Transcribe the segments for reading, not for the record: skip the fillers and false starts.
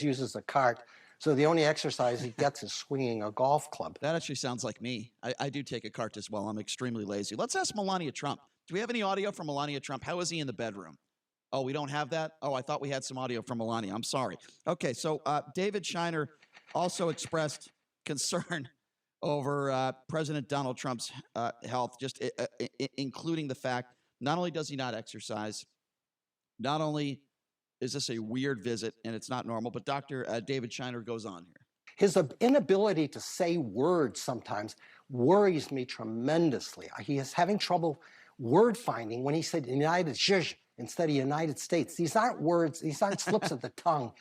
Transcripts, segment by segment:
uses a cart, so the only exercise he gets is swinging a golf club. That actually sounds like me. I do take a cart as well. I'm extremely lazy. Let's ask Melania Trump. Do we have any audio from Melania Trump? How is he in the bedroom? Oh, we don't have that? Oh, I thought we had some audio from Melania. I'm sorry. Okay, so David Shiner also expressed concern over President Donald Trump's health, just including the fact not only does he not exercise, not only is this a weird visit and it's not normal, but Dr. David Shiner goes on here. His inability to say words sometimes worries me tremendously. He is having trouble word finding when he said United States instead of United States. These aren't words, these aren't slips of the tongue.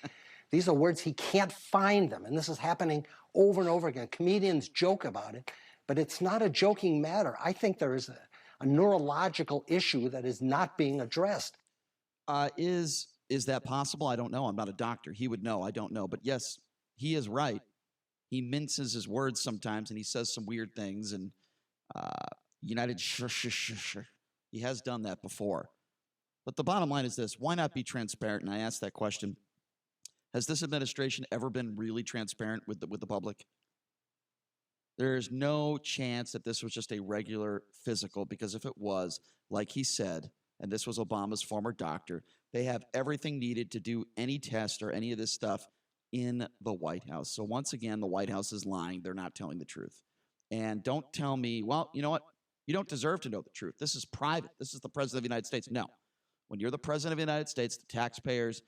These are words, he can't find them. And this is happening over and over again. Comedians joke about it, but it's not a joking matter. I think there is a neurological issue that is not being addressed. Is that possible? I don't know. I'm not a doctor. He would know. I don't know. But yes, he is right. He minces his words sometimes, and he says some weird things. And he has done that before. But the bottom line is this: why not be transparent? And I asked that question: has this administration ever been really transparent with the public? There is no chance that this was just a regular physical, because if it was, like he said, and this was Obama's former doctor, they have everything needed to do any test or any of this stuff in the White House. So once again, the White House is lying. They're not telling the truth. And don't tell me, well, you know what? You don't deserve to know the truth. This is private. This is the president of the United States. No. When you're the president of the United States, the taxpayers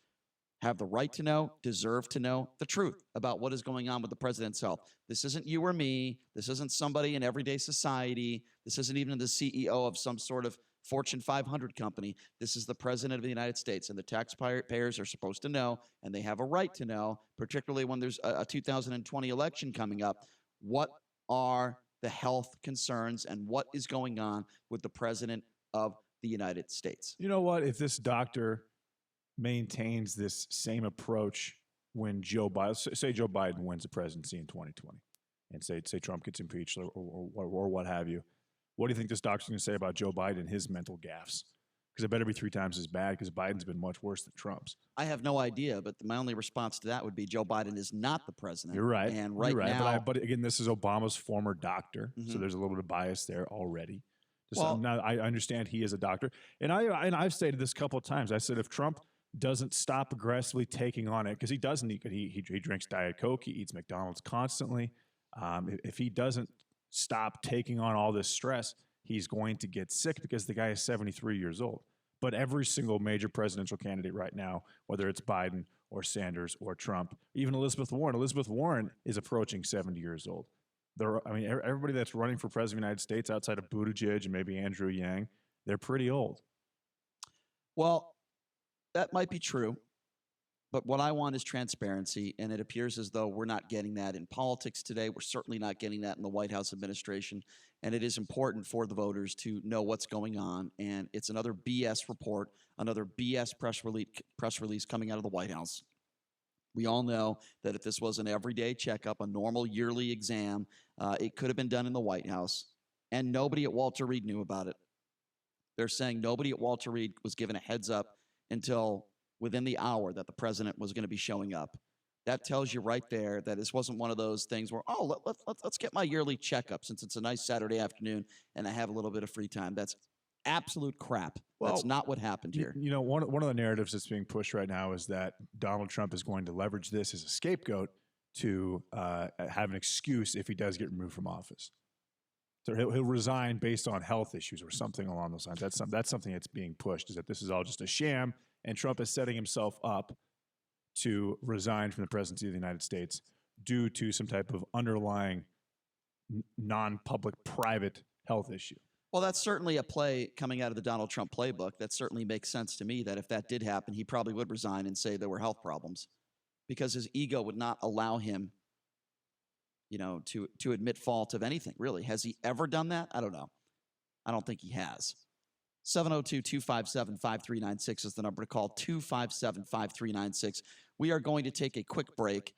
have the right to know, deserve to know the truth about what is going on with the president's health. This isn't you or me. This isn't somebody in everyday society. This isn't even the CEO of some sort of Fortune 500 company. This is the president of the United States, and the taxpayers are supposed to know, and they have a right to know, particularly when there's a 2020 election coming up. What are the health concerns and what is going on with the president of the United States? You know what? If this doctor maintains this same approach when Joe Biden wins the presidency in 2020, and say Trump gets impeached or what have you, what do you think this doctor's going to say about Joe Biden and his mental gaffes? Because it better be 3 times as bad, because Biden's been much worse than Trump's. I have no idea, but my only response to that would be Joe Biden is not the president. You're right. And You're right. now, but again, this is Obama's former doctor, so there's a little bit of bias there already. Well, now I understand he is a doctor, and I've stated this a couple of times. I said if Trump doesn't stop aggressively taking on it, because he doesn't eat, he drinks Diet Coke, he eats McDonald's constantly. If he doesn't stop taking on all this stress, he's going to get sick, because the guy is 73 years old. But every single major presidential candidate right now, whether it's Biden or Sanders or Trump, even Elizabeth Warren is approaching 70 years old. Everybody that's running for president of the United States outside of Buttigieg and maybe Andrew Yang, they're pretty old. Well, that might be true, but what I want is transparency, and it appears as though we're not getting that in politics today. We're certainly not getting that in the White House administration, and it is important for the voters to know what's going on, and it's another BS report, another BS press release coming out of the White House. We all know that if this was an everyday checkup, a normal yearly exam, it could have been done in the White House, and nobody at Walter Reed knew about it. They're saying nobody at Walter Reed was given a heads up until within the hour that the president was going to be showing up. That tells you right there that this wasn't one of those things where, let's get my yearly checkup since it's a nice Saturday afternoon and I have a little bit of free time. That's absolute crap. Well, that's not what happened here. You know, one of the narratives that's being pushed right now is that Donald Trump is going to leverage this as a scapegoat to have an excuse if he does get removed from office. So he'll resign based on health issues or something along those lines. That's something that's being pushed, is that this is all just a sham, and Trump is setting himself up to resign from the presidency of the United States due to some type of underlying non-public private health issue. Well, that's certainly a play coming out of the Donald Trump playbook. That certainly makes sense to me, that if that did happen, he probably would resign and say there were health problems, because his ego would not allow him, to admit fault of anything, really. Has he ever done that? I don't know. I don't think he has. 702-257-5396 is the number to call, 257-5396. We are going to take a quick break,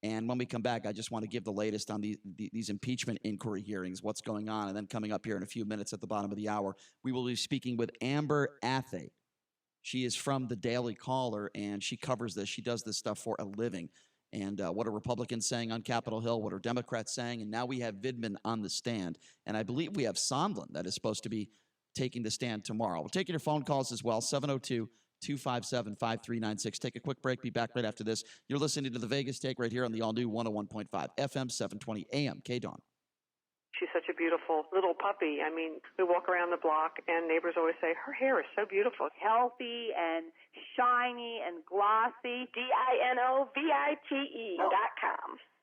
and when we come back, I just want to give the latest on these impeachment inquiry hearings, what's going on, and then coming up here in a few minutes at the bottom of the hour, we will be speaking with Amber Athey. She is from the DailyCaller, and she covers this. She does this stuff for a living. And what are Republicans saying on Capitol Hill? What are Democrats saying? And now we have Vidman on the stand. And I believe we have Sondland that is supposed to be taking the stand tomorrow. We're taking your phone calls as well, 702-257-5396. Take a quick break. Be back right after this. You're listening to The Vegas Take right here on the all-new 101.5 FM 720 AM K-Dawn. She's such a beautiful little puppy. I mean, we walk around the block and neighbors always say, her hair is so beautiful. Healthy and shiny and glossy. DINOVITE.com.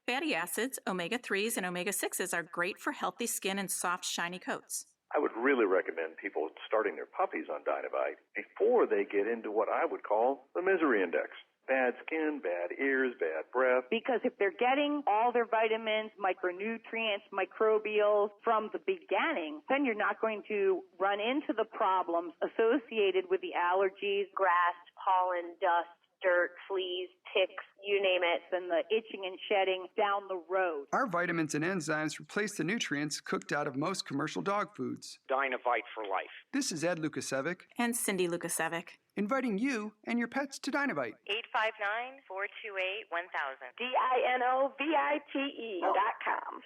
Fatty acids, omega-3s, and omega-6s are great for healthy skin and soft, shiny coats. I would really recommend people starting their puppies on Dynavite before they get into what I would call the misery index. Bad skin, bad ears, bad breath. Because if they're getting all their vitamins, micronutrients, microbials from the beginning, then you're not going to run into the problems associated with the allergies, grass, pollen, dust, dirt, fleas, ticks, you name it. And the itching and shedding down the road. Our vitamins and enzymes replace the nutrients cooked out of most commercial dog foods. Dynavite for life. This is Ed Lukasevic And Cindy Lukasevic. inviting you and your pets to Dynavite. 859-428-1000. DINOVITE.com.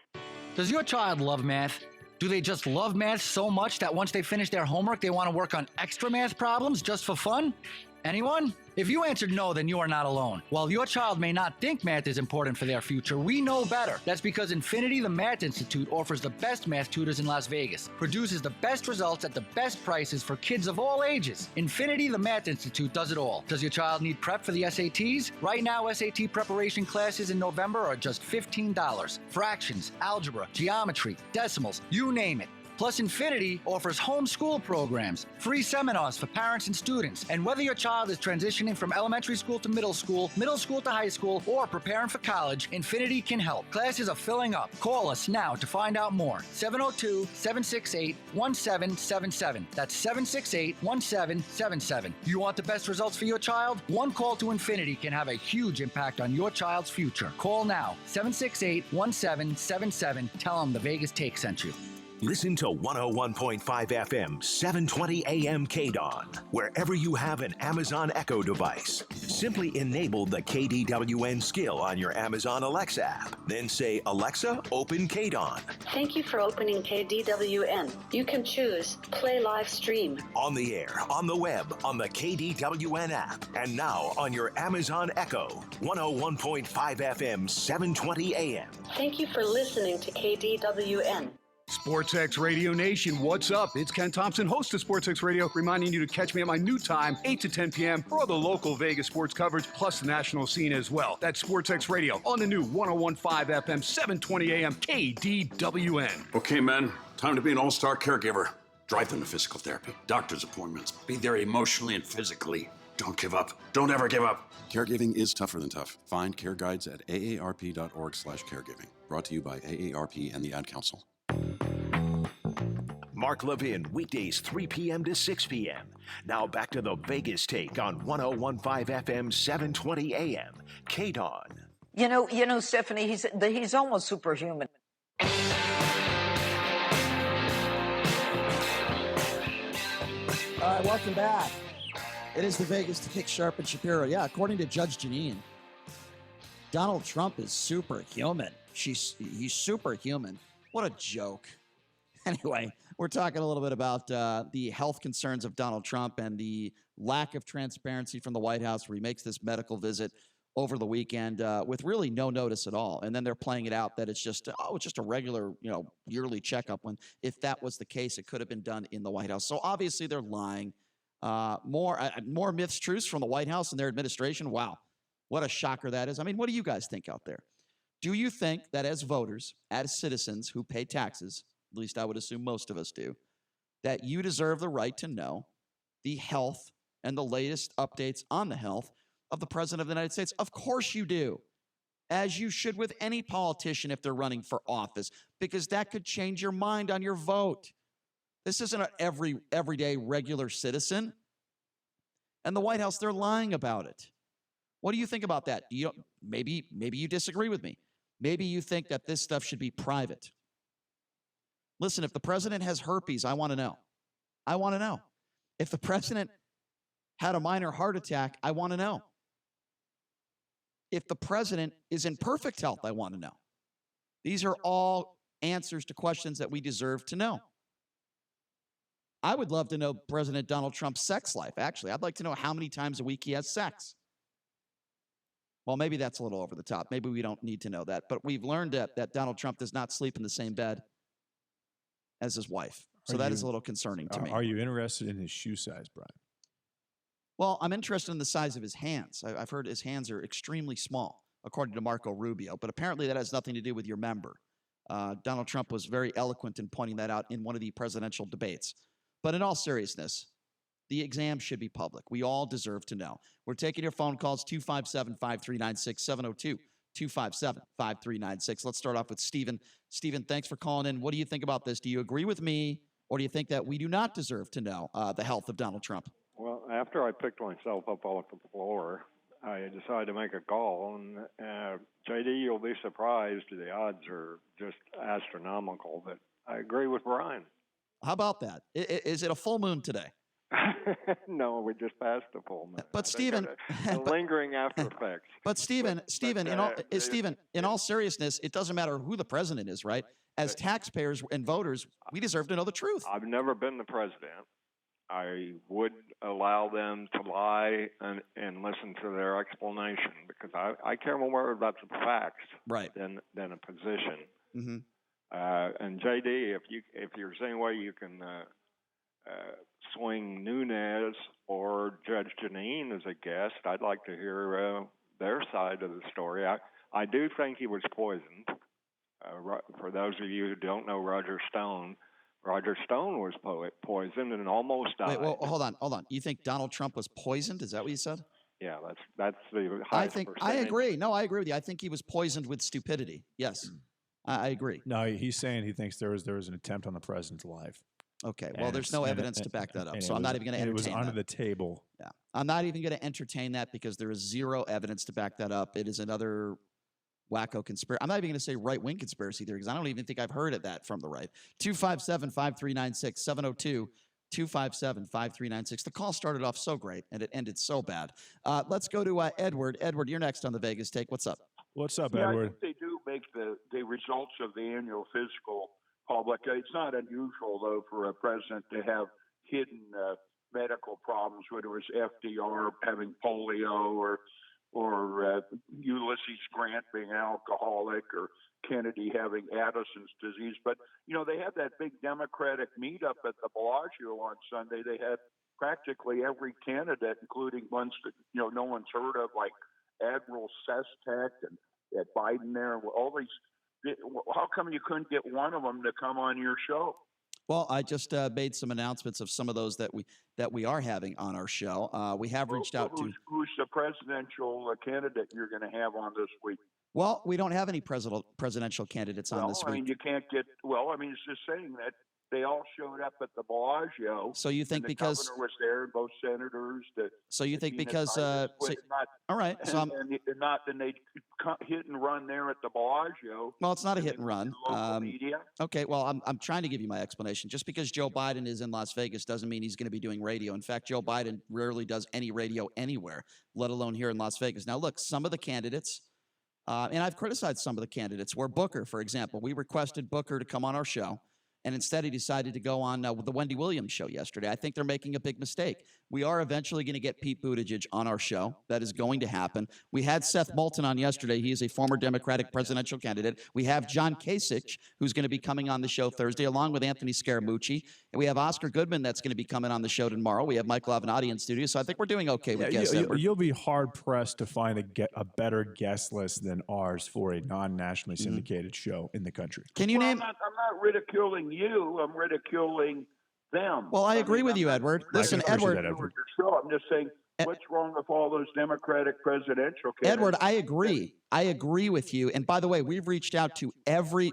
Does your child love math? Do they just love math so much that once they finish their homework, they want to work on extra math problems just for fun? Anyone? If you answered no, then you are not alone. While your child may not think math is important for their future, we know better. That's because Infinity the Math Institute offers the best math tutors in Las Vegas, produces the best results at the best prices for kids of all ages. Infinity the Math Institute does it all. Does your child need prep for the SATs? Right now, SAT preparation classes in November are just $15. Fractions, algebra, geometry, decimals, you name it. Plus, Infinity offers homeschool programs, free seminars for parents and students. And whether your child is transitioning from elementary school to middle school to high school, or preparing for college, Infinity can help. Classes are filling up. Call us now to find out more. 702-768-1777. That's 768-1777. You want the best results for your child? One call to Infinity can have a huge impact on your child's future. Call now. 768-1777. Tell them the Vegas Take sent you. Listen to 101.5 FM, 720 AM K-Dawn, wherever you have an Amazon Echo device. Simply enable the KDWN skill on your Amazon Alexa app. Then say, Alexa, open K-Dawn. Thank you for opening KDWN. You can choose Play Live Stream. On the air, on the web, on the KDWN app, and now on your Amazon Echo. 101.5 FM, 720 AM. Thank you for listening to KDWN. SportsX Radio Nation, what's up? It's Ken Thompson, host of SportsX Radio, reminding you to catch me at my new time, 8 to 10 p.m. for all the local Vegas sports coverage, plus the national scene as well. That's SportsX Radio on the new 101.5 FM, 720 AM, KDWN. Okay, men, time to be an all-star caregiver. Drive them to physical therapy, doctor's appointments. Be there emotionally and physically. Don't give up. Don't ever give up. Caregiving is tougher than tough. Find care guides at aarp.org/caregiving. Brought to you by AARP and the Ad Council. Mark Levin, weekdays 3 p.m. to 6 p.m. Now back to the Vegas Take on 101.5 FM, 720 AM, K-Dawn. You know, Stephanie, he's almost superhuman. All right, welcome back. It is the Vegas Take, Sharp and Shapiro. Yeah, according to Judge Janine, Donald Trump is superhuman. He's superhuman. What a joke. Anyway, we're talking a little bit about the health concerns of Donald Trump and the lack of transparency from the White House, where he makes this medical visit over the weekend with really no notice at all. And then they're playing it out that it's just a regular, yearly checkup, when if that was the case, it could have been done in the White House. So obviously they're lying. More myths, truths from the White House and their administration. Wow, what a shocker that is. I mean, what do you guys think out there? Do you think that as voters, as citizens who pay taxes, at least I would assume most of us do, that you deserve the right to know the health and the latest updates on the health of the President of the United States? Of course you do, as you should with any politician if they're running for office, because that could change your mind on your vote. This isn't an everyday regular citizen. And the White House, they're lying about it. What do you think about that? Maybe you disagree with me. Maybe you think that this stuff should be private. Listen, if the president has herpes, I want to know. I want to know. If the president had a minor heart attack, I want to know. If the president is in perfect health, I want to know. These are all answers to questions that we deserve to know. I would love to know President Donald Trump's sex life, actually. I'd like to know how many times a week he has sex. Well, maybe that's a little over the top. Maybe we don't need to know that. But we've learned that Donald Trump does not sleep in the same bed as his wife. So that is a little concerning to me. Are you interested in his shoe size, Brian? Well, I'm interested in the size of his hands. I've heard his hands are extremely small, according to Marco Rubio. But apparently that has nothing to do with your member. Donald Trump was very eloquent in pointing that out in one of the presidential debates. But in all seriousness, the exam should be public. We all deserve to know. We're taking your phone calls, 257-5396, 702-257-5396. Let's start off with Stephen. Stephen, thanks for calling in. What do you think about this? Do you agree with me, or do you think that we do not deserve to know the health of Donald Trump? Well, after I picked myself up off the floor, I decided to make a call. And JD, you'll be surprised. The odds are just astronomical. But I agree with Brian. How about that? Is it a full moon today? No, we just passed the full moon. But Stephen, lingering after effects. But Stephen, in all seriousness, it doesn't matter who the president is, right? As taxpayers and voters, we deserve to know the truth. I've never been the president. I would allow them to lie and listen to their explanation because I care more about the facts than a position. Mm-hmm. And JD, if you're the same way you can swing Nunes or Judge Janine as a guest, I'd like to hear their side of the story. I do think he was poisoned. For those of you who don't know Roger Stone was poisoned and almost died. Wait, well, hold on. You think Donald Trump was poisoned? Is that what you said? Yeah, that's the highest percentage. I agree. No, I agree with you. I think he was poisoned with stupidity. Yes, I agree. No, he's saying he thinks there was an attempt on the president's life. Okay, well, there's no evidence to back that up, so I'm not even going to entertain that. It was under the table. Yeah, I'm not even going to entertain that because there is zero evidence to back that up. It is another wacko conspiracy. I'm not even going to say right-wing conspiracy theory because I don't even think I've heard of that from the right. 257-5396, 702-257-5396. The call started off so great and it ended so bad. Let's go to Edward. Edward, you're next on the Vegas Take. What's up? What's up, yeah, Edward? I think they do make the results of the annual physical public. It's not unusual, though, for a president to have hidden medical problems, whether it was FDR having polio or Ulysses Grant being an alcoholic or Kennedy having Addison's disease. But, they had that big Democratic meetup at the Bellagio on Sunday. They had practically every candidate, including ones that, no one's heard of, like Admiral Sestak and Biden there. All these. How come you couldn't get one of them to come on your show? Well, I just made some announcements of some of those that we are having on our show. We have reached out to. Who's the presidential candidate you're going to have on this week? Well, we don't have any presidential candidates on this week. I mean, you can't get. Well, I mean, it's just saying that they all showed up at the Bellagio. So you think and because the governor was there, both senators. So you think because all right? So and they hit and run there at the Bellagio. Well, it's not a hit and run. Media. Okay, well, I'm trying to give you my explanation. Just because Joe Biden is in Las Vegas doesn't mean he's going to be doing radio. In fact, Joe Biden rarely does any radio anywhere, let alone here in Las Vegas. Now, look, some of the candidates, and I've criticized some of the candidates, were Booker, for example. We requested Booker to come on our show. And instead, he decided to go on the Wendy Williams show yesterday. I think they're making a big mistake. We are eventually going to get Pete Buttigieg on our show. That is going to happen. We had Seth Moulton on yesterday. He is a former Democratic presidential candidate. We have John Kasich, who's going to be coming on the show Thursday, along with Anthony Scaramucci. And we have Oscar Goodman that's going to be coming on the show tomorrow. We have Michael Avenatti in studio. So I think we're doing okay with guests. You'll be hard-pressed to find a better guest list than ours for a non-nationally syndicated show in the country. Can you name? I'm not ridiculing you. I'm ridiculing them. Well, I agree with you, Edward. Listen, Edward. I'm just saying, what's wrong with all those Democratic presidential candidates? Edward, I agree. I agree with you. And by the way, we've reached out to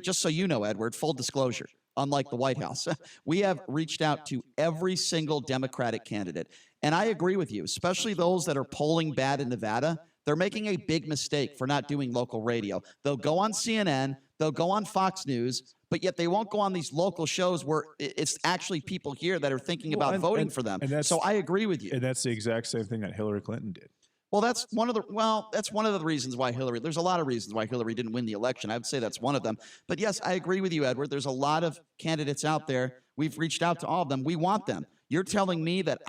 just so you know, Edward, full disclosure, unlike the White House, we have reached out to every single Democratic candidate. And I agree with you, especially those that are polling bad in Nevada. They're making a big mistake for not doing local radio. They'll go on CNN, they'll go on Fox News, but yet they won't go on these local shows where it's actually people here that are thinking about voting for them. So I agree with you. And that's the exact same thing that Hillary Clinton did. Well, that's one of the reasons why Hillary, there's a lot of reasons why Hillary didn't win the election. I would say that's one of them. But yes, I agree with you, Edward. There's a lot of candidates out there. We've reached out to all of them. We want them. You're telling me that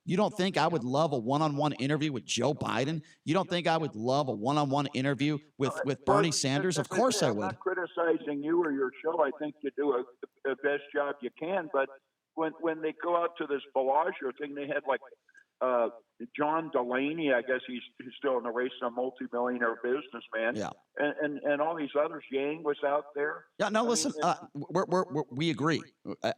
you don't think I would love a one-on-one interview with Joe Biden? You don't think I would love a one-on-one interview with Bernie Sanders? Of course I would. I'm not criticizing you or your show. I think you do the best job you can. But when they go out to this Bellagio thing, they had like John Delaney, I guess he's still in the race, a multimillionaire businessman. Yeah. And all these others. Yang was out there. Yeah, no, listen, we agree,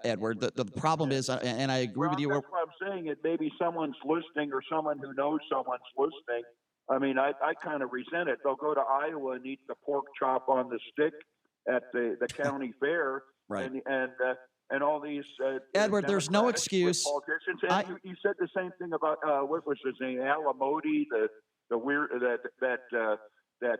Edward. The problem is, and I agree with you. That's what I'm saying. It maybe someone's listening or someone who knows someone's listening. I mean, I kind of resent it. They'll go to Iowa and eat the pork chop on the stick at the county fair. Right. And all these Edward, there's no excuse. Politicians. And you said the same thing about what was his name, Alamodi, the weird that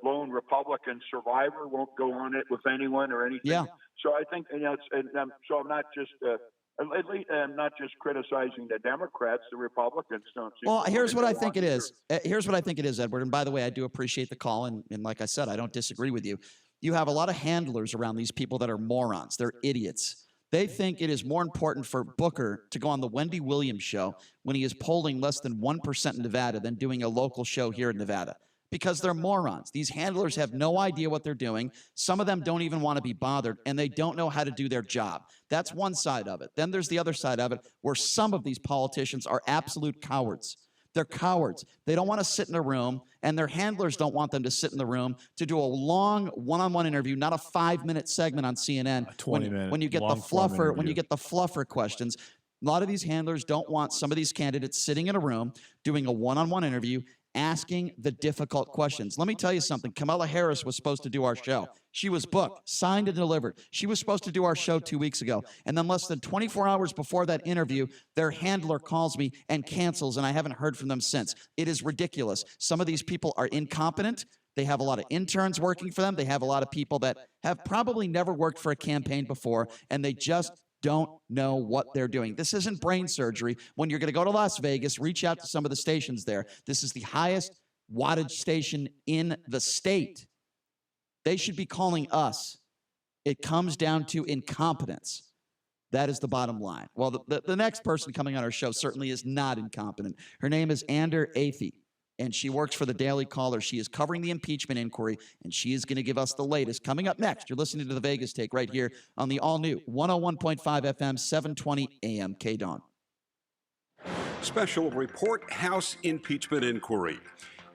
lone Republican survivor won't go on it with anyone or anything. Yeah. So I think so. I'm not just. At least I'm not just criticizing the Democrats. The Republicans don't. Well, here's what I think it is. Here's what I think it is, Edward. And by the way, I do appreciate the call. And like I said, I don't disagree with you. You have a lot of handlers around these people that are morons. They're idiots. They think it is more important for Booker to go on the Wendy Williams show when he is polling less than 1% in Nevada than doing a local show here in Nevada, because they're morons. These handlers have no idea what they're doing. Some of them don't even want to be bothered, and they don't know how to do their job. That's one side of it. Then there's the other side of it, where some of these politicians are absolute cowards. They're cowards. They don't want to sit in a room, and their handlers don't want them to sit in the room to do a long one-on-one interview, not a 5-minute segment on CNN. 20-minute when you get the fluffer questions. A lot of these handlers don't want some of these candidates sitting in a room doing a one-on-one interview, asking the difficult questions. Let me tell you something. Kamala Harris was supposed to do our show. She was booked, signed and delivered. She was supposed to do our show 2 weeks ago. And then less than 24 hours before that interview, their handler calls me and cancels, and I haven't heard from them since. It is ridiculous. Some of these people are incompetent. They have a lot of interns working for them. They have a lot of people that have probably never worked for a campaign before, and they just don't know what they're doing. This isn't brain surgery. When you're going to go to Las Vegas, reach out to some of the stations there. This is the highest wattage station in the state. They should be calling us. It comes down to incompetence. That is the bottom line. Well, the next person coming on our show certainly is not incompetent. Her name is Athey, and she works for the DailyCaller. She is covering the impeachment inquiry, and she is going to give us the latest. Coming up next, you're listening to the Vegas Take right here on the all-new 101.5 FM, 720 AM, KDAWN. Special report, House impeachment inquiry.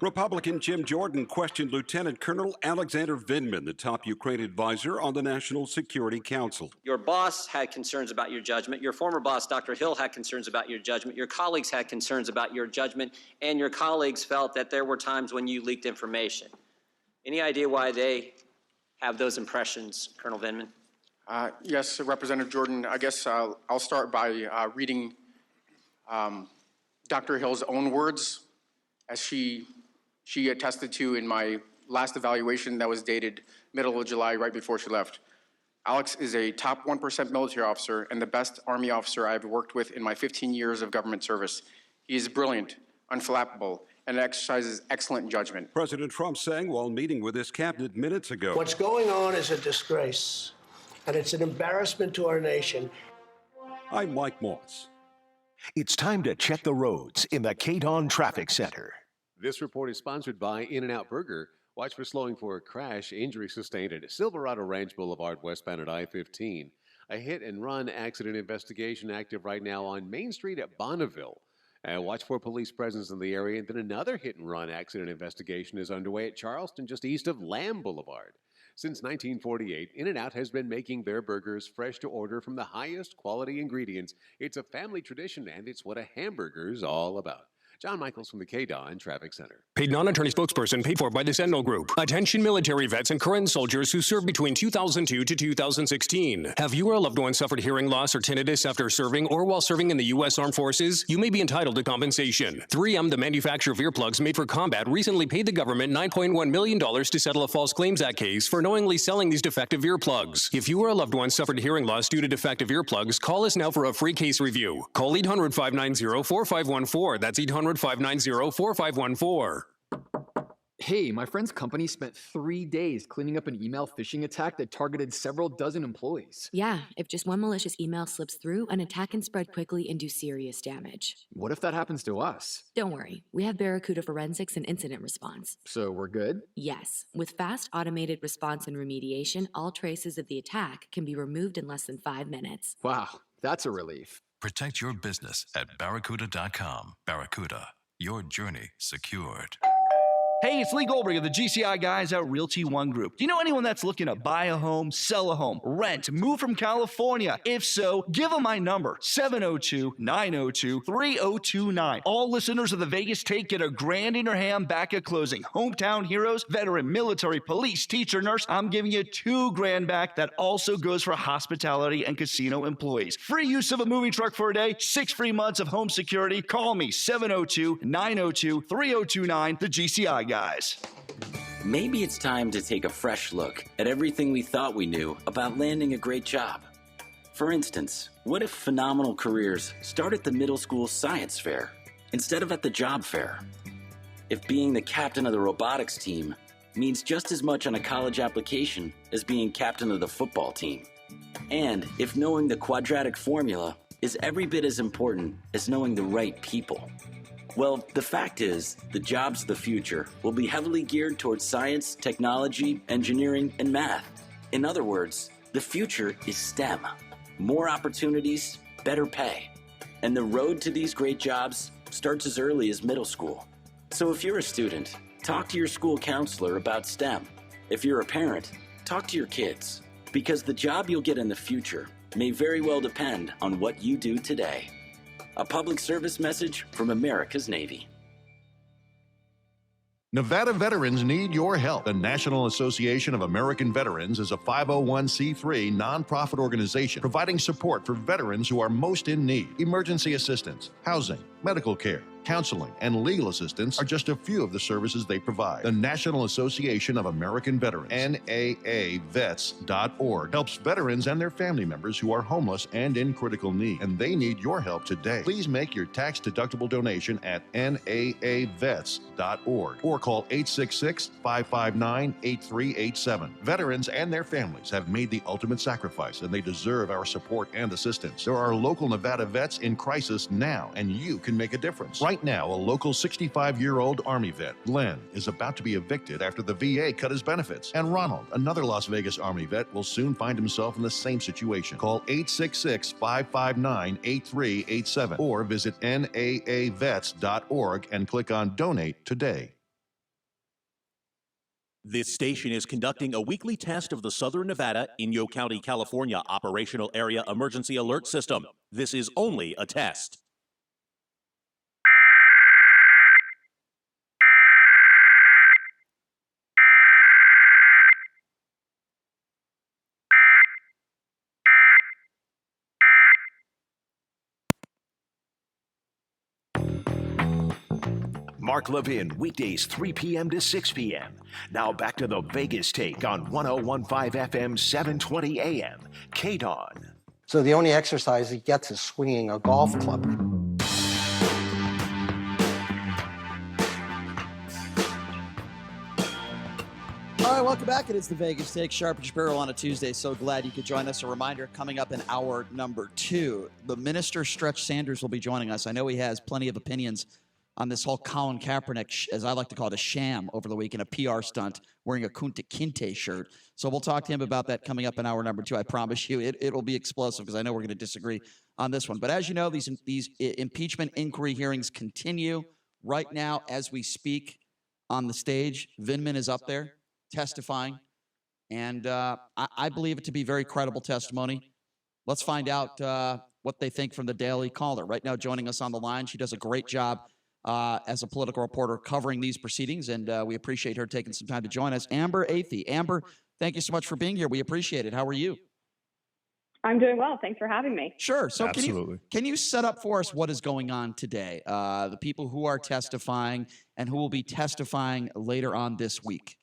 Republican Jim Jordan questioned Lieutenant Colonel Alexander Vindman, the top Ukraine advisor on the National Security Council. Your boss had concerns about your judgment. Your former boss, Dr. Hill, had concerns about your judgment. Your colleagues had concerns about your judgment, and your colleagues felt that there were times when you leaked information. Any idea why they have those impressions, Colonel Vindman? Yes, Representative Jordan. I guess I'll start by reading Dr. Hill's own words, as she attested to in my last evaluation that was dated middle of July, right before she left. Alex is a top 1% military officer and the best Army officer I've worked with in my 15 years of government service. He is brilliant, unflappable, and exercises excellent judgment. President Trump saying while meeting with his cabinet minutes ago. What's going on is a disgrace, and it's an embarrassment to our nation. I'm Mike Moss. It's time to check the roads in the KDAWN Traffic Center. This report is sponsored by In-N-Out Burger. Watch for slowing for a crash. Injury sustained at Silverado Ranch Boulevard, westbound at I-15. A hit-and-run accident investigation active right now on Main Street at Bonneville. Watch for police presence in the area. And then another hit-and-run accident investigation is underway at Charleston, just east of Lamb Boulevard. Since 1948, In-N-Out has been making their burgers fresh to order from the highest quality ingredients. It's a family tradition, and it's what a hamburger's all about. John Michaels from the KDON Traffic Center. Paid non-attorney spokesperson paid for by the Sentinel Group. Attention military vets and current soldiers who served between 2002 to 2016. Have you or a loved one suffered hearing loss or tinnitus after serving or while serving in the U.S. Armed Forces? You may be entitled to compensation. 3M, the manufacturer of earplugs made for combat, recently paid the government $9.1 million to settle a False Claims Act case for knowingly selling these defective earplugs. If you or a loved one suffered hearing loss due to defective earplugs, call us now for a free case review. Call 800-590-4514. That's 800-590-4514. Hey, my friend's company spent 3 days cleaning up an email phishing attack that targeted several dozen employees. Yeah, if just one malicious email slips through, an attack can spread quickly and do serious damage. What if that happens to us? Don't worry, we have Barracuda Forensics and Incident Response. So we're good? Yes, with fast automated response and remediation, all traces of the attack can be removed in less than 5 minutes. Wow, that's a relief. Protect your business at Barracuda.com. Barracuda, your journey secured. Hey, it's Lee Goldberg of the GCI guys at Realty One Group. Do you know anyone that's looking to buy a home, sell a home, rent, move from California? If so, give them my number, 702-902-3029. All listeners of the Vegas Take get $1,000 in your hand back at closing. Hometown heroes, veteran, military, police, teacher, nurse, I'm giving you $2,000 back. That also goes for hospitality and casino employees. Free use of a moving truck for a day, 6 free months of home security. Call me, 702-902-3029, the GCI guys. Maybe it's time to take a fresh look at everything we thought we knew about landing a great job. For instance, what if phenomenal careers start at the middle school science fair instead of at the job fair? If being the captain of the robotics team means just as much on a college application as being captain of the football team. And if knowing the quadratic formula is every bit as important as knowing the right people. Well, the fact is, the jobs of the future will be heavily geared towards science, technology, engineering, and math. In other words, the future is STEM. More opportunities, better pay. And the road to these great jobs starts as early as middle school. So if you're a student, talk to your school counselor about STEM. If you're a parent, talk to your kids. Because the job you'll get in the future may very well depend on what you do today. A public service message from America's Navy. Nevada veterans need your help. The National Association of American Veterans is a 501c3 nonprofit organization providing support for veterans who are most in need. Emergency assistance, housing, medical care, counseling, and legal assistance are just a few of the services they provide. The National Association of American Veterans, NAAVets.org, helps veterans and their family members who are homeless and in critical need, and they need your help today. Please make your tax-deductible donation at NAAVets.org or call 866-559-8387. Veterans and their families have made the ultimate sacrifice, and they deserve our support and assistance. There are local Nevada vets in crisis now, and you can make a difference. Right now, a local 65-year-old Army vet, Glenn, is about to be evicted after the VA cut his benefits. And Ronald, another Las Vegas Army vet, will soon find himself in the same situation. Call 866-559-8387 or visit NAAVets.org and click on Donate today. This station is conducting a weekly test of the Southern Nevada, Inyo County, California Operational Area Emergency Alert System. This is only a test. Mark Levin, weekdays 3 p.m. to 6 p.m. Now back to the Vegas Take on 101.5 FM, 720 a.m. KDON. So the only exercise he gets is swinging a golf club. All right, welcome back. It is the Vegas Take. Sharp and Shapiro on a Tuesday. So glad you could join us. A reminder, coming up in hour number 2, the Minister Stretch Sanders will be joining us. I know he has plenty of opinions on this whole Colin Kaepernick, as I like to call it, a sham over the weekend, a PR stunt, wearing a Kunta Kinta shirt. So we'll talk to him about that coming up in hour number 2. I promise you it'll be explosive because I know we're going to disagree on this one. But as you know, these impeachment inquiry hearings continue right now as we speak on the stage. Vindman is up there testifying, and I believe it to be very credible testimony. Let's find out what they think from the Daily Caller. Right now joining us on the line, she does a great job as a political reporter covering these proceedings, and we appreciate her taking some time to join us. Amber Athey. Amber, thank you so much for being here. We appreciate it. How are you? I'm doing well. Thanks for having me. Sure. So Absolutely. Can you set up for us what is going on today? The people who are testifying and who will be testifying later on this week.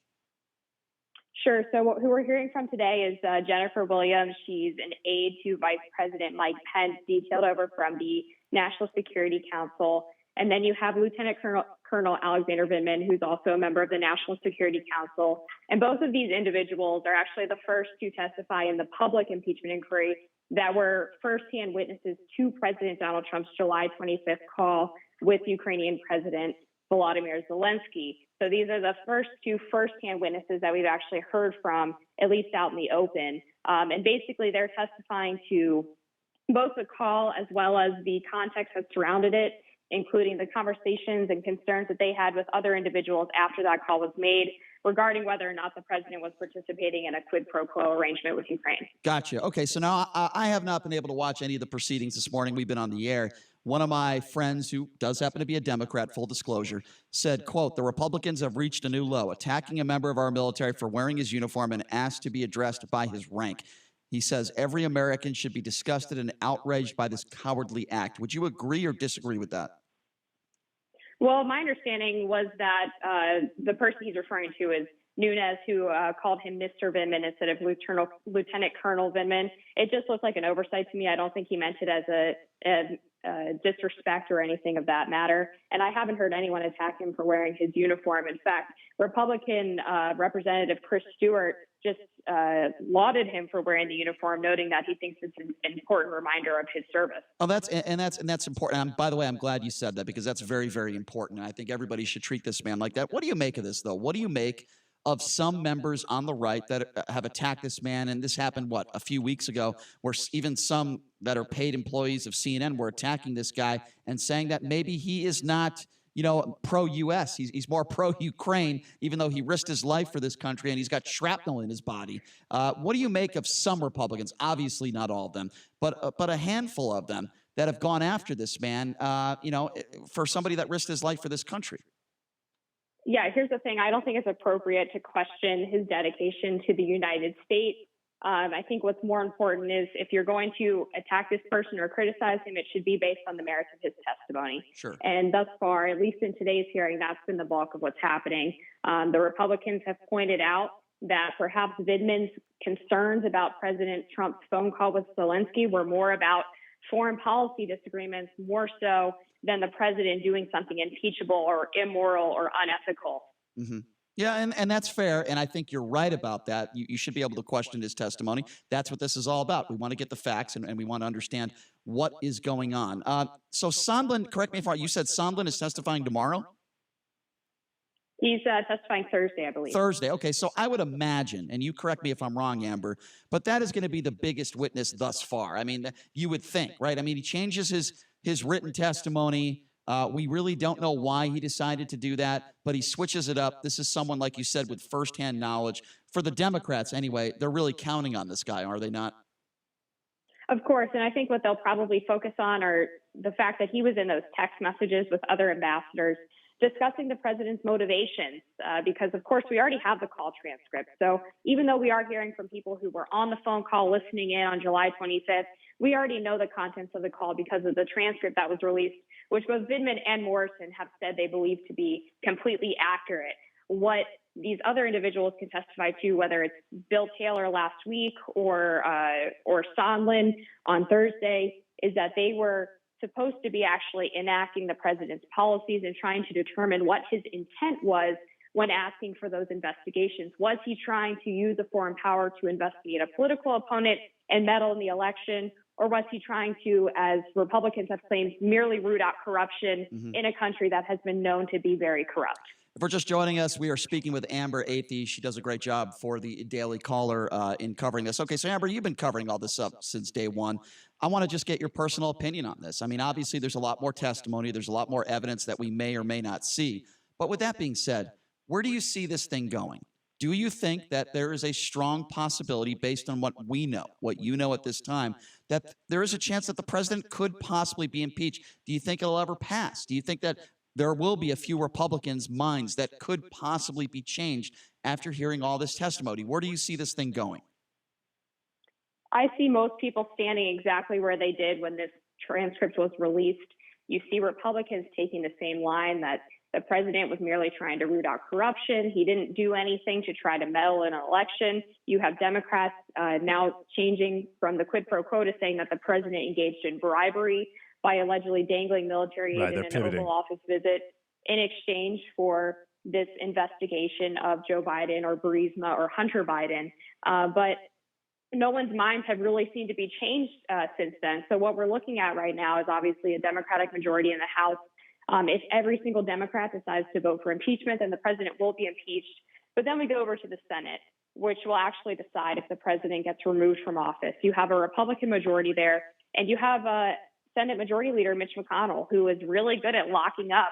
Sure. So who we're hearing from today is Jennifer Williams. She's an aide to Vice President Mike Pence, detailed over from the National Security Council. And then you have Lieutenant Colonel Alexander Vindman, who's also a member of the National Security Council. And both of these individuals are actually the first to testify in the public impeachment inquiry that were firsthand witnesses to President Donald Trump's July 25th call with Ukrainian President Volodymyr Zelensky. So these are the first two firsthand witnesses that we've actually heard from, at least out in the open. And basically they're testifying to both the call as well as the context that surrounded it, including the conversations and concerns that they had with other individuals after that call was made regarding whether or not the president was participating in a quid pro quo arrangement with Ukraine. Gotcha. Okay, so now I have not been able to watch any of the proceedings this morning. We've been on the air. One of my friends, who does happen to be a Democrat, full disclosure, said, quote, "The Republicans have reached a new low, attacking a member of our military for wearing his uniform and asked to be addressed by his rank. He says every American should be disgusted and outraged by this cowardly act." Would you agree or disagree with that? Well, my understanding was that the person he's referring to is Nunes, who called him Mr. Vindman instead of Lieutenant Colonel Vindman. It just looked like an oversight to me. I don't think he meant it as a disrespect or anything of that matter. And I haven't heard anyone attack him for wearing his uniform. In fact, Republican Representative Chris Stewart just lauded him for wearing the uniform, noting that he thinks it's an important reminder of his service. Oh, that's important. And by the way, I'm glad you said that, because that's very, very important. And I think everybody should treat this man like that. What do you make of this, though? What do you make of some members on the right that have attacked this man? And this happened, a few weeks ago, where even some that are paid employees of CNN were attacking this guy and saying that maybe he is not, pro-U.S. He's more pro-Ukraine, even though he risked his life for this country and he's got shrapnel in his body. What do you make of some Republicans? Obviously not all of them, but a handful of them that have gone after this man, for somebody that risked his life for this country? Yeah, here's the thing. I don't think it's appropriate to question his dedication to the United States. I think what's more important is if you're going to attack this person or criticize him, it should be based on the merits of his testimony. Sure. And thus far, at least in today's hearing, that's been the bulk of what's happening. The Republicans have pointed out that perhaps Vindman's concerns about President Trump's phone call with Zelensky were more about foreign policy disagreements, more so than the president doing something impeachable or immoral or unethical. Mm-hmm. Yeah, and that's fair, and I think you're right about that. You should be able to question his testimony. That's what this is all about. We want to get the facts, and we want to understand what is going on. So Sondland, correct me if I'm wrong, you said Sondland is testifying tomorrow? He's testifying Thursday, I believe. Thursday. Okay, so I would imagine, and you correct me if I'm wrong, Amber, but that is going to be the biggest witness thus far. I mean, you would think, right? I mean, he changes his written testimony. We really don't know why he decided to do that, but he switches it up. This is someone, like you said, with firsthand knowledge. For the Democrats, anyway, they're really counting on this guy, are they not? Of course, and I think what they'll probably focus on are the fact that he was in those text messages with other ambassadors discussing the president's motivations, because, of course, we already have the call transcript. So even though we are hearing from people who were on the phone call listening in on July 25th, we already know the contents of the call because of the transcript that was released, which both Vindman and Morrison have said they believe to be completely accurate. What these other individuals can testify to, whether it's Bill Taylor last week or Sondland on Thursday, is that they were supposed to be actually enacting the president's policies and trying to determine what his intent was when asking for those investigations. Was he trying to use a foreign power to investigate a political opponent and meddle in the election? Or was he trying to, as Republicans have claimed, merely root out corruption in a country that has been known to be very corrupt? If we're just joining us, we are speaking with Amber Athey. She does a great job for the Daily Caller in covering this. Okay, so Amber, you've been covering all this up since day one. I want to just get your personal opinion on this. I mean, obviously, there's a lot more testimony. There's a lot more evidence that we may or may not see. But with that being said, where do you see this thing going? Do you think that there is a strong possibility, based on what we know, what you know at this time, that there is a chance that the president could possibly be impeached? Do you think it'll ever pass? Do you think that there will be a few Republicans' minds that could possibly be changed after hearing all this testimony. Where do you see this thing going? I see most people standing exactly where they did when this transcript was released. You see Republicans taking the same line that the president was merely trying to root out corruption. He didn't do anything to try to meddle in an election. You have Democrats now changing from the quid pro quo to saying that the president engaged in bribery by allegedly dangling military aid in an Oval Office visit in exchange for this investigation of Joe Biden or Burisma or Hunter Biden. But no one's minds have really seemed to be changed since then. So what we're looking at right now is obviously a Democratic majority in the House. If every single Democrat decides to vote for impeachment, then the president will be impeached. But then we go over to the Senate, which will actually decide if the president gets removed from office. You have a Republican majority there, and you have Senate Majority Leader Mitch McConnell, who is really good at locking up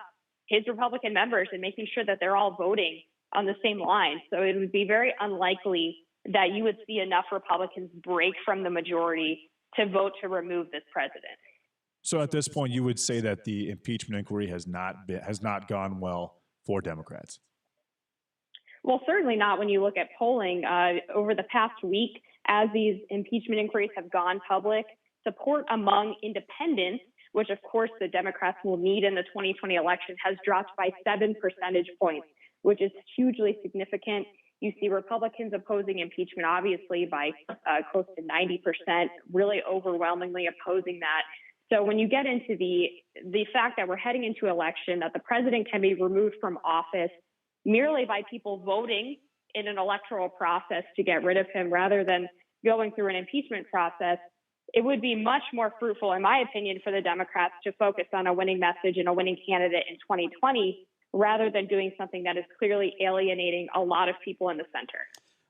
his Republican members and making sure that they're all voting on the same line. So it would be very unlikely that you would see enough Republicans break from the majority to vote to remove this president. So at this point, you would say that the impeachment inquiry has not gone well for Democrats. Well, certainly not when you look at polling over the past week. As these impeachment inquiries have gone public, support among independents, which of course the Democrats will need in the 2020 election, has dropped by 7 percentage points, which is hugely significant. You see Republicans opposing impeachment, obviously, by close to 90%, really overwhelmingly opposing that. So when you get into the fact that we're heading into election, that the president can be removed from office merely by people voting in an electoral process to get rid of him rather than going through an impeachment process, it would be much more fruitful, in my opinion, for the Democrats to focus on a winning message and a winning candidate in 2020 rather than doing something that is clearly alienating a lot of people in the center.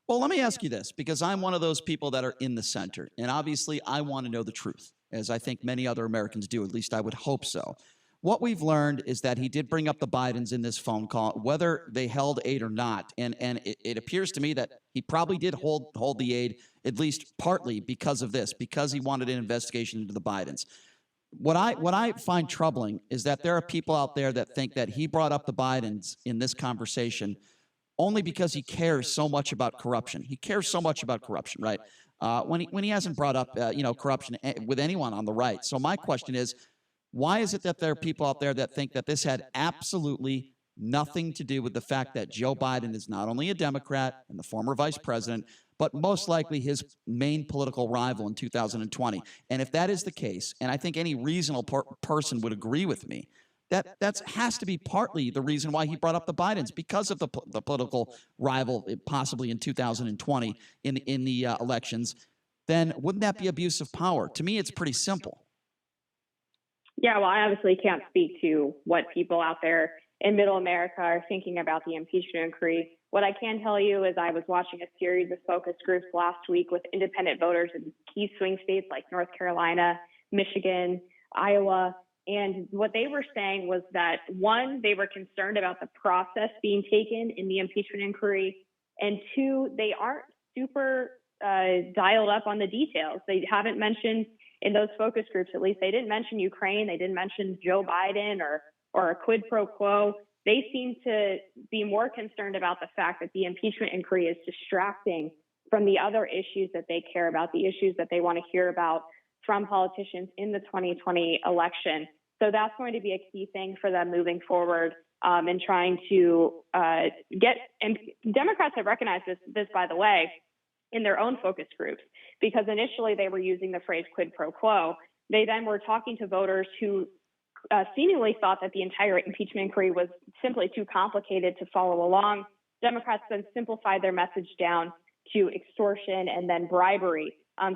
Well, let me ask you this, because I'm one of those people that are in the center, and obviously I want to know the truth, as I think many other Americans do. At least I would hope so. What we've learned is that he did bring up the Bidens in this phone call, whether they held aid or not. And it appears to me that he probably did hold the aid, at least partly because of this, because he wanted an investigation into the Bidens. What I find troubling is that there are people out there that think that he brought up the Bidens in this conversation only because he cares so much about corruption. He cares so much about corruption, right? When he hasn't brought up corruption with anyone on the right. So my question is, why is it that there are people out there that think that this had absolutely nothing to do with the fact that Joe Biden is not only a Democrat and the former vice president, but most likely his main political rival in 2020? And if that is the case, and I think any reasonable person would agree with me, that has to be partly the reason why he brought up the Bidens, because of the political rival possibly in 2020 in the elections, then wouldn't that be abuse of power? To me, it's pretty simple. Yeah, well, I obviously can't speak to what people out there in Middle America are thinking about the impeachment inquiry. What I can tell you is I was watching a series of focus groups last week with independent voters in key swing states like North Carolina, Michigan, Iowa. And what they were saying was that, one, they were concerned about the process being taken in the impeachment inquiry. And two, they aren't super dialed up on the details. They haven't mentioned in those focus groups, at least, they didn't mention Ukraine. They didn't mention Joe Biden or a quid pro quo. They seem to be more concerned about the fact that the impeachment inquiry is distracting from the other issues that they care about, the issues that they want to hear about from politicians in the 2020 election. So that's going to be a key thing for them moving forward in trying to get, and Democrats have recognized this, by the way, in their own focus groups, because initially they were using the phrase quid pro quo. They then were talking to voters who seemingly thought that the entire impeachment inquiry was simply too complicated to follow along. Democrats then simplified their message down to extortion and then bribery.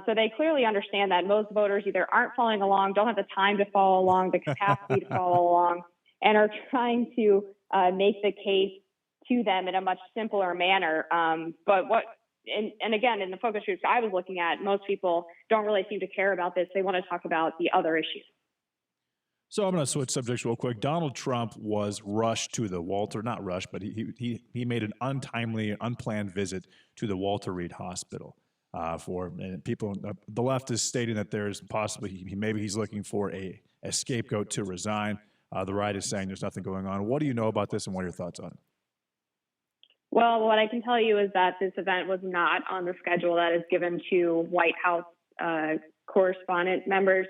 So they clearly understand that most voters either aren't following along, don't have the time to follow along, the capacity to follow along, and are trying to make the case to them in a much simpler manner. And again, in the focus groups I was looking at, most people don't really seem to care about this. They want to talk about the other issues. So I'm going to switch subjects real quick. Donald Trump was rushed to the not rushed, but he made an untimely, unplanned visit to the Walter Reed Hospital and people. The left is stating that there's possibly maybe he's looking for a scapegoat to resign. The right is saying there's nothing going on. What do you know about this, and what are your thoughts on it? Well, what I can tell you is that this event was not on the schedule that is given to White House correspondent members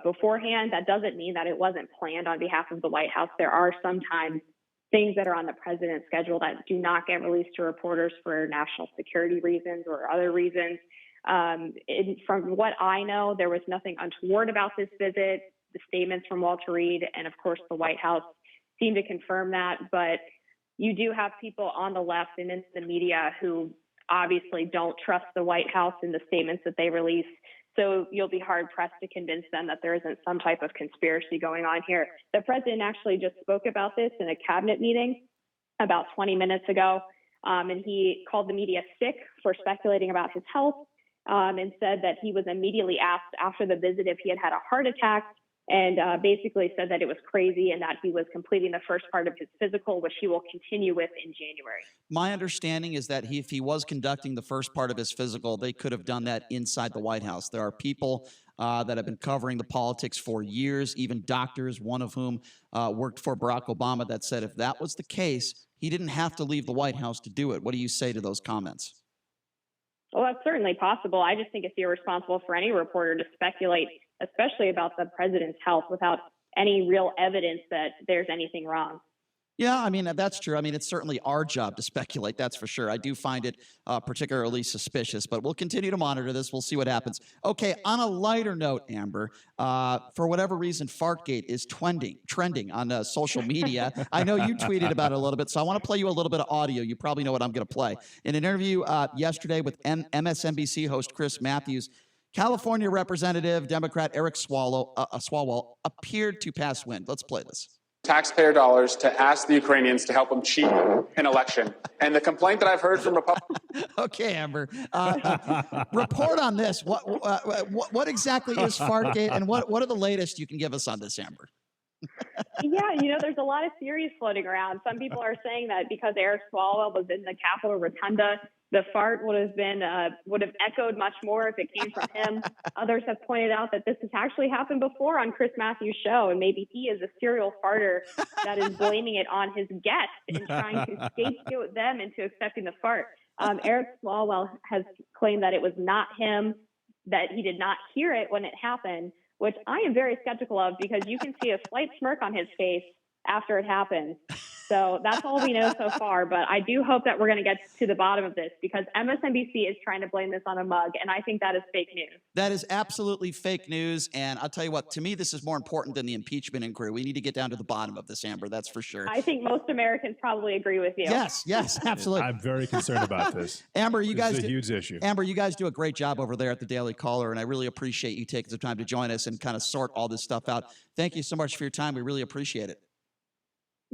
beforehand. That doesn't mean that it wasn't planned on behalf of the White House. There are sometimes things that are on the president's schedule that do not get released to reporters for national security reasons or other reasons. From what I know, there was nothing untoward about this visit. The statements from Walter Reed and, of course, the White House seem to confirm that. But you do have people on the left and in the media who obviously don't trust the White House and the statements that they release. So you'll be hard-pressed to convince them that there isn't some type of conspiracy going on here. The president actually just spoke about this in a cabinet meeting about 20 minutes ago, and he called the media sick for speculating about his health, and said that he was immediately asked after the visit if he had had a heart attack, and basically said that it was crazy and that he was completing the first part of his physical, which he will continue with in January. My understanding is that if he was conducting the first part of his physical, they could have done that inside the White House. There are people that have been covering the politics for years, even doctors, one of whom worked for Barack Obama, that said if that was the case, he didn't have to leave the White House to do it. What do you say to those comments? Well, that's certainly possible. I just think it's irresponsible for any reporter to speculate, especially about the president's health, without any real evidence that there's anything wrong. Yeah, I mean, that's true. I mean, it's certainly our job to speculate, that's for sure. I do find it particularly suspicious, but we'll continue to monitor this. We'll see what happens. Okay, on a lighter note, Amber, for whatever reason, Fartgate is trending on social media. I know you tweeted about it a little bit, so I want to play you a little bit of audio. You probably know what I'm going to play. In an interview yesterday with MSNBC host Chris Matthews, California Representative Democrat Eric Swalwell appeared to pass wind. Let's play this. Taxpayer dollars to ask the Ukrainians to help them cheat an election. And the complaint that I've heard from Republicans. Okay, Amber. Report on this. What exactly is Fartgate, and what are the latest you can give us on this, Amber? Yeah, there's a lot of theories floating around. Some people are saying that because Eric Swalwell was in the Capitol Rotunda, the fart would have echoed much more if it came from him. Others have pointed out that this has actually happened before on Chris Matthews' show, and maybe he is a serial farter that is blaming it on his guests and trying to scapegoat them into accepting the fart. Eric Swalwell has claimed that it was not him, that he did not hear it when it happened, which I am very skeptical of because you can see a slight smirk on his face after it happened. So that's all we know so far, but I do hope that we're going to get to the bottom of this because MSNBC is trying to blame this on a mug, and I think that is fake news. That is absolutely fake news, and I'll tell you what, to me, this is more important than the impeachment inquiry. We need to get down to the bottom of this, Amber, that's for sure. I think most Americans probably agree with you. Yes, absolutely. I'm very concerned about this. Amber, this is a huge issue. Amber, you guys do a great job over there at the Daily Caller, and I really appreciate you taking some time to join us and kind of sort all this stuff out. Thank you so much for your time. We really appreciate it.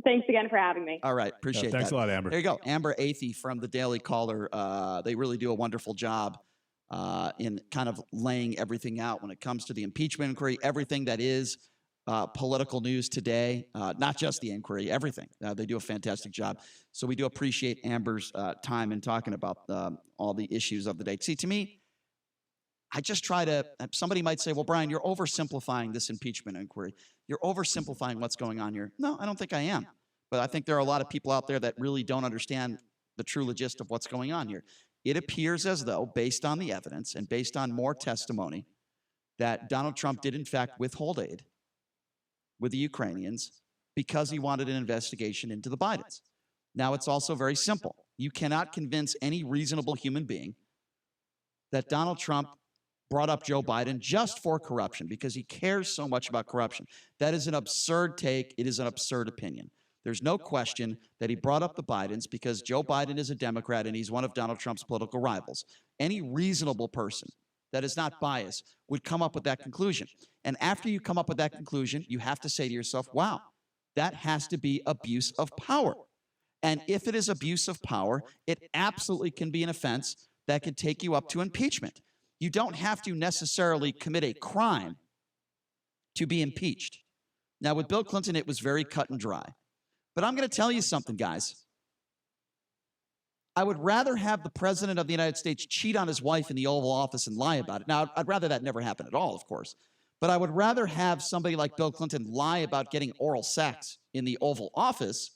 Thanks again for having me. All right. Appreciate that. Thanks a lot, Amber. There you go. Amber Athey from the Daily Caller. They really do a wonderful job in kind of laying everything out when it comes to the impeachment inquiry, everything that is political news today, not just the inquiry, everything. They do a fantastic job. So we do appreciate Amber's time in talking about all the issues of the day. See, to me, I just try to, somebody might say, well, Brian, you're oversimplifying this impeachment inquiry. You're oversimplifying what's going on here. No, I don't think I am. But I think there are a lot of people out there that really don't understand the true gist of what's going on here. It appears as though, based on the evidence and based on more testimony, that Donald Trump did in fact withhold aid with the Ukrainians because he wanted an investigation into the Bidens. Now, it's also very simple. You cannot convince any reasonable human being that Donald Trump brought up Joe Biden just for corruption because he cares so much about corruption. That is an absurd take. It is an absurd opinion. There's no question that he brought up the Bidens because Joe Biden is a Democrat and he's one of Donald Trump's political rivals. Any reasonable person that is not biased would come up with that conclusion. And after you come up with that conclusion, you have to say to yourself, wow, that has to be abuse of power. And if it is abuse of power, it absolutely can be an offense that could take you up to impeachment. You don't have to necessarily commit a crime to be impeached. Now, with Bill Clinton, it was very cut and dry. But I'm going to tell you something, guys. I would rather have the president of the United States cheat on his wife in the Oval Office and lie about it. Now, I'd rather that never happen at all, of course. But I would rather have somebody like Bill Clinton lie about getting oral sex in the Oval Office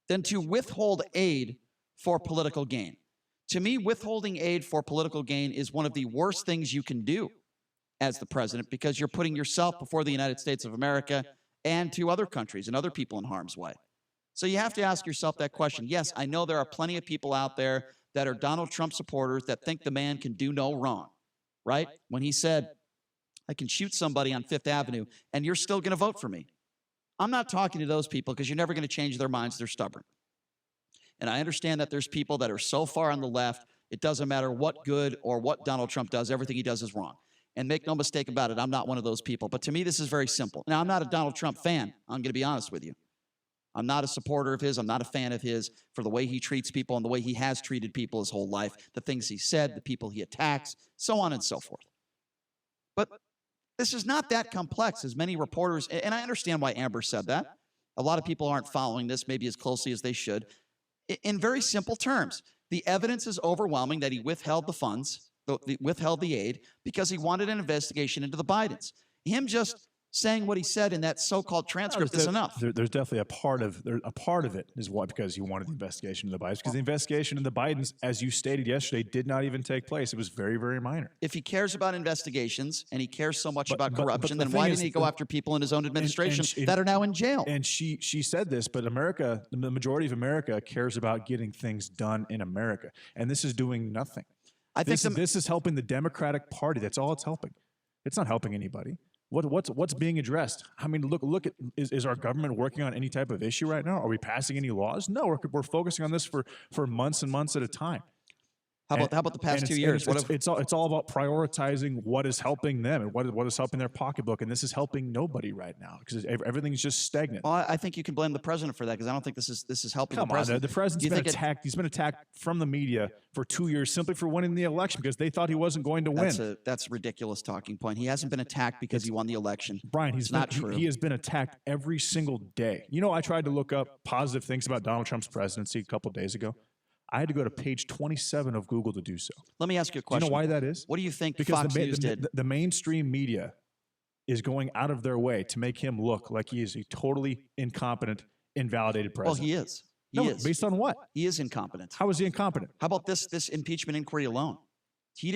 than to withhold aid for political gain. To me, withholding aid for political gain is one of the worst things you can do as the president, because you're putting yourself before the United States of America and to other countries and other people in harm's way. So you have to ask yourself that question. Yes, I know there are plenty of people out there that are Donald Trump supporters that think the man can do no wrong, right? When he said, I can shoot somebody on Fifth Avenue and you're still going to vote for me. I'm not talking to those people because you're never going to change their minds. They're stubborn. And I understand that there's people that are so far on the left, it doesn't matter what good or what Donald Trump does, everything he does is wrong. And make no mistake about it, I'm not one of those people. But to me, this is very simple. Now, I'm not a Donald Trump fan. I'm going to be honest with you. I'm not a supporter of his. I'm not a fan of his for the way he treats people and the way he has treated people his whole life, the things he said, the people he attacks, so on and so forth. But this is not that complex as many reporters, and I understand why Amber said that. A lot of people aren't following this maybe as closely as they should. In very simple terms, the evidence is overwhelming that he withheld the funds, withheld the aid, because he wanted an investigation into the Bidens. Him just saying what he said in that so-called transcript is enough. There's definitely a part of it is what, because he wanted the investigation into the Bidens, because the investigation into the Bidens, as you stated yesterday, did not even take place. It was very, very minor. If he cares about investigations and he cares so much about corruption, then why didn't he go after people in his own administration that are now in jail? And she said this, but America, the majority of America cares about getting things done in America, and this is doing nothing. I think this is helping the Democratic Party. That's all it's helping. It's not helping anybody. What's being addressed? I mean, look at is our government working on any type of issue right now? Are we passing any laws? No, we're focusing on this for months and months at a time. How about the past 2 years? It's all about prioritizing what is helping them and what is helping their pocketbook, and this is helping nobody right now because everything's just stagnant. Well, I think you can blame the president for that because I don't think this is helping the president. The president's been attacked. He's been attacked from the media for 2 years simply for winning the election because they thought he wasn't going to win. That's a ridiculous talking point. He hasn't been attacked because he won the election. Brian, he's not true. He has been attacked every single day. You know, I tried to look up positive things about Donald Trump's presidency a couple of days ago. I had to go to page 27 of Google to do so. Let me ask you a question. Do you know why that is? What do you think because Fox News did? The mainstream media is going out of their way to make him look like he is a totally incompetent, invalidated president. Well, he is. He is. Based on what? He is incompetent. How is he incompetent? How about this impeachment inquiry alone? He's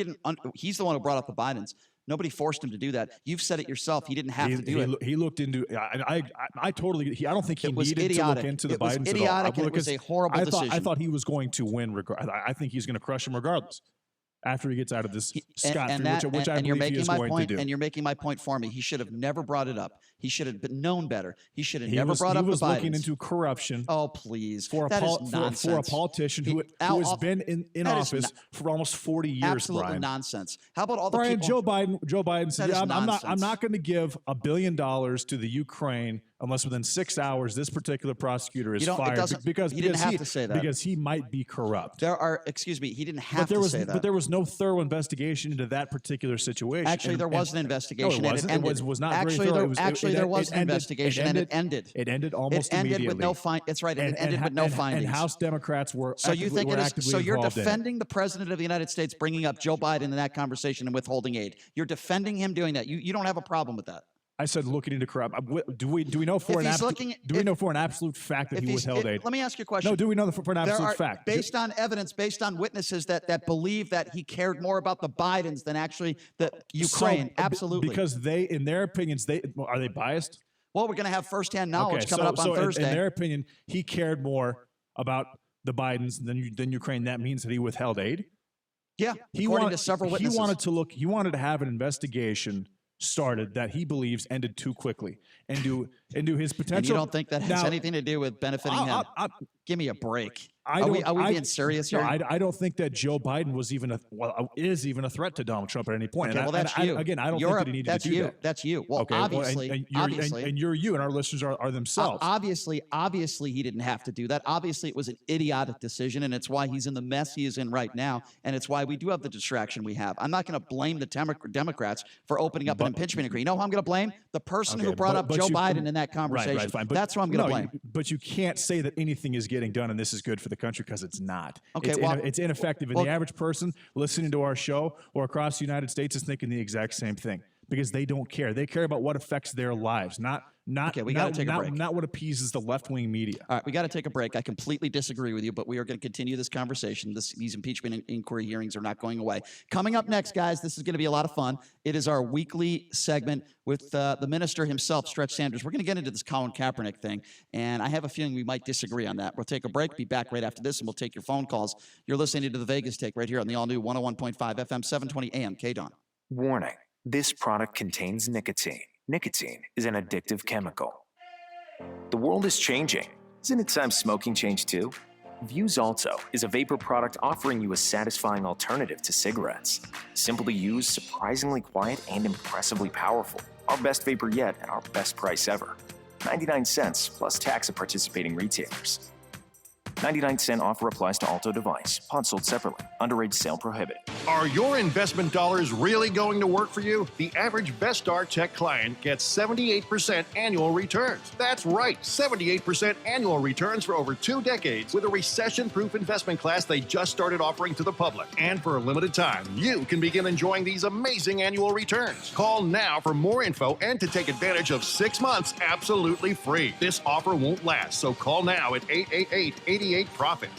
the one who brought up the Bidens. Nobody forced him to do that. You've said it yourself. He didn't have to do it. He looked into. I don't think he needed to look into the Bidens at all. Idiotic. It was a horrible decision. I thought he was going to win. I think he's going to crush him regardless. After he gets out of this scot-free, which I believe he is going to do. And you're making my point for me. He should have never brought it up. He should have been known better. He should have never brought up the Bidens. He was looking into corruption. Oh, please. For a politician who has been in office for almost 40 years, absolutely Brian. Nonsense. How about all the Brian, people? Joe Biden said, I'm not going to give $1 billion to the Ukraine unless within 6 hours this particular prosecutor is fired because he didn't have to say that because he might be corrupt. He didn't have to say that. But there was no thorough investigation into that particular situation. Actually, there was an investigation. No, it wasn't. It was not very thorough. There was an investigation, and it ended. It ended almost immediately. It ended with no findings. That's right. It ended with no findings. And House Democrats were actively involved. So you're defending the president of the United States bringing up Joe Biden in that conversation and withholding aid. You're defending him doing that. You don't have a problem with that. I said looking into corruption. Do we know for an absolute fact that he withheld aid? Let me ask you a question. No, do we know for an absolute fact? Based on evidence, based on witnesses that believe that he cared more about the Bidens than actually the Ukraine. Absolutely. Because in their opinions, are they biased? Well, we're going to have firsthand knowledge coming up on Thursday. In their opinion, he cared more about the Bidens than Ukraine. That means that he withheld aid? Yeah, according to several witnesses. He wanted to have an investigation started that he believes ended too quickly and do his potential. And you don't think that has anything to do with benefiting him? Give me a break. Are we being serious here? No, I don't think that Joe Biden is even a threat to Donald Trump at any point. Okay, well, that's you. I don't think that he needed to do that. That's you. Well, okay, obviously, and you're you, and our listeners are themselves. Obviously, he didn't have to do that. Obviously, it was an idiotic decision, and it's why he's in the mess he is in right now, and it's why we do have the distraction we have. I'm not going to blame the Democrats for opening up an impeachment inquiry. You know who I'm going to blame? The person who brought up Joe Biden in that conversation. Right, fine. That's who I'm going to blame. But you can't say that anything is getting done and this is good for the country because it's not. Okay, it's ineffective. And the average person listening to our show or across the United States is thinking the exact same thing. because they don't care. They care about what affects their lives, not Okay, we got to take a break. not what appeases the left-wing media. All right, we got to take a break. I completely disagree with you, but we are going to continue this conversation. These impeachment inquiry hearings are not going away. Coming up next, guys, this is going to be a lot of fun. It is our weekly segment with the minister himself, Stretch Sanders. We're going to get into this Colin Kaepernick thing, and I have a feeling we might disagree on that. We'll take a break, be back right after this, and we'll take your phone calls. You're listening to The Vegas Take right here on the all-new 101.5 FM, 720 AM, KDON. Warning, this product contains nicotine. Nicotine is an addictive chemical. The world is changing. Isn't it time smoking changed too? Vuse Alto is a vapor product offering you a satisfying alternative to cigarettes. Simple to use, surprisingly quiet, and impressively powerful. Our best vapor yet and our best price ever. 99 cents plus tax at participating retailers. 99-cent offer applies to Alto device. Pod sold separately. Underage sale prohibited. Are your investment dollars really going to work for you? The average Vestar Tech client gets 78% annual returns. That's right, 78% annual returns for over 2 decades with a recession-proof investment class they just started offering to the public. And for a limited time, you can begin enjoying these amazing annual returns. Call now for more info and to take advantage of 6 months absolutely free. This offer won't last, so call now at 888-88-PROFIT.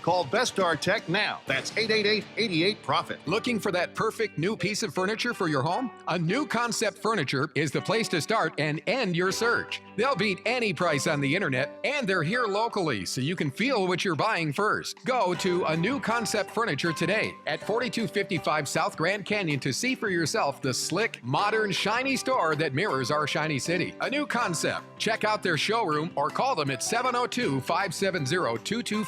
Call Vestar Tech now. That's 888-88-PROFIT. Looking for that perfect new piece of furniture for your home? A New Concept Furniture is the place to start and end your search. They'll beat any price on the internet, and they're here locally, so you can feel what you're buying first. Go to A New Concept Furniture today at 4255 South Grand Canyon to see for yourself the slick, modern, shiny store that mirrors our shiny city. A New Concept. Check out their showroom or call them at 702-570-2240.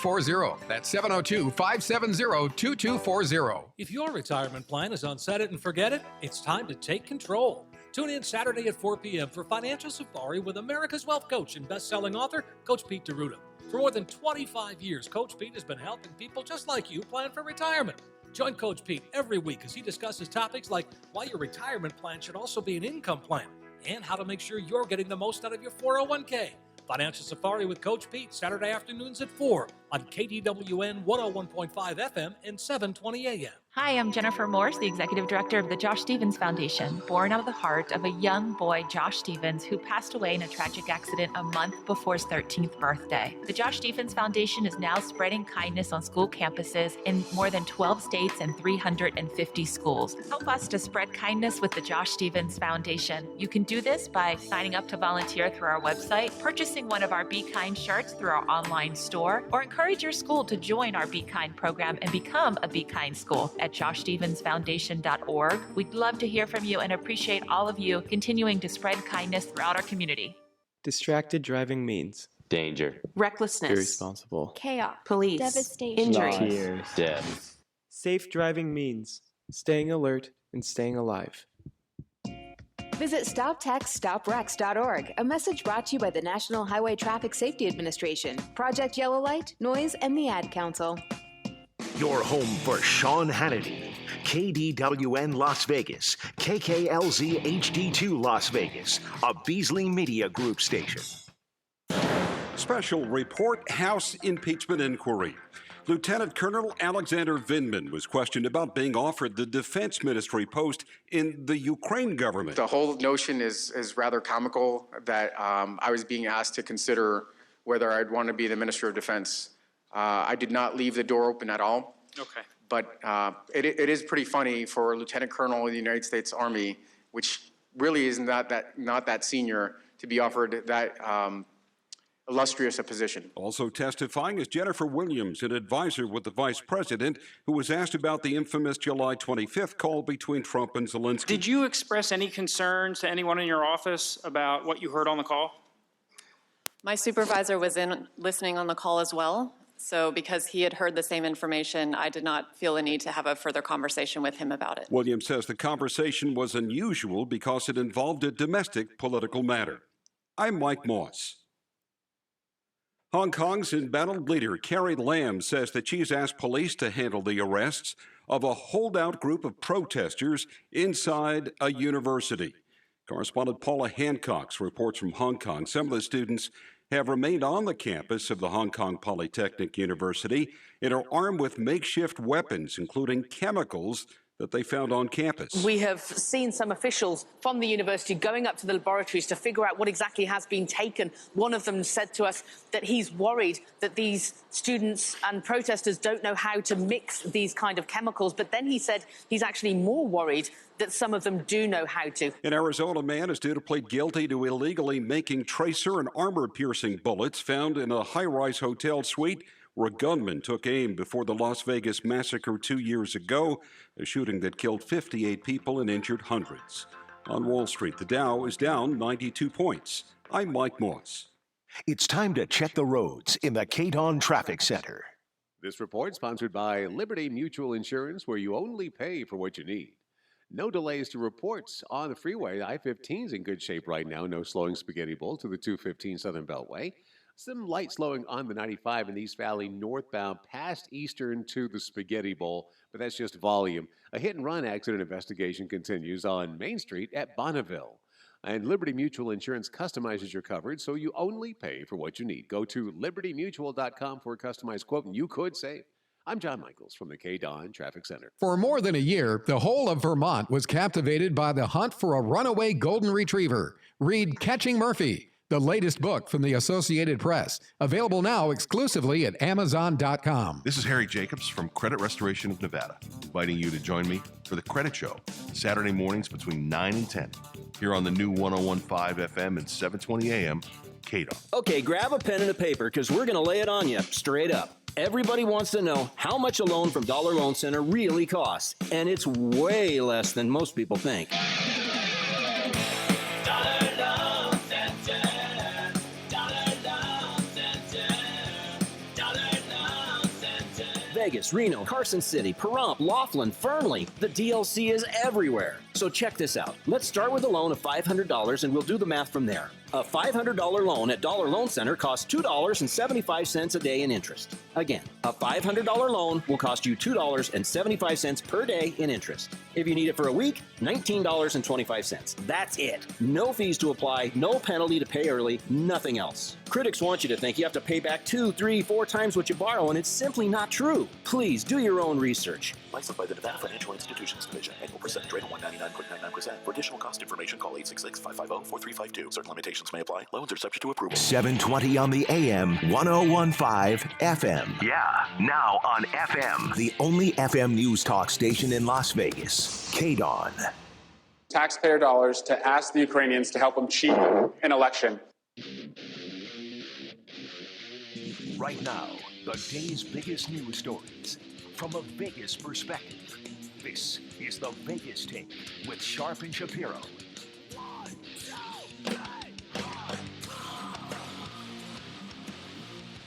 That's 702-570-2240. If your retirement plan is on set it and forget it, it's time to take control. Tune in Saturday at 4 p.m. for Financial Safari with America's Wealth Coach and best-selling author, Coach Pete D'Aruda. For more than 25 years, Coach Pete has been helping people just like you plan for retirement. Join Coach Pete every week as he discusses topics like why your retirement plan should also be an income plan and how to make sure you're getting the most out of your 401k. Financial Safari with Coach Pete, Saturday afternoons at 4 on KDWN 101.5 FM and 720 AM. Hi, I'm Jennifer Morse, the Executive Director of the Josh Stevens Foundation, born out of the heart of a young boy, Josh Stevens, who passed away in a tragic accident a month before his 13th birthday. The Josh Stevens Foundation is now spreading kindness on school campuses in more than 12 states and 350 schools. Help us to spread kindness with the Josh Stevens Foundation. You can do this by signing up to volunteer through our website, purchasing one of our Be Kind shirts through our online store, or encourage your school to join our Be Kind program and become a Be Kind school at joshstevensfoundation.org. We'd love to hear from you and appreciate all of you continuing to spread kindness throughout our community. Distracted driving means danger, recklessness, irresponsible, chaos, police, devastation, injury, tears, death. Safe driving means staying alert and staying alive. Visit StopTextStopWrecks.org, a message brought to you by the National Highway Traffic Safety Administration, Project Yellow Light, Noise, and the Ad Council. Your home for Sean Hannity, KDWN Las Vegas, KKLZ HD2 Las Vegas, a Beasley Media Group station. Special report, House impeachment inquiry. Lieutenant Colonel Alexander Vindman was questioned about being offered the defense ministry post in the Ukraine government. The whole notion is rather comical that I was being asked to consider whether I'd want to be the Minister of Defense. I did not leave the door open at all. Okay. But it is pretty funny for a Lieutenant Colonel in the United States Army, which really is not that senior, to be offered that illustrious a position. Also testifying is Jennifer Williams, an advisor with the vice president, who was asked about the infamous July 25th call between Trump and Zelensky. Did you express any concerns to anyone in your office about what you heard on the call? My supervisor was listening on the call as well. So because he had heard the same information, I did not feel a need to have a further conversation with him about it. Williams says the conversation was unusual because it involved a domestic political matter. I'm Mike Moss. Hong Kong's embattled leader Carrie Lam says that she's asked police to handle the arrests of a holdout group of protesters inside a university. Correspondent Paula Hancock reports from Hong Kong. Some of the students have remained on the campus of the Hong Kong Polytechnic University and are armed with makeshift weapons, including chemicals that they found on campus. We have seen some officials from the university going up to the laboratories to figure out what exactly has been taken. One of them said to us that he's worried that these students and protesters don't know how to mix these kind of chemicals. But then he said he's actually more worried that some of them do know how to. In Arizona, a man is due to plead guilty to illegally making tracer and armor-piercing bullets found in a high-rise hotel suite where a gunman took aim before the Las Vegas massacre 2 years ago, a shooting that killed 58 people and injured hundreds. On Wall Street, the Dow is down 92 points. I'm Mike Moss. It's time to check the roads in the K-Don Traffic Center. This report sponsored by Liberty Mutual Insurance, where you only pay for what you need. No delays to reports on the freeway. I-15's in good shape right now. No slowing spaghetti bowl to the 215 Southern Beltway. Some light slowing on the 95 in East Valley northbound past Eastern to the Spaghetti Bowl, but that's just volume. A hit-and-run accident investigation continues on Main Street at Bonneville. And Liberty Mutual Insurance customizes your coverage, so you only pay for what you need. Go to libertymutual.com for a customized quote, and you could save. I'm John Michaels from the K-Don Traffic Center. For more than a year, the whole of Vermont was captivated by the hunt for a runaway golden retriever. Read Catching Murphy, the latest book from the Associated Press, available now exclusively at Amazon.com. This is Harry Jacobs from Credit Restoration of Nevada, inviting you to join me for the Credit Show, Saturday mornings between 9 and 10, here on the new 101.5 FM and 720 AM, K-Don. Okay, grab a pen and a paper, because we're going to lay it on you straight up. Everybody wants to know how much a loan from Dollar Loan Center really costs, and it's way less than most people think. Vegas, Reno, Carson City, Pahrump, Laughlin, Fernley. The DLC is everywhere. So check this out. Let's start with a loan of $500 and we'll do the math from there. A $500 loan at Dollar Loan Center costs $2.75 a day in interest. Again, a $500 loan will cost you $2.75 per day in interest. If you need it for a week, $19.25. That's it. No fees to apply, no penalty to pay early, nothing else. Critics want you to think you have to pay back 2, 3, 4 times what you borrow, and it's simply not true. Please do your own research. Licensed by the Nevada Financial Institutions Division. Annual percentage rate of 199.99%. For additional cost information, call 866-550-4352. Certain limitations may apply. Loans are subject to approval. 720 on the AM, 101.5 FM. Yeah, now on FM. The only FM news talk station in Las Vegas. K-Don. Taxpayer dollars to ask the Ukrainians to help them cheat an election. Right now, the day's biggest news stories from a Vegas perspective. This is the Vegas Take with Sharp and Shapiro.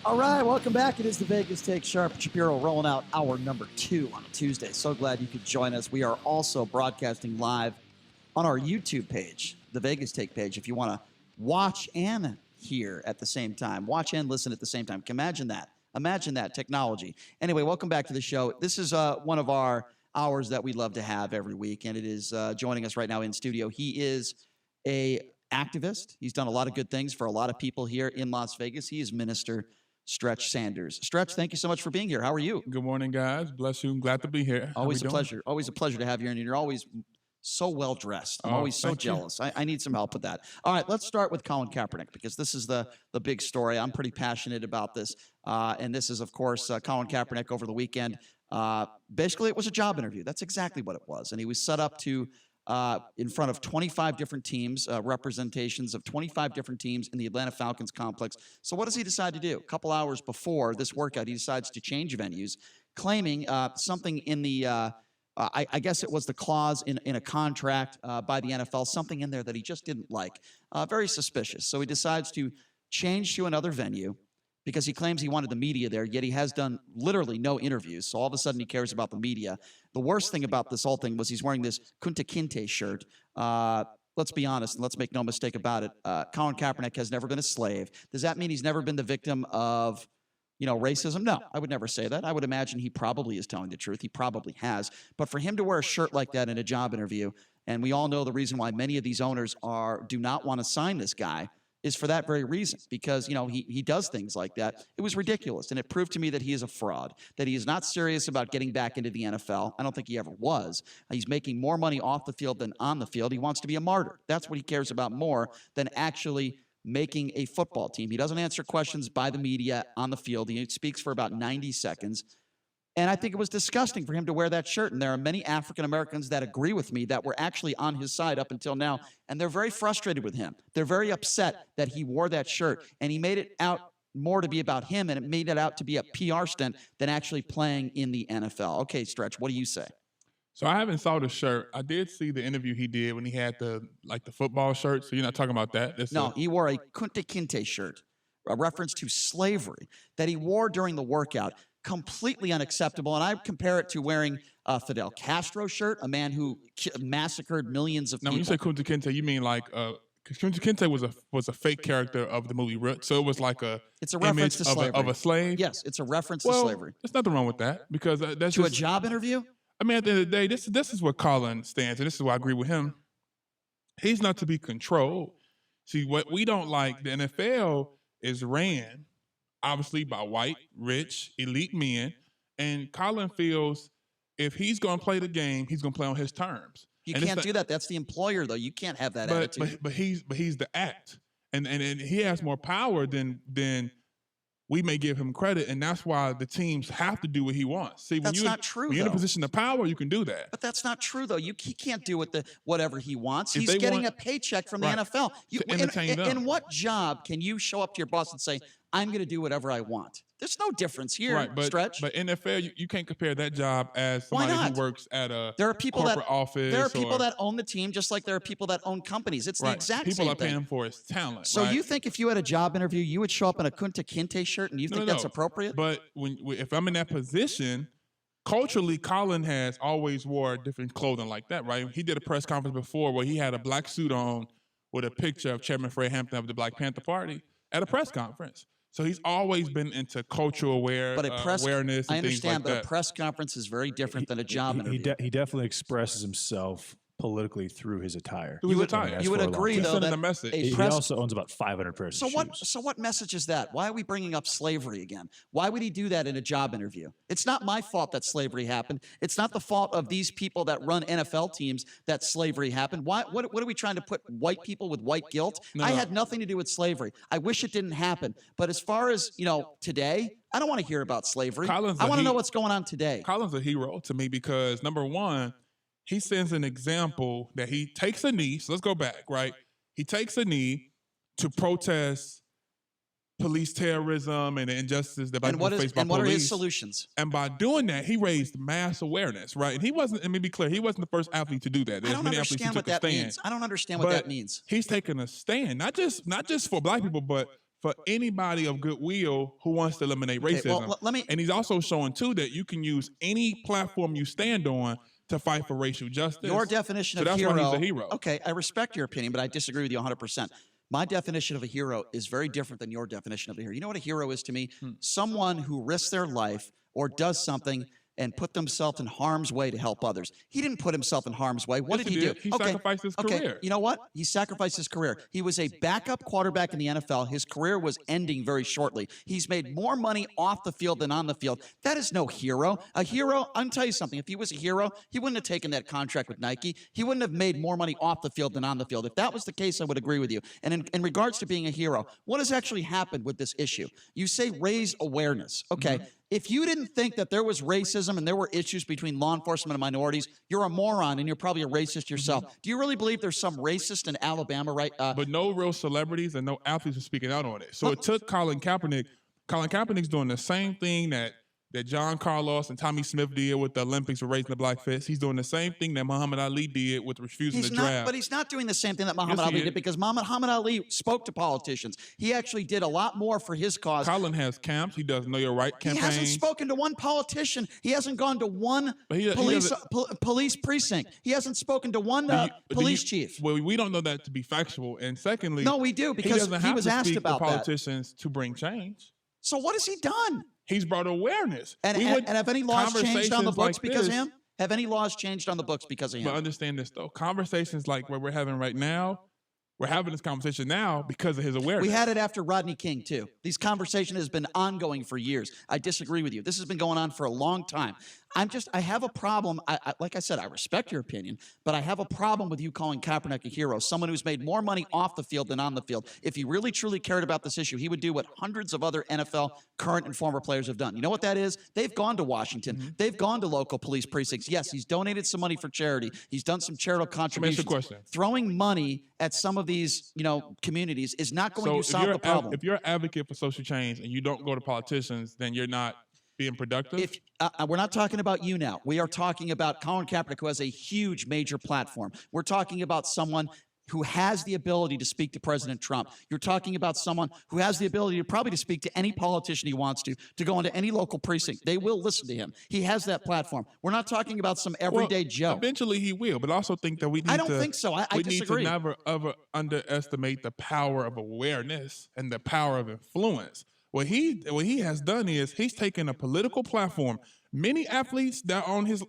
All right, welcome back. It is the Vegas Take. Sharp and Shapiro rolling out hour number 2 on a Tuesday. So glad you could join us. We are also broadcasting live on our YouTube page, the Vegas Take page, if you want to watch and hear at the same time. Watch and listen at the same time. Imagine that. Imagine that technology. Anyway, welcome back to the show. This is one of our hours that we love to have every week, and it is joining us right now in studio. He is a activist. He's done a lot of good things for a lot of people here in Las Vegas. He is Minister Stretch Sanders. Stretch, thank you so much for being here. How are you? Good morning, guys. Bless you. I'm glad to be here. Always a pleasure. Always a pleasure to have you, and you're always so well dressed. I'm always so jealous. I need some help with that. All right, let's start with Colin Kaepernick, because this is the big story. I'm pretty passionate about this. And this is, of course, Colin Kaepernick over the weekend. Basically, it was a job interview. That's exactly what it was. And he was set up to in front of 25 different teams, representations of 25 different teams in the Atlanta Falcons complex. So what does he decide to do? A couple hours before this workout, he decides to change venues, claiming something in the I guess it was the clause in a contract by the NFL, something in there that he just didn't like. Very suspicious. So he decides to change to another venue because he claims he wanted the media there, yet he has done literally no interviews. So all of a sudden he cares about the media. The worst thing about this whole thing was he's wearing this Kunta Kinte shirt. Let's be honest, and let's make no mistake about it. Colin Kaepernick has never been a slave. Does that mean he's never been the victim of racism? No, I would never say that. I would imagine he probably is telling the truth. He probably has. But for him to wear a shirt like that in a job interview, and we all know the reason why many of these owners do not want to sign this guy, is for that very reason, because, you know, he does things like that. It was ridiculous, and it proved to me that he is a fraud, that he is not serious about getting back into the NFL. I don't think he ever was. He's making more money off the field than on the field. He wants to be a martyr. That's what he cares about more than actually making a football team. He doesn't answer questions by the media on the field. He speaks for about 90 seconds. And I think it was disgusting for him to wear that shirt. And there are many African Americans that agree with me that were actually on his side up until now. And they're very frustrated with him. They're very upset that he wore that shirt. And he made it out more to be about him, and it made it out to be a PR stunt than actually playing in the NFL. Okay, Stretch, what do you say? So I haven't saw the shirt. I did see the interview he did when he had the football shirt. So you're not talking about that? No, he wore a Kunta Kinte shirt, a reference to slavery that he wore during the workout. Completely unacceptable. And I compare it to wearing a Fidel Castro shirt, a man who massacred millions of people. Now, when you say Kunta Kinte, you mean like Kunta Kinte was a fake character of the movie Roots, so it was like it's a reference to slavery of a slave. Yes, it's a reference to slavery. There's nothing wrong with that, because that's to a job interview. I mean, at the end of the day, this is where Colin stands, and this is why I agree with him. He's not to be controlled. See, what we don't like, the NFL is ran obviously by white, rich, elite men, and Colin feels if he's going to play the game, he's going to play on his terms. You can't do that. That's the employer, though. You can't have that attitude. But he's the act, and he has more power than we may give him credit, and that's why the teams have to do what he wants. See, that's not true. When you're in a position of power, you can do that. But that's not true, though. He can't do whatever he wants. He's getting a paycheck from the NFL. In what job can you show up to your boss and say, I'm going to do whatever I want? There's no difference here, Stretch. But NFL, you can't compare that job as somebody who works at a corporate office. There are people that own the team, just like there are people that own companies. It's the exact same thing. People are paying for his talent. So you think if you had a job interview, you would show up in a Kunta Kinte shirt, and you think that's appropriate? But if I'm in that position, culturally, Colin has always wore different clothing like that, right? He did a press conference before where he had a black suit on with a picture of Chairman Fred Hampton of the Black Panther Party at a press conference. So he's always been into cultural awareness and things like that. I understand, but a press conference is very different than a job interview. He definitely expresses himself politically through his attire. You would agree, though, that he also owns about 500 pairs of shoes. So what message is that? Why are we bringing up slavery again? Why would he do that in a job interview? It's not my fault that slavery happened. It's not the fault of these people that run NFL teams that slavery happened. What are we trying to put white people with white guilt? I had nothing to do with slavery. I wish it didn't happen. But as far as, today, I don't want to hear about slavery. I want to know what's going on today. Colin's a hero to me because, number one, he sends an example that he takes a knee. So let's go back, right? He takes a knee to protest police terrorism and the injustice that black people face by police. And what are his solutions? And by doing that, he raised mass awareness, right? And he wasn't, let me be clear, he wasn't the first athlete to do that. I don't understand what that means. I don't understand what that means. He's taking a stand, not just for black people, but for anybody of goodwill who wants to eliminate racism. And he's also showing, too, that you can use any platform you stand on to fight for racial justice. Your definition of hero. Why he's a hero. Okay, I respect your opinion, but I disagree with you 100%. My definition of a hero is very different than your definition of a hero. You know what a hero is to me? Someone who risks their life or does something and put themselves in harm's way to help others. He didn't put himself in harm's way. What did he do? He sacrificed his career. You know what? He sacrificed his career. He was a backup quarterback in the NFL. His career was ending very shortly. He's made more money off the field than on the field. That is no hero. A hero, I'm tell you something. If he was a hero, he wouldn't have taken that contract with Nike. He wouldn't have made more money off the field than on the field. If that was the case, I would agree with you. And in regards to being a hero, what has actually happened with this issue? You say raise awareness. Okay. If you didn't think that there was racism and there were issues between law enforcement and minorities, you're a moron and you're probably a racist yourself. Do you really believe there's some racist in Alabama, right? But no real celebrities and no athletes are speaking out on it. So it took Colin Kaepernick. Colin Kaepernick's doing the same thing that John Carlos and Tommy Smith did with the Olympics for raising the black fist. He's doing the same thing that Muhammad Ali did with refusing to draft. But he's not doing the same thing that Muhammad Ali did because Muhammad Ali spoke to politicians. He actually did a lot more for his cause. Colin has camps. He does Know Your Right campaigns. He hasn't spoken to one politician. He hasn't gone to one police precinct. He hasn't spoken to one police chief. Well, we don't know that to be factual. And secondly, no, we do because he was asked about that. Politicians to bring change. So what has he done? He's brought awareness. And have any laws changed on the books because of him? Have any laws changed on the books because of him? But understand this, though. Conversations like what we're having right now We're having this conversation now because of his awareness. We had it after Rodney King, too. This conversation has been ongoing for years. I disagree with you. This has been going on for a long time. I have a problem. Like I said, I respect your opinion, but I have a problem with you calling Kaepernick a hero, someone who's made more money off the field than on the field. If he really, truly cared about this issue, he would do what hundreds of other NFL current and former players have done. You know what that is? They've gone to Washington. Mm-hmm. They've gone to local police precincts. Yes, he's donated some money for charity. He's done some charitable contributions. Question. Throwing money at some of these, communities is not going to solve the problem. If you're an advocate for social change and you don't go to politicians, then you're not being productive? We're not talking about you now. We are talking about Colin Kaepernick, who has a huge, major platform. We're talking about someone who has the ability to speak to President Trump. You're talking about someone who has the ability to probably to speak to any politician he wants to go into any local precinct. They will listen to him. He has that platform. We're not talking about some everyday Joe. Eventually he will, but I also think that we need to... I don't think so. I disagree. We need to never, ever underestimate the power of awareness and the power of influence. What he has done is he's taken a political platform. Many athletes that are on his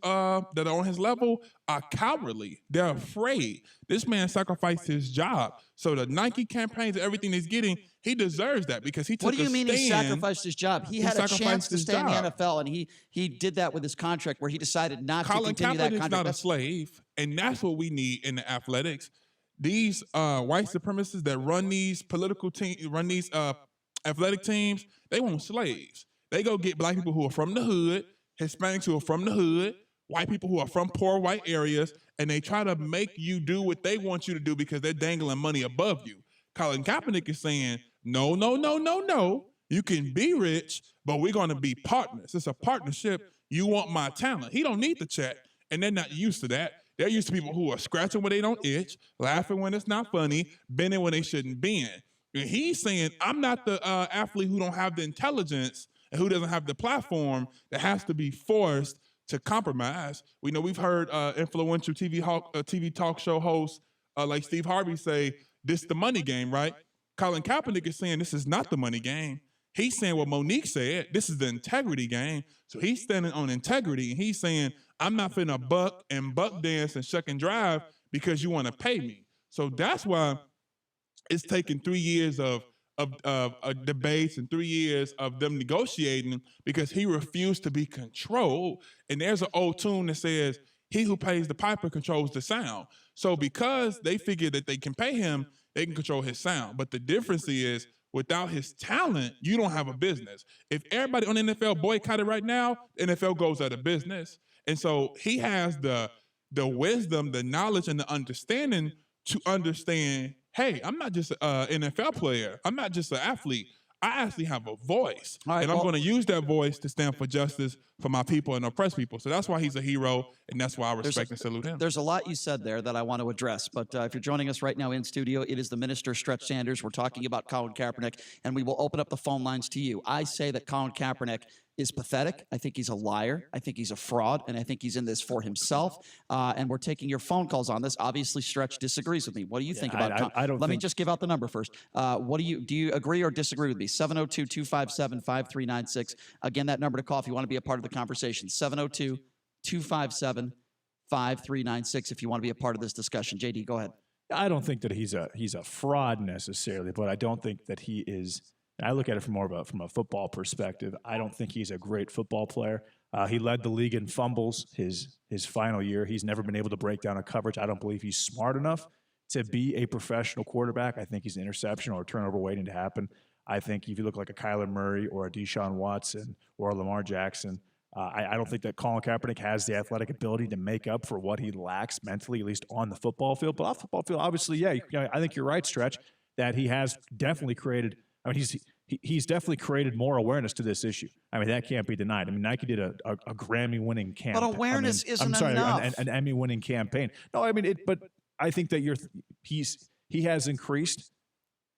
level are cowardly. They're afraid. This man sacrificed his job. So the Nike campaigns, everything he's getting, he deserves that because he took What do you mean stand. he sacrificed his job? He had a chance to stay in the NFL, and he did that with his contract where he decided not to continue that contract. Not a slave, and that's what we need in the athletics. These white supremacists that run these political teams, run these athletic teams, they want slaves. They go get black people who are from the hood, Hispanics who are from the hood, white people who are from poor white areas, and they try to make you do what they want you to do because they're dangling money above you. Colin Kaepernick is saying, no, no, no, no, no. You can be rich, but we're going to be partners. It's a partnership. You want my talent. He don't need the check, and they're not used to that. They're used to people who are scratching when they don't itch, laughing when it's not funny, bending when they shouldn't bend. And he's saying, I'm not the athlete who don't have the intelligence and who doesn't have the platform that has to be forced to compromise. We've heard influential TV talk show hosts like Steve Harvey say, this is the money game, right? Colin Kaepernick is saying this is not the money game. He's saying what Monique said, this is the integrity game. So he's standing on integrity, and he's saying, I'm not finna buck dance and shuck and drive because you want to pay me. So that's why it's taken 3 years of debates and 3 years of them negotiating because he refused to be controlled. And there's an old tune that says, he who pays the piper controls the sound. So because they figure that they can pay him, they can control his sound. But the difference is, without his talent, you don't have a business. If everybody on the NFL boycotted right now, the NFL goes out of business. And so he has the wisdom, the knowledge, and the understanding to understand, hey, I'm not just an NFL player. I'm not just an athlete. I actually have a voice. And I'm going to use that voice to stand for justice for my people and oppressed people. So that's why he's a hero, and that's why I respect and salute him. There's a lot you said there that I want to address, but if you're joining us right now in studio, it is the Minister Stretch Sanders. We're talking about Colin Kaepernick, and we will open up the phone lines to you. I say that Colin Kaepernick is pathetic. I think he's a liar. I think he's a fraud, and I think he's in this for himself. And we're taking your phone calls on this. Obviously, Stretch disagrees with me. What do you think about it? Let me just give out the number first. Do you agree or disagree with me? 702-257-5396. Again, that number to call if you want to be a part of the conversation. 702-257-5396 if you want to be a part of this discussion. JD, go ahead. I don't think that he's a fraud necessarily, but I don't think that he is. I look at it from a football perspective. I don't think he's a great football player. He led the league in fumbles his final year. He's never been able to break down a coverage. I don't believe he's smart enough to be a professional quarterback. I think he's an interception or a turnover waiting to happen. I think if you look like a Kyler Murray or a Deshaun Watson or a Lamar Jackson, I don't think that Colin Kaepernick has the athletic ability to make up for what he lacks mentally, at least on the football field. But off the football field, obviously, yeah, I think you're right, Stretch, that he has definitely created – I mean, he's definitely created more awareness to this issue. I mean, that can't be denied. I mean, Nike did a Grammy-winning campaign. But awareness isn't enough. An Emmy-winning campaign. No, I mean, but I think that he has increased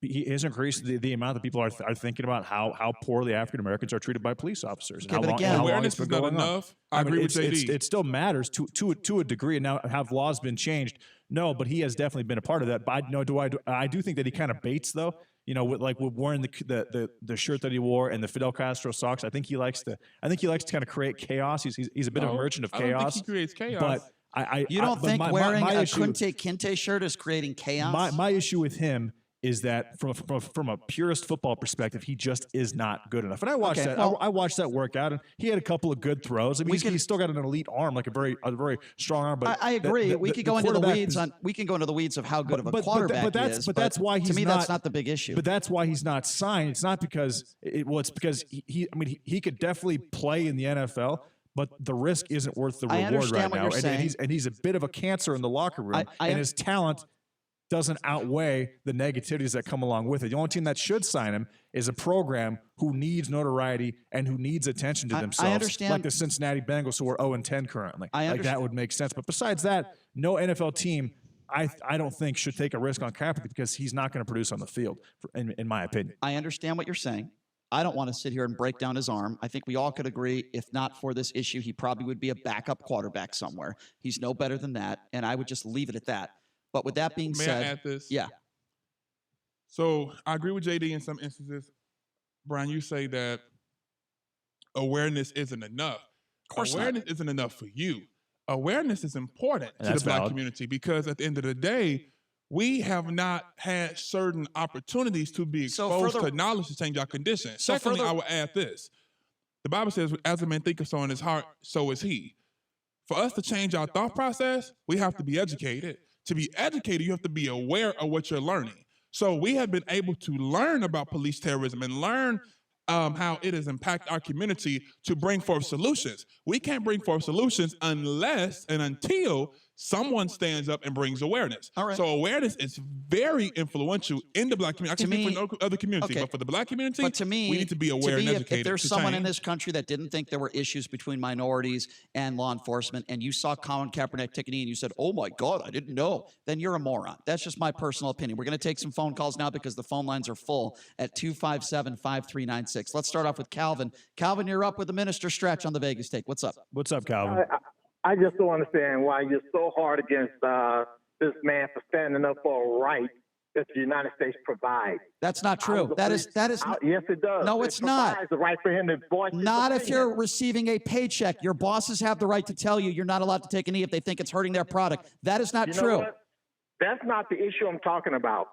the amount that people are thinking about how poorly African Americans are treated by police officers. Okay, but again, awareness is not enough. I agree with JD. It still matters to a degree. And now, have laws been changed? No, but he has definitely been a part of that. But I do think that he kind of baits though. You know, with wearing the shirt that he wore and the Fidel Castro socks. I think he likes to kind of create chaos. He's a bit of a merchant of chaos. I don't think he creates chaos. But You don't think my wearing a issue, Kunta Kinte shirt is creating chaos? My issue with him is that from a purist football perspective, he just is not good enough. And I watched I watched that workout, and he had a couple of good throws. I mean, he's still got an elite arm, like a very strong arm. But I agree. We could go into the weeds we can go into the weeds of how good of a quarterback he is. But that's why he's to me not, that's not the big issue. But that's why he's not signed. It's not because it's because he could definitely play in the NFL. But the risk isn't worth the reward right now. And he's a bit of a cancer in the locker room, and his talent doesn't outweigh the negativities that come along with it. The only team that should sign him is a program who needs notoriety and who needs attention to themselves. I understand. Like the Cincinnati Bengals, who are 0-10 currently. Like that would make sense. But besides that, no NFL team, I don't think, should take a risk on Kaepernick because he's not going to produce on the field, in my opinion. I understand what you're saying. I don't want to sit here and break down his arm. I think we all could agree, if not for this issue, he probably would be a backup quarterback somewhere. He's no better than that, and I would just leave it at that. But with that being said, may I add this? Yeah. So I agree with JD in some instances. Brian, you say that awareness isn't enough. Of course awareness isn't enough for you. Awareness is important to the Black community because at the end of the day, we have not had certain opportunities to be exposed to knowledge to change our condition. Secondly, I will add this. The Bible says, as a man thinketh so in his heart, so is he. For us to change our thought process, we have to be educated. To be educated, you have to be aware of what you're learning. So we have been able to learn about police terrorism and learn how it has impacted our community to bring forth solutions. We can't bring forth solutions unless and until someone stands up and brings awareness. All right. So awareness is very influential in the Black community. I can speak for no other community, but for the Black community, but to me, we need to be aware and educated. If there's someone in this country that didn't think there were issues between minorities and law enforcement, and you saw Colin Kaepernick take a knee and you said, "Oh my God, I didn't know," then you're a moron. That's just my personal opinion. We're going to take some phone calls now because the phone lines are full at 257-5396. Let's start off with Calvin. Calvin, you're up with the Minister Stretch on the Vegas Take. What's up? What's up, Calvin? I just don't understand why you're so hard against this man for standing up for a right that the United States provides. That's not true. That is. Yes, it does. No, it's not. The right for him to voice his Not if opinion. you're receiving a paycheck. Your bosses have the right to tell you you're not allowed to take a knee if they think it's hurting their product. That is not You know true. what? That's not the issue I'm talking about.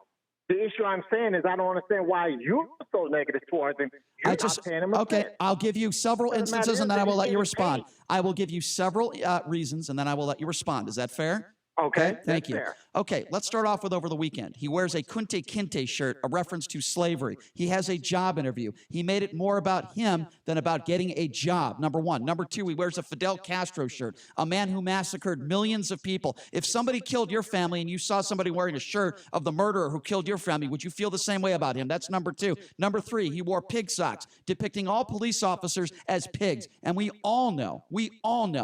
The issue I'm saying is I don't understand why you're so negative towards him. You're not paying him a cent. I'll give you several Doesn't matter instances and then I will let you if he's respond. paid. I will give you several reasons and then I will let you respond. Is that fair? Okay, thank that's you. fair. Okay, let's start off with over the weekend. He wears a Kunta Kinte shirt, a reference to slavery. He has a job interview. He made it more about him than about getting a job, number one. Number two, he wears a Fidel Castro shirt, a man who massacred millions of people. If somebody killed your family and you saw somebody wearing a shirt of the murderer who killed your family, would you feel the same way about him? That's number two. Number three, he wore pig socks, depicting all police officers as pigs. And we all know,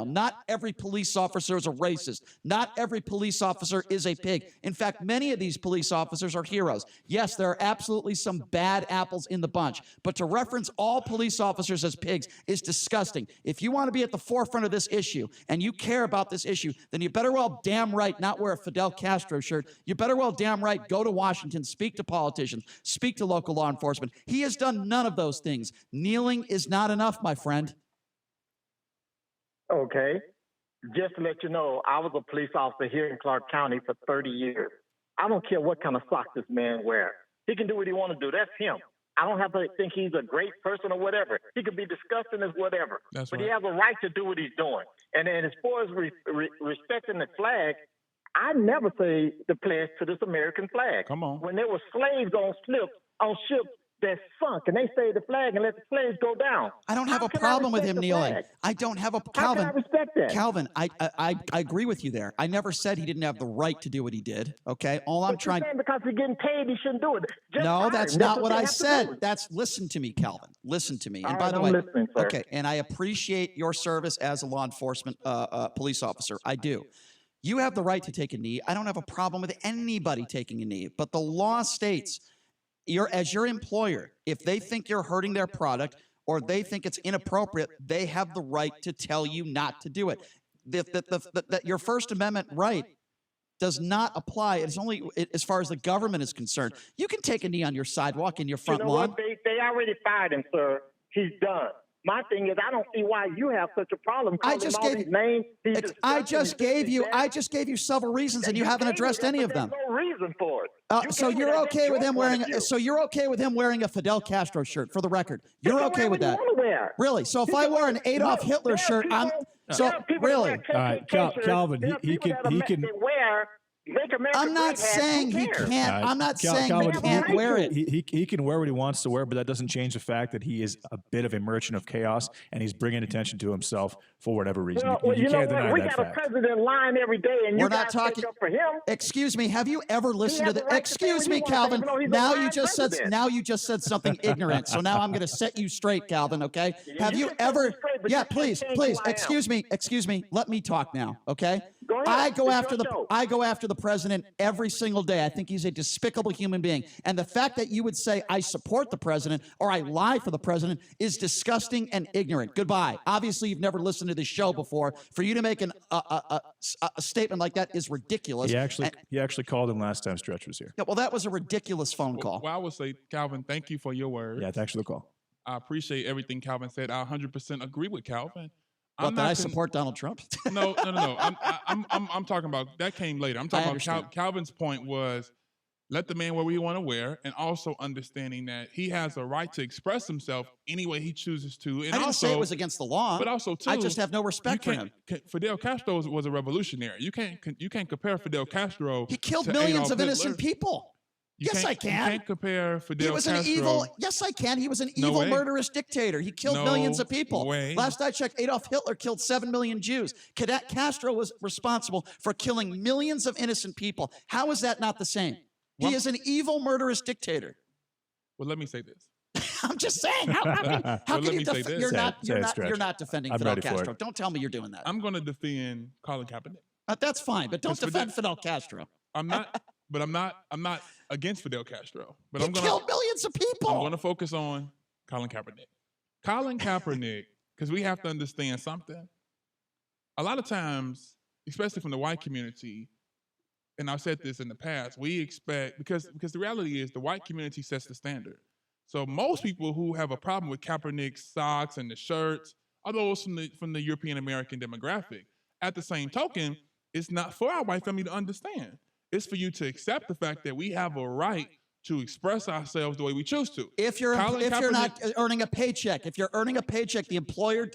not every police officer is a racist. Not every police officer is a pig. In fact, many of these police officers are heroes. Yes, there are absolutely some bad apples in the bunch, but to reference all police officers as pigs is disgusting. If you want to be at the forefront of this issue and you care about this issue, then you better well damn right not wear a Fidel Castro shirt. You better well damn right go to Washington, speak to politicians, speak to local law enforcement. He has done none of those things. Kneeling is not enough, my friend. Okay. Just to let you know, I was a police officer here in Clark County for 30 years. I don't care what kind of socks this man wears. He can do what he want to do. That's him. I don't have to think he's a great person or whatever. He could be disgusting as whatever. But he has a right to do what he's doing. And then as far as respecting the flag, I never say the pledge to this American flag. Come on. When there were slaves on ships that sunk, and they saved the flag and let the slaves go down. I don't have a problem with him kneeling. I don't have a Calvin. How can I respect that? Calvin, I agree with you there. I never said he didn't have the right to do what he did. Okay, all I'm trying. Because he's getting paid, he shouldn't do it. No, that's not what I said. Listen to me, Calvin. Listen to me. And by the way, okay, and I appreciate your service as a law enforcement police officer. I do. You have the right to take a knee. I don't have a problem with anybody taking a knee, but the law states, as your employer, if they think you're hurting their product or they think it's inappropriate, they have the right to tell you not to do it. That your First Amendment right does not apply. It's only as far as the government is concerned. You can take a knee on your sidewalk in your front lawn. What? They already fired him, sir. He's done. My thing is, I don't see why you have such a problem calling just him all gave these names. I just gave you several reasons, and you haven't addressed any of them. No reason for it. So you're okay with him wearing? So you're okay with him wearing a Fidel Castro shirt? For the record, you're okay with that? Really? So if I wore an Adolf Hitler shirt, I'm really. All right, Calvin. He can. I'm not saying he can't. I'm not saying he can't wear it. He can wear what he wants to wear, but that doesn't change the fact that he is a bit of a merchant of chaos, and he's bringing attention to himself for whatever reason. Well, you can't deny we that got fact. a president lying every day, and We're not talking. up for him. Excuse me. Have you ever listened to the? Excuse me, Calvin. Now you just said something ignorant. So now I'm going to set you straight, Calvin. Okay. Have you ever? Yeah, please. Excuse me. Let me talk now. Okay. I go after the president every single day. I think he's a despicable human being. And the fact that you would say I support the president or I lie for the president is disgusting and ignorant. Goodbye. Obviously, you've never listened to this show before. For you to make a statement like that is ridiculous. He actually called him last time Stretch was here. Yeah, well, that was a ridiculous phone call. Well, I would say, Calvin, thank you for your words. Yeah, thanks for the call. I appreciate everything Calvin said. I 100% agree with Calvin. I support Donald Trump? No. I'm talking about that came later. I'm talking about Calvin's point was let the man wear what he want to wear, and also understanding that he has a right to express himself any way he chooses to. And I didn't say it was against the law, but also too, I just have no respect for him. Fidel Castro was a revolutionary. You can't compare Fidel Castro. He killed to millions Adolf of Hitler. innocent people. Yes, I can. You can't compare Fidel He was Castro. an evil. Yes, I can. He was an evil, murderous dictator. He killed millions of people. Last I checked, Adolf Hitler killed 7 million Jews. Cadet Castro was responsible for killing millions of innocent people. How is that not the same? He is an evil, murderous dictator. Well, let me say this. I'm just saying. How can you defend? You're not defending Fidel Castro. Don't tell me you're doing that. I'm going to defend Colin Kaepernick. That's fine, but don't defend Fidel Castro. I'm not. But I'm not against Fidel Castro. But he killed millions of people. I'm going to focus on Colin Kaepernick. Colin Kaepernick, because we have to understand something. A lot of times, especially from the white community, and I've said this in the past, we expect, because the reality is the white community sets the standard. So most people who have a problem with Kaepernick's socks and the shirts are those from the European American demographic. At the same token, it's not for our white family to understand. It's for you to accept the fact that we have a right to express ourselves the way we choose to. If you're not earning a paycheck, the employer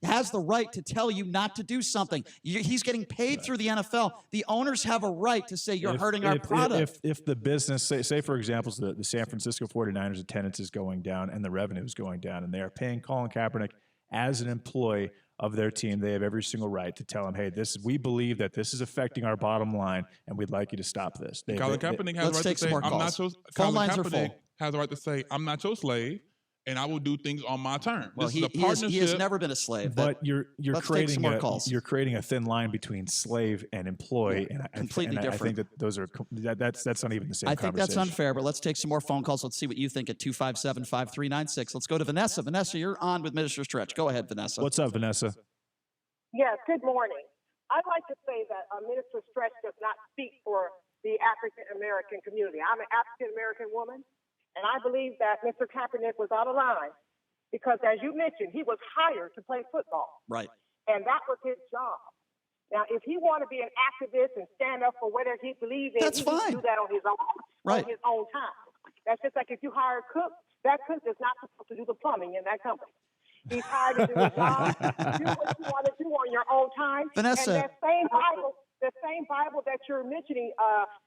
has the right to tell you not to do something. He's getting paid through the NFL. The owners have a right to say you're hurting our product. If the business, say for example, the San Francisco 49ers attendance is going down and the revenue is going down, and they are paying Colin Kaepernick as an employee of their team, they have every single right to tell him, hey, we believe that this is affecting our bottom line, and we'd like you to stop this. Colin Kaepernick has the right to say, I'm not your Colin Kaepernick has the right to say, I'm not your slave, and I will do things on my terms. Well, he has never been a slave. But you're creating a thin line between slave and employee, and completely different. I think that that's not even the same. I think that's unfair. But let's take some more phone calls. Let's see what you think at 257-5396. Let's go to Vanessa. Vanessa, you're on with Minister Stretch. Go ahead, Vanessa. What's up, Vanessa? Yes. Good morning. I'd like to say that Minister Stretch does not speak for the African American community. I'm an African American woman. And I believe that Mr. Kaepernick was out of line because, as you mentioned, he was hired to play football. Right. And that was his job. Now, if he wanted to be an activist and stand up for whatever he believes in, he can do that on his own, on his own time. That's just like if you hire a cook, that cook is not supposed to do the plumbing in that company. He's hired to do his job. Do what you want to do on your own time. Vanessa. And the same Bible that you're mentioning,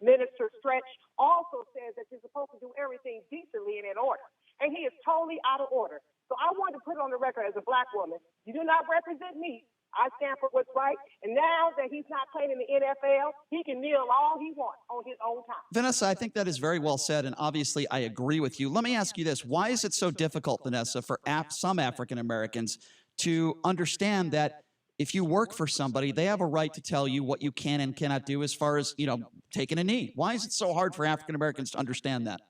Minister Stretch, also says that you're supposed to do everything decently and in order. And he is totally out of order. So I want to put it on the record as a black woman. You do not represent me. I stand for what's right. And now that he's not playing in the NFL, he can kneel all he wants on his own time. Vanessa, I think that is very well said, and obviously I agree with you. Let me ask you this. Why is it so difficult, Vanessa, for some African Americans to understand that if you work for somebody, they have a right to tell you what you can and cannot do as far as, taking a knee? Why is it so hard for African Americans to understand that?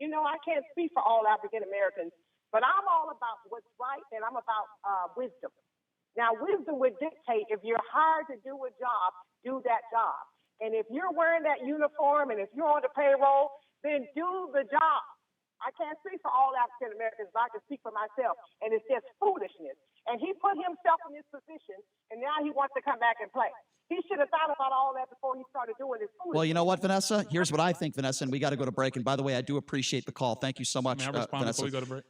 I can't speak for all African Americans, but I'm all about what's right, and I'm about wisdom. Now, wisdom would dictate if you're hired to do a job, do that job. And if you're wearing that uniform and if you're on the payroll, then do the job. I can't speak for all African Americans, but I can speak for myself. And it's just foolishness. And he put himself in this position, and now he wants to come back and play. He should have thought about all that before he started doing this foolishness. Well, you know what, Vanessa? Here's what I think, Vanessa, and we got to go to break. And by the way, I do appreciate the call. Thank you so much, May I respond Vanessa. before we go to break?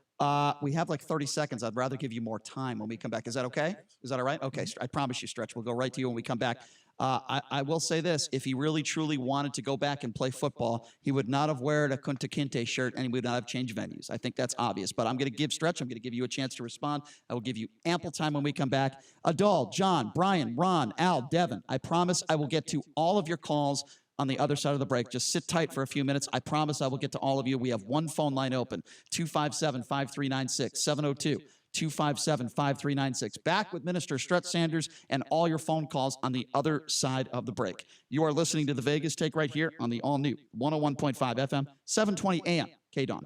We have like 30 seconds. I'd rather give you more time when we come back. Is that okay? Is that all right? Okay, I promise you, Stretch. We'll go right to you when we come back. I will say this. If he really, truly wanted to go back and play football, he would not have worn a Kunta Kinta shirt and he would not have changed venues. I think that's obvious. But I'm going to give Stretch, I'm going to give you a chance to respond. I will give you ample time when we come back. Adol, John, Brian, Ron, Al, Devin, I promise I will get to all of your calls on the other side of the break. Just sit tight for a few minutes. I promise I will get to all of you. We have one phone line open, 257-5396, 702-257-5396. Back with Minister Stretch Sanders and all your phone calls on the other side of the break. You are listening to the Vegas Take right here on the all-new 101.5 FM, 720 AM, KDAWN.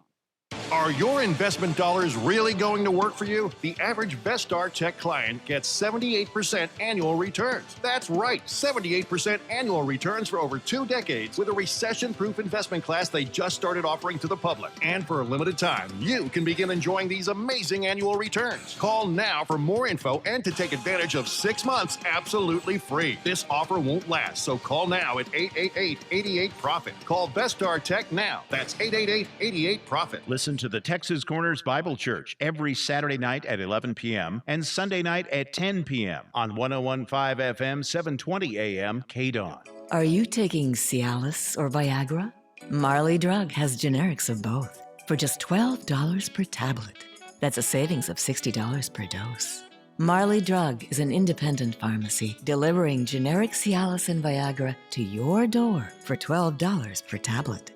Are your investment dollars really going to work for you? The average Vestar Tech client gets 78% annual returns. That's right, 78% annual returns for over 2 decades with a recession-proof investment class they just started offering to the public. And for a limited time, you can begin enjoying these amazing annual returns. Call now for more info and to take advantage of 6 months absolutely free. This offer won't last, so call now at 888-88-PROFIT. Call Vestar Tech now. That's 888-88-PROFIT. Listen to the Texas Corners Bible Church every Saturday night at 11 p.m. and Sunday night at 10 p.m. on 101.5 FM, 720 AM, KDAWN. Are you taking Cialis or Viagra? Marley Drug has generics of both for just $12 per tablet. That's a savings of $60 per dose. Marley Drug is an independent pharmacy delivering generic Cialis and Viagra to your door for $12 per tablet.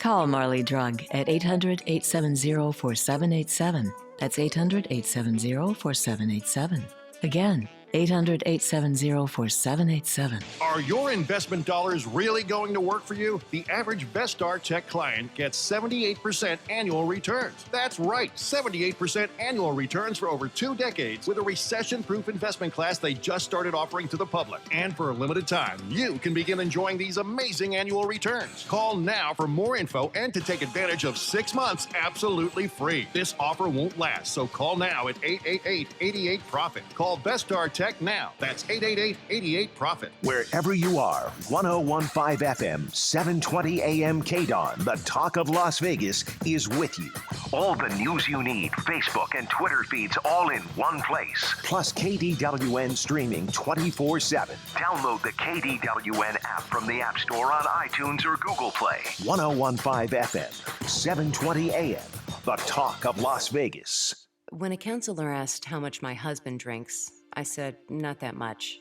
Call Marley Drug at 800-870-4787. That's 800-870-4787. Again, 800-870-4787. Are your investment dollars really going to work for you? The average Vestar Tech client gets 78% annual returns. That's right, 78% annual returns for over 2 decades with a recession-proof investment class they just started offering to the public. And for a limited time, you can begin enjoying these amazing annual returns. Call now for more info and to take advantage of 6 months absolutely free. This offer won't last, so call now at 888-88-PROFIT. Call Vestar Tech now. That's 888-88-PROFIT. Wherever you are, 101.5 FM, 720 AM KDAWN, the talk of Las Vegas, is with you. All the news you need, Facebook and Twitter feeds all in one place. Plus KDWN streaming 24/7. Download the KDWN app from the App Store on iTunes or Google Play. 101.5 FM, 720 AM, the talk of Las Vegas. When a counselor asked how much my husband drinks, I said, not that much.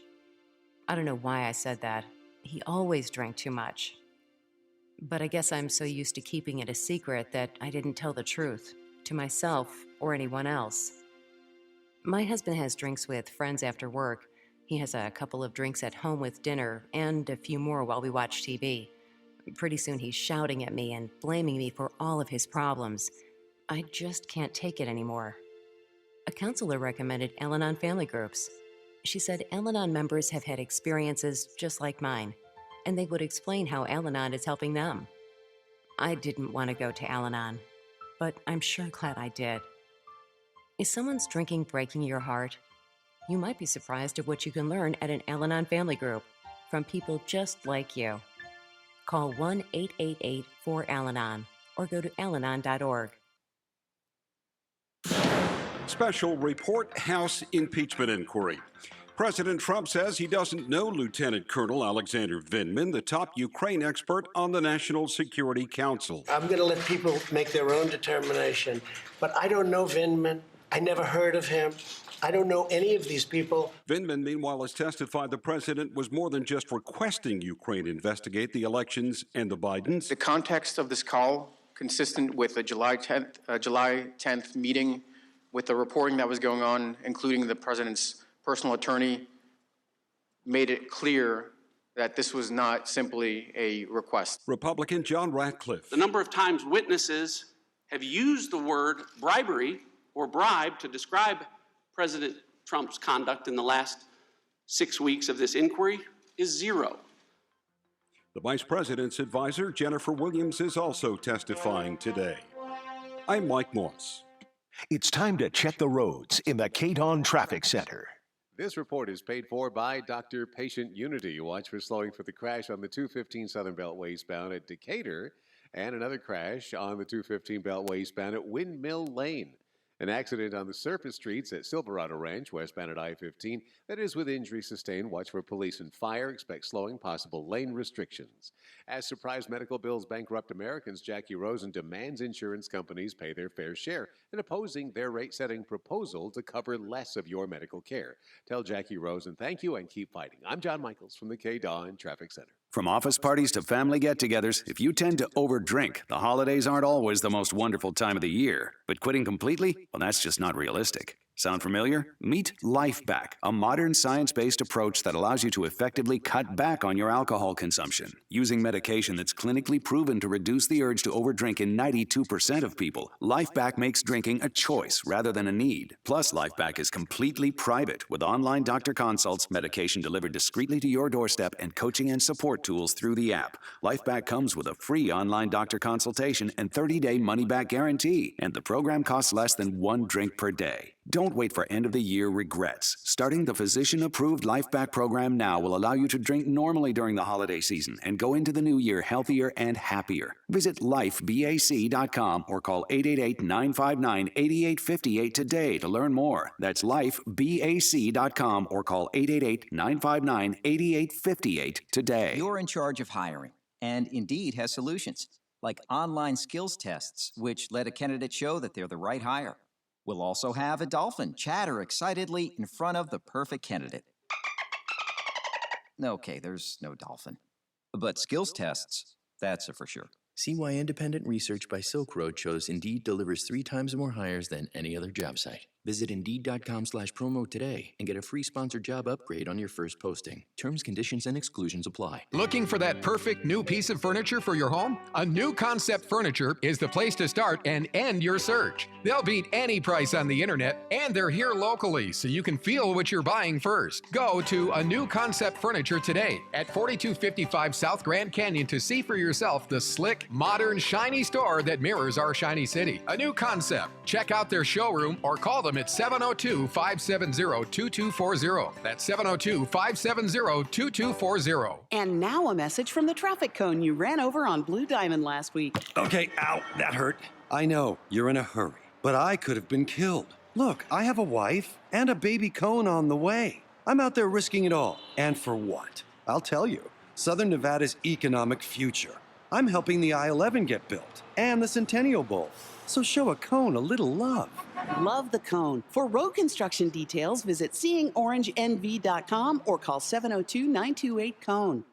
I don't know why I said that. He always drank too much. But I guess I'm so used to keeping it a secret that I didn't tell the truth to myself or anyone else. My husband has drinks with friends after work. He has a couple of drinks at home with dinner and a few more while we watch TV. Pretty soon he's shouting at me and blaming me for all of his problems. I just can't take it anymore. A counselor recommended Al-Anon family groups. She said Al-Anon members have had experiences just like mine, and they would explain how Al-Anon is helping them. I didn't want to go to Al-Anon, but I'm sure glad I did. Is someone's drinking breaking your heart? You might be surprised at what you can learn at an Al-Anon family group from people just like you. Call 1-888-4-AL-ANON or go to alanon.org. Special report House impeachment inquiry. President Trump says he doesn't know Lieutenant Colonel Alexander Vindman, the top Ukraine expert on the National Security Council. I'm going to let people make their own determination, but I don't know Vindman. I never heard of him. I don't know any of these people. Vindman, meanwhile, has testified the president was more than just requesting Ukraine investigate the elections and the Bidens. The context of this call, consistent with the July 10th meeting, with the reporting that was going on, including the president's personal attorney, made it clear that this was not simply a request. Republican John Ratcliffe. The number of times witnesses have used the word bribery or bribe to describe President Trump's conduct in the last 6 weeks of this inquiry is 0. The vice president's advisor, Jennifer Williams, is also testifying today. I'm Mike Moss. It's time to check the roads in the KDON Traffic Center. This report is paid for by Dr. Patient Unity. Watch for slowing for the crash on the 215 Southern Beltway eastbound at Decatur and another crash on the 215 Beltway eastbound at Windmill Lane. An accident on the surface streets at Silverado Ranch, westbound at I-15. That is with injury sustained. Watch for police and fire. Expect slowing, possible lane restrictions. As surprise medical bills bankrupt Americans, Jackie Rosen demands insurance companies pay their fair share and opposing their rate-setting proposal to cover less of your medical care. Tell Jackie Rosen thank you and keep fighting. I'm John Michaels from the KDON Traffic Center. From office parties to family get-togethers, if you tend to overdrink, the holidays aren't always the most wonderful time of the year. But quitting completely? Well, that's just not realistic. Sound familiar? Meet LifeBack, a modern science-based approach that allows you to effectively cut back on your alcohol consumption. Using medication that's clinically proven to reduce the urge to overdrink in 92% of people, LifeBack makes drinking a choice rather than a need. Plus, LifeBack is completely private with online doctor consults, medication delivered discreetly to your doorstep, and coaching and support tools through the app. LifeBack comes with a free online doctor consultation and 30-day money-back guarantee, and the program costs less than 1 drink per day. Don't wait for end-of-the-year regrets. Starting the physician-approved LifeBack program now will allow you to drink normally during the holiday season and go into the new year healthier and happier. Visit lifebac.com or call 888-959-8858 today to learn more. That's lifebac.com or call 888-959-8858 today. You're in charge of hiring, and Indeed has solutions, like online skills tests, which let a candidate show that they're the right hire. We'll also have a dolphin chatter excitedly in front of the perfect candidate. Okay, there's no dolphin. But skills tests, that's a for sure. See why independent research by Silk Road shows Indeed delivers 3 times more hires than any other job site. Visit Indeed.com/promo today and get a free sponsored job upgrade on your first posting. Terms, conditions, and exclusions apply. Looking for that perfect new piece of furniture for your home? A New Concept Furniture is the place to start and end your search. They'll beat any price on the internet, and they're here locally, so you can feel what you're buying first. Go to A New Concept Furniture today at 4255 South Grand Canyon to see for yourself the slick, modern, shiny store that mirrors our shiny city. A New Concept. Check out their showroom or call them at 702-570-2240. That's 702-570-2240. And now a message from the traffic cone you ran over on Blue Diamond last week. Okay, ow, that hurt. I know, you're in a hurry, but I could have been killed. Look, I have a wife and a baby cone on the way. I'm out there risking it all. And for what? I'll tell you, Southern Nevada's economic future. I'm helping the I-11 get built and the Centennial Bowl. So show a cone a little love. Love the cone. For road construction details, visit seeingorangenv.com or call 702-928-CONE.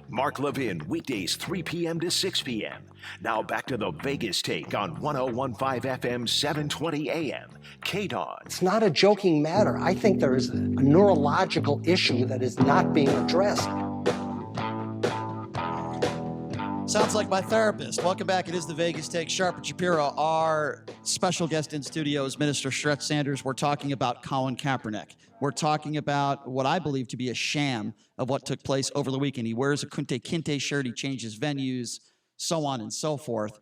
Mark Levin, weekdays 3 p.m. to 6 p.m. Now back to the Vegas Take on 101.5 FM, 720 AM. KDON. It's not a joking matter. I think there is a neurological issue that is not being addressed. Sounds like my therapist. Welcome back. It is the Vegas Take. Sharp and Shapiro. Our special guest in studio is Minister Stretch Sanders. We're talking about Colin Kaepernick. We're talking about what I believe to be a sham of what took place over the weekend. He wears a Kinta shirt. He changes venues, so on and so forth.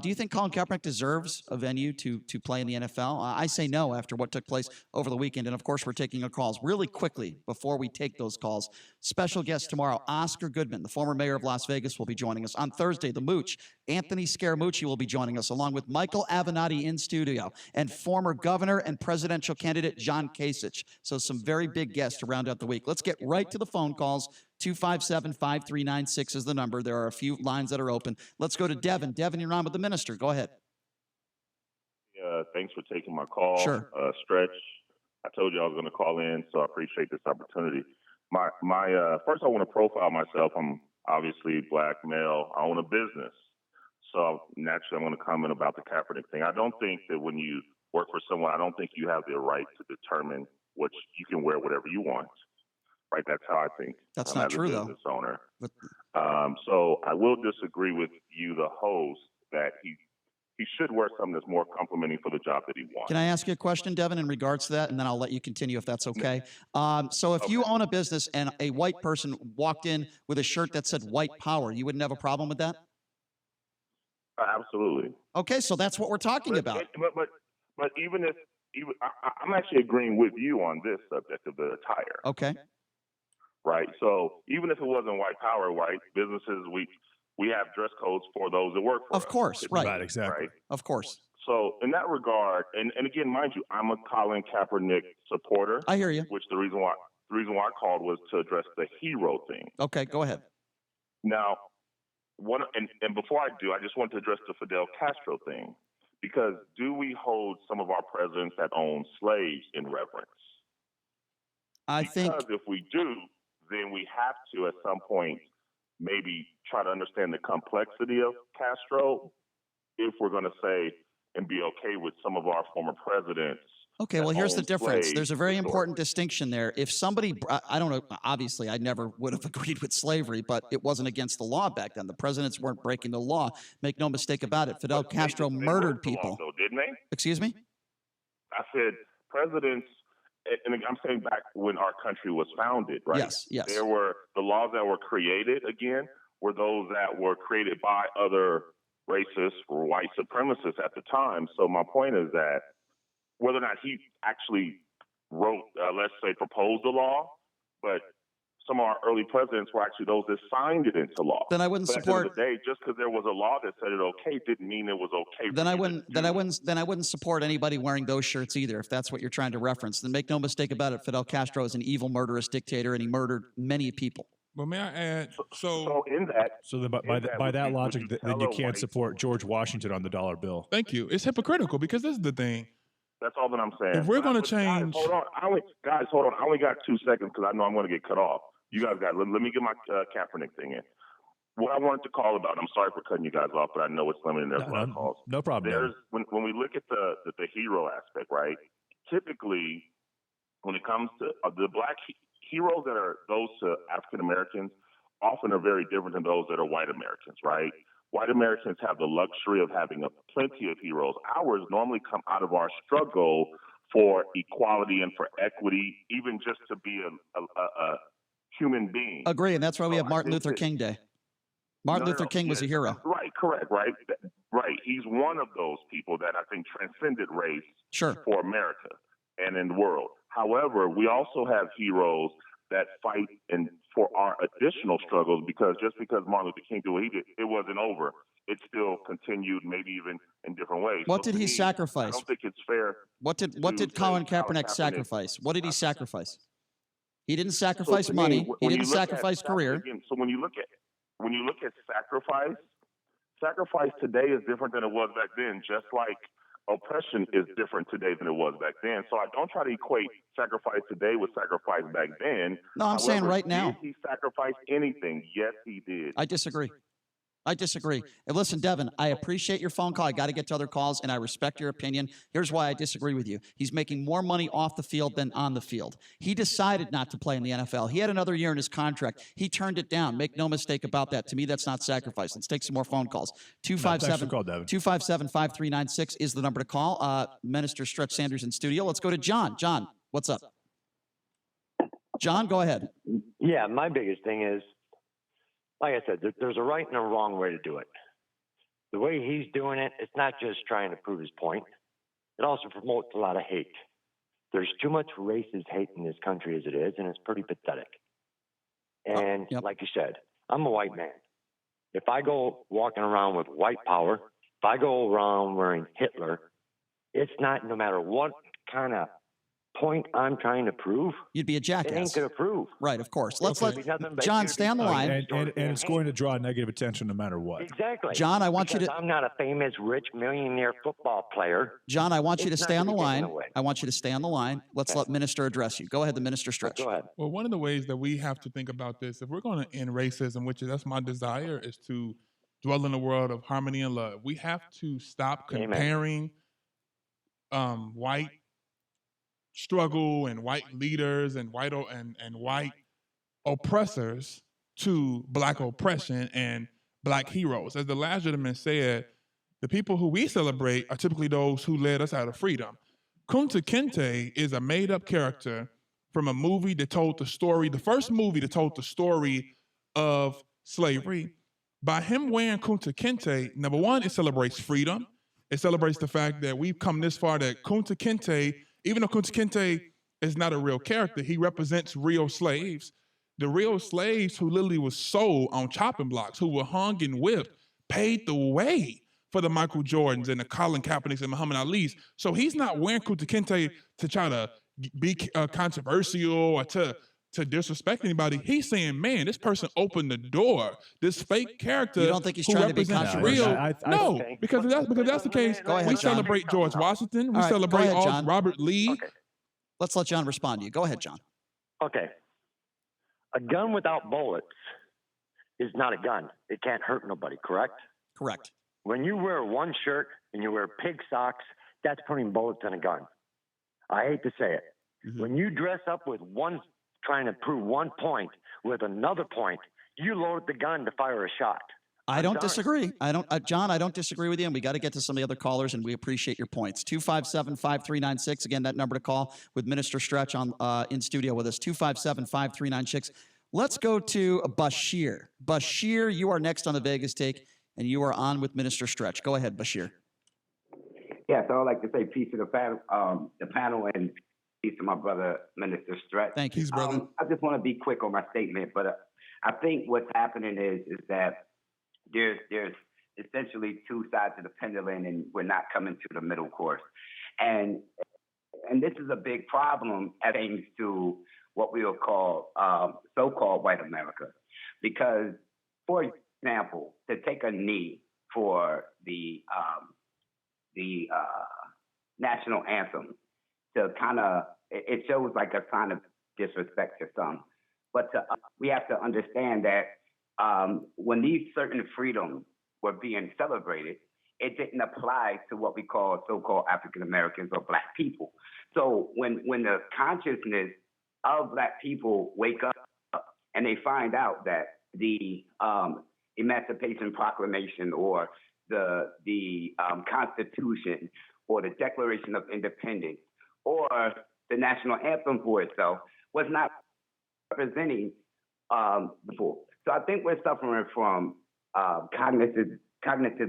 Do you think Colin Kaepernick deserves a venue to play in the NFL? I say no after what took place over the weekend. And, of course, we're taking your calls really quickly before we take those calls. Special guest tomorrow, Oscar Goodman, the former mayor of Las Vegas, will be joining us. On Thursday, the Mooch, Anthony Scaramucci, will be joining us, along with Michael Avenatti in studio and former governor and presidential candidate John Kasich. So some very big guests to round out the week. Let's get right to the phone calls. 257-5396 is the number. There are a few lines that are open. Let's go to Devin. Devin, you're on with the minister. Go ahead. Thanks for taking my call. Sure. Stretch, I told you I was going to call in, so I appreciate this opportunity. My first, I want to profile myself. I'm obviously black, male. I own a business. So naturally, I'm going to comment about the Kaepernick thing. I don't think that when you work for someone, I don't think you have the right to determine what you can wear whatever you want. Right, that's how I think. That's not true, though. Business owner. But so I will disagree with you, the host, that he should wear something that's more complimenting for the job that he wants. can I ask you a question, Devin, in regards to that, and then I'll let you continue if that's okay? So if you own a business and a white person walked in with a shirt that said white power, you wouldn't have a problem with that? Absolutely. Okay, so that's what we're talking about. But I'm actually agreeing with you on this subject of the attire. Okay. Right. So even if it wasn't white power, right, businesses, we have dress codes for those that work for us. Of course, right. Exactly. Right? Of course. So in that regard, and again, mind you, I'm a Colin Kaepernick supporter. I hear you. Which the reason why I called was to address the hero thing. Okay, go ahead. Now, and before I do, I just want to address the Fidel Castro thing, because do we hold some of our presidents that own slaves in reverence? Because if we do, then we have to at some point maybe try to understand the complexity of Castro if we're going to say and be okay with some of our former presidents. Okay, well, here's the difference. There's a very important distinction there. If somebody, I don't know, obviously I never would have agreed with slavery, but it wasn't against the law back then. The presidents weren't breaking the law. Make no mistake about it. Fidel Castro murdered people. Though, didn't they? Excuse me? I said presidents, and I'm saying back when our country was founded, right? Yes. There were the laws that were created, again, were those that were created by other racists or white supremacists at the time. So my point is that whether or not he actually wrote, let's say, proposed the law, but some of our early presidents were actually those that signed it into law. Then I wouldn't but support. At the end of the day, just because there was a law that said it okay, didn't mean it was okay. Then I wouldn't support anybody wearing those shirts either, if that's what you're trying to reference. Then make no mistake about it, Fidel Castro is an evil, murderous dictator, and he murdered many people. But may I add? So in that, so then by that logic, then you can't support George Washington on the dollar bill. Thank you. It's hypocritical because this is the thing. That's all that I'm saying. If we're going to change, guys, hold on. I only got 2 seconds because I know I'm going to get cut off. You guys got. Let me get my Kaepernick thing in. What I wanted to call about. I'm sorry for cutting you guys off, but I know it's limited. There's a lot of calls. No problem. There's when we look at the hero aspect, right? Typically, when it comes to the black heroes that are those to African Americans, often are very different than those that are white Americans, right? White Americans have the luxury of having plenty of heroes. Ours normally come out of our struggle for equality and for equity, even just to be a human being. Agree, and that's why we have Martin Luther King Day. Martin Luther King was a hero. Right, correct, right? Right. He's one of those people that I think transcended race for America and in the world. However, we also have heroes that fight for our additional struggles, because just because Martin Luther King did what he did, it wasn't over. It still continued, maybe even in different ways. What did he sacrifice? I don't think it's fair. What did Colin Kaepernick sacrifice? What did he sacrifice? He didn't sacrifice money. He didn't sacrifice career. Again, so when you look at sacrifice today is different than it was back then. Just like oppression is different today than it was back then. So I don't try to equate sacrifice today with sacrifice back then. No, I'm saying right now. Did he sacrifice anything? Yes, he did. I disagree. And listen, Devin, I appreciate your phone call. I got to get to other calls, and I respect your opinion. Here's why I disagree with you. He's making more money off the field than on the field. He decided not to play in the NFL. He had another year in his contract. He turned it down. Make no mistake about that. To me, that's not sacrifice. Let's take some more phone calls. 257-5396 is the number to call. Minister Stretch Sanders in studio. Let's go to John. John, what's up? John, go ahead. Yeah, my biggest thing is, like I said, there's a right and a wrong way to do it. The way he's doing it, it's not just trying to prove his point. It also promotes a lot of hate. There's too much racist hate in this country as it is, and it's pretty pathetic. And like you said, I'm a white man. If I go walking around with white power, if I go around wearing Hitler, it's not, no matter what kind of point I'm trying to prove, you'd be a jackass. It ain't going to prove. Right, of course. Let's let John stay on the line. And it's going to draw negative attention no matter what. Exactly. John, I want you to. I'm not a famous, rich, millionaire football player. John, I want you to stay on the line. I want you to stay on the line. Let's let Minister address you. Go ahead, the Minister Stretch. Go ahead. Well, one of the ways that we have to think about this, if we're going to end racism, that's my desire, is to dwell in a world of harmony and love. We have to stop comparing white struggle and white leaders and white oppressors to black oppression and black heroes. As the last gentleman said, the people who we celebrate are typically those who led us out of freedom. Kunta Kinte is a made-up character from a movie that told the story, the first movie that told the story of slavery. By him wearing Kunta Kinte, number one, it celebrates freedom. It celebrates the fact that we've come this far that Kunta Kinte, even though Kunta Kinte is not a real character, he represents real slaves. The real slaves who literally were sold on chopping blocks, who were hung and whipped, paid the way for the Michael Jordans and the Colin Kaepernicks and Muhammad Ali's. So he's not wearing Kunta Kinte to try to be controversial or to disrespect anybody. He's saying, man, this person opened the door. This fake character. You don't think he's trying to be controversial? No, because if that's the case, we celebrate George Washington. We celebrate Robert Lee. Okay. Let's let John respond to you. Go ahead, John. Okay. A gun without bullets is not a gun. It can't hurt nobody, correct? Correct. When you wear one shirt and you wear pig socks, that's putting bullets in a gun. I hate to say it. Mm-hmm. When you dress up with one, trying to prove one point with another point, you load the gun to fire a shot. I don't disagree. John, I don't disagree with you, and we got to get to some of the other callers, and we appreciate your points. 257-5396, again, that number to call with Minister Stretch on in studio with us, 257-5396. Let's go to Bashir. Bashir, you are next on the Vegas Take, and you are on with Minister Stretch. Go ahead, Bashir. Yeah, so I'd like to say peace to the panel and peace to my brother, Minister Stretch. Thank you, brother. I just want to be quick on my statement, but I think what's happening is that there's essentially two sides of the pendulum, and we're not coming to the middle course. And this is a big problem thanks to what we will call so-called white America. Because, for example, to take a knee for the national anthem, to kind of, it shows like a sign of disrespect to some. But we have to understand that when these certain freedoms were being celebrated, it didn't apply to what we call so-called African Americans or Black people. So when the consciousness of Black people wake up and they find out that the Emancipation Proclamation or the Constitution or the Declaration of Independence or the national anthem for itself was not representing people. So I think we're suffering from cognitive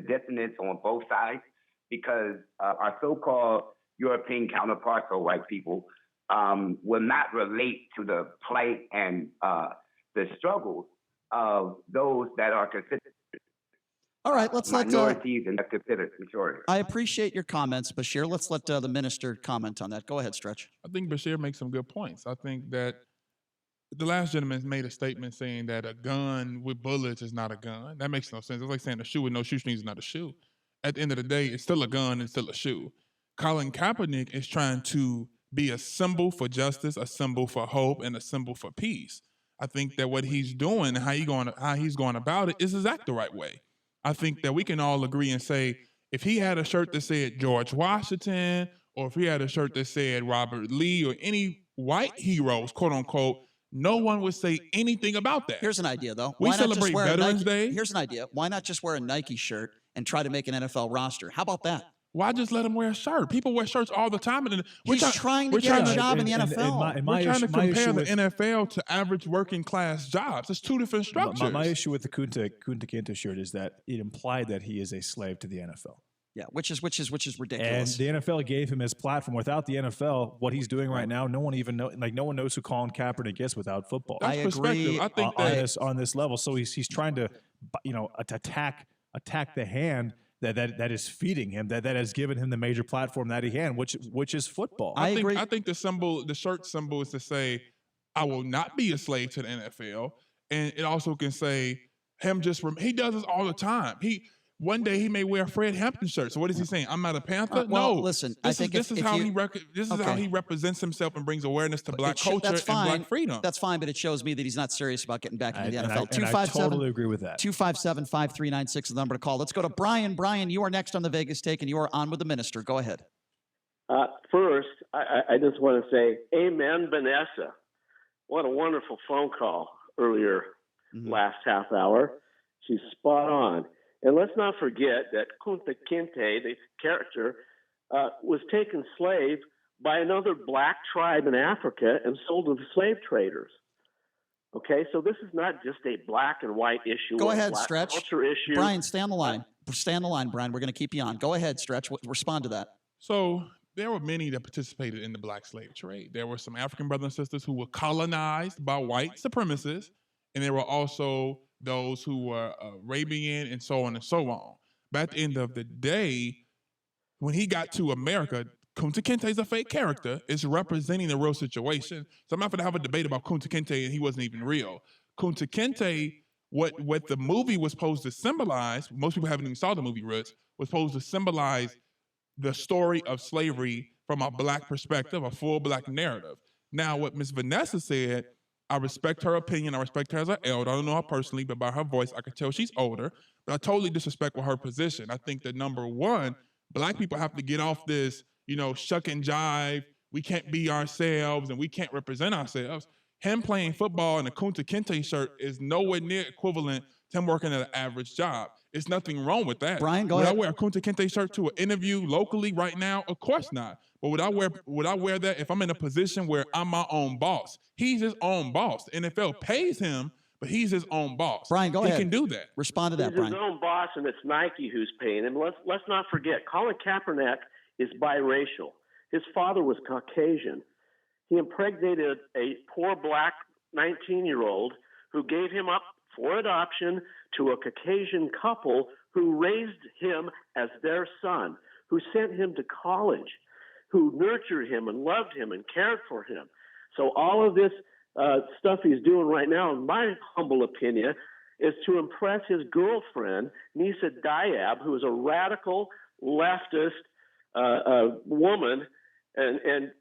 dissonance on both sides because our so-called European counterparts or white people will not relate to the plight and the struggles of those that are considered all right, let's minorities and considered majority. I appreciate your comments, Bashir. Let's let the minister comment on that. Go ahead, Stretch. I think Bashir makes some good points. I think that the last gentleman made a statement saying that a gun with bullets is not a gun. That makes no sense. It's like saying a shoe with no shoestrings is not a shoe. At the end of the day, it's still a gun, it's still a shoe. Colin Kaepernick is trying to be a symbol for justice, a symbol for hope, and a symbol for peace. I think that what he's doing and how he's going about it is exactly the right way. I think that we can all agree and say, if he had a shirt that said George Washington, or if he had a shirt that said Robert Lee, or any white heroes, quote unquote, no one would say anything about that. Here's an idea, though. We celebrate Veterans Day. Here's an idea. Why not just wear a Nike shirt and try to make an NFL roster? How about that? Why just let him wear a shirt? People wear shirts all the time. And He's trying to get a job in the NFL. We're trying to compare the NFL to average working class jobs. It's two different structures. My issue with the Kunta Kinta shirt is that it implied that he is a slave to the NFL. Yeah, which is ridiculous. And the NFL gave him his platform. Without the NFL, what he's doing right now, no one even no one knows who Colin Kaepernick is without football. I agree. I think on this level. So he's trying to attack the hand that is feeding him, that has given him the major platform that he can, which is football. I agree. I think the shirt symbol is to say, I will not be a slave to the NFL. And it also can say he does this all the time. One day he may wear a Fred Hampton shirt. So what is he saying? I'm not a Panther? Well, no. listen, this is how he represents himself and brings awareness to Black culture and Black freedom. That's fine, but it shows me that he's not serious about getting back into the NFL. I totally agree with that. 257-5396 is the number to call. Let's go to Brian. Brian, you are next on the Vegas Take, and you are on with the minister. Go ahead. First, I just want to say, amen, Vanessa. What a wonderful phone call earlier last half hour. She's spot on. And let's not forget that Kunta Kinte, the character, was taken slave by another Black tribe in Africa and sold to the slave traders. Okay, so this is not just a black and white issue. Go or a ahead, black Stretch. culture issue. Brian, stay on the line. Stay on the line, Brian. We're going to keep you on. Go ahead, Stretch. Respond to that. So there were many that participated in the black slave trade. There were some African brothers and sisters who were colonized by white supremacists, and there were also those who were Arabian and so on and so on. But at the end of the day, when he got to America, Kunta Kinte is a fake character. It's representing the real situation. So I'm not going to have a debate about Kunta Kinte and he wasn't even real. Kunta Kinte, what the movie was supposed to symbolize, most people haven't even saw the movie, Roots, was supposed to symbolize the story of slavery from a black perspective, a full black narrative. Now, what Ms. Vanessa said, I respect her opinion. I respect her as an elder. I don't know her personally, but by her voice, I could tell she's older. But I totally disrespect with her position. I think that number one, black people have to get off this, shuck and jive. We can't be ourselves and we can't represent ourselves. Him playing football in a Kunta Kinte shirt is nowhere near equivalent to him working at an average job. It's nothing wrong with that. Brian, go ahead. ahead. Would I wear a Kunta Kinte shirt to an interview locally right now? Of course not. But would I wear that if I'm in a position where I'm my own boss? He's his own boss. The NFL pays him, but he's his own boss. Brian, go ahead. He can do that. Respond to that, He's Brian. his own boss, and it's Nike who's paying him. Let's not forget, Colin Kaepernick is biracial. His father was Caucasian. He impregnated a poor black 19-year-old who gave him up for adoption to a Caucasian couple who raised him as their son, who sent him to college, who nurtured him and loved him and cared for him. So all of this stuff he's doing right now, in my humble opinion, is to impress his girlfriend, Nisa Diab, who is a radical leftist woman, and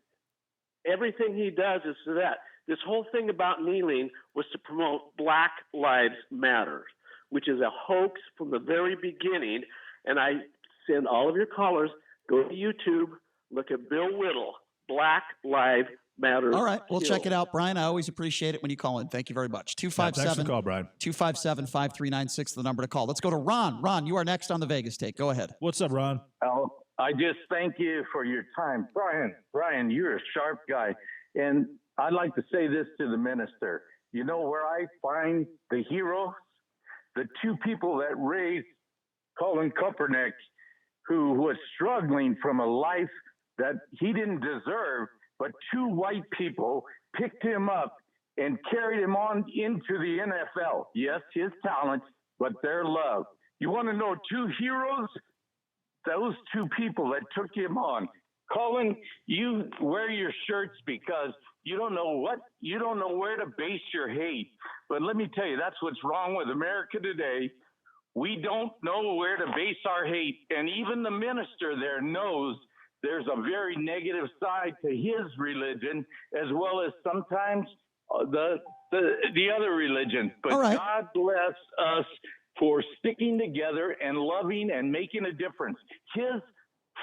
everything he does is to that. This whole thing about kneeling was to promote Black Lives Matter, which is a hoax from the very beginning. And I send all of your callers, go to YouTube, look at Bill Whittle, Black Lives Matter. All right, we'll check it out, Brian. I always appreciate it when you call in. Thank you very much. 257-5396, the number to call. Let's go to Ron. Ron, you are next on the Vegas Take. Go ahead. What's up, Ron? Oh, I just thank you for your time. Brian, you're a sharp guy. And I'd like to say this to the minister. You know where I find the heroes? The two people that raised Colin Kaepernick, who was struggling from a life that he didn't deserve, but two white people picked him up and carried him on into the NFL. Yes, his talent, but their love. You want to know two heroes? Those two people that took him on. Colin, you wear your shirts because you don't know where to base your hate. But let me tell you, that's what's wrong with America today. We don't know where to base our hate. And even the minister there knows there's a very negative side to his religion, as well as sometimes the other religion. But God bless us for sticking together and loving and making a difference. His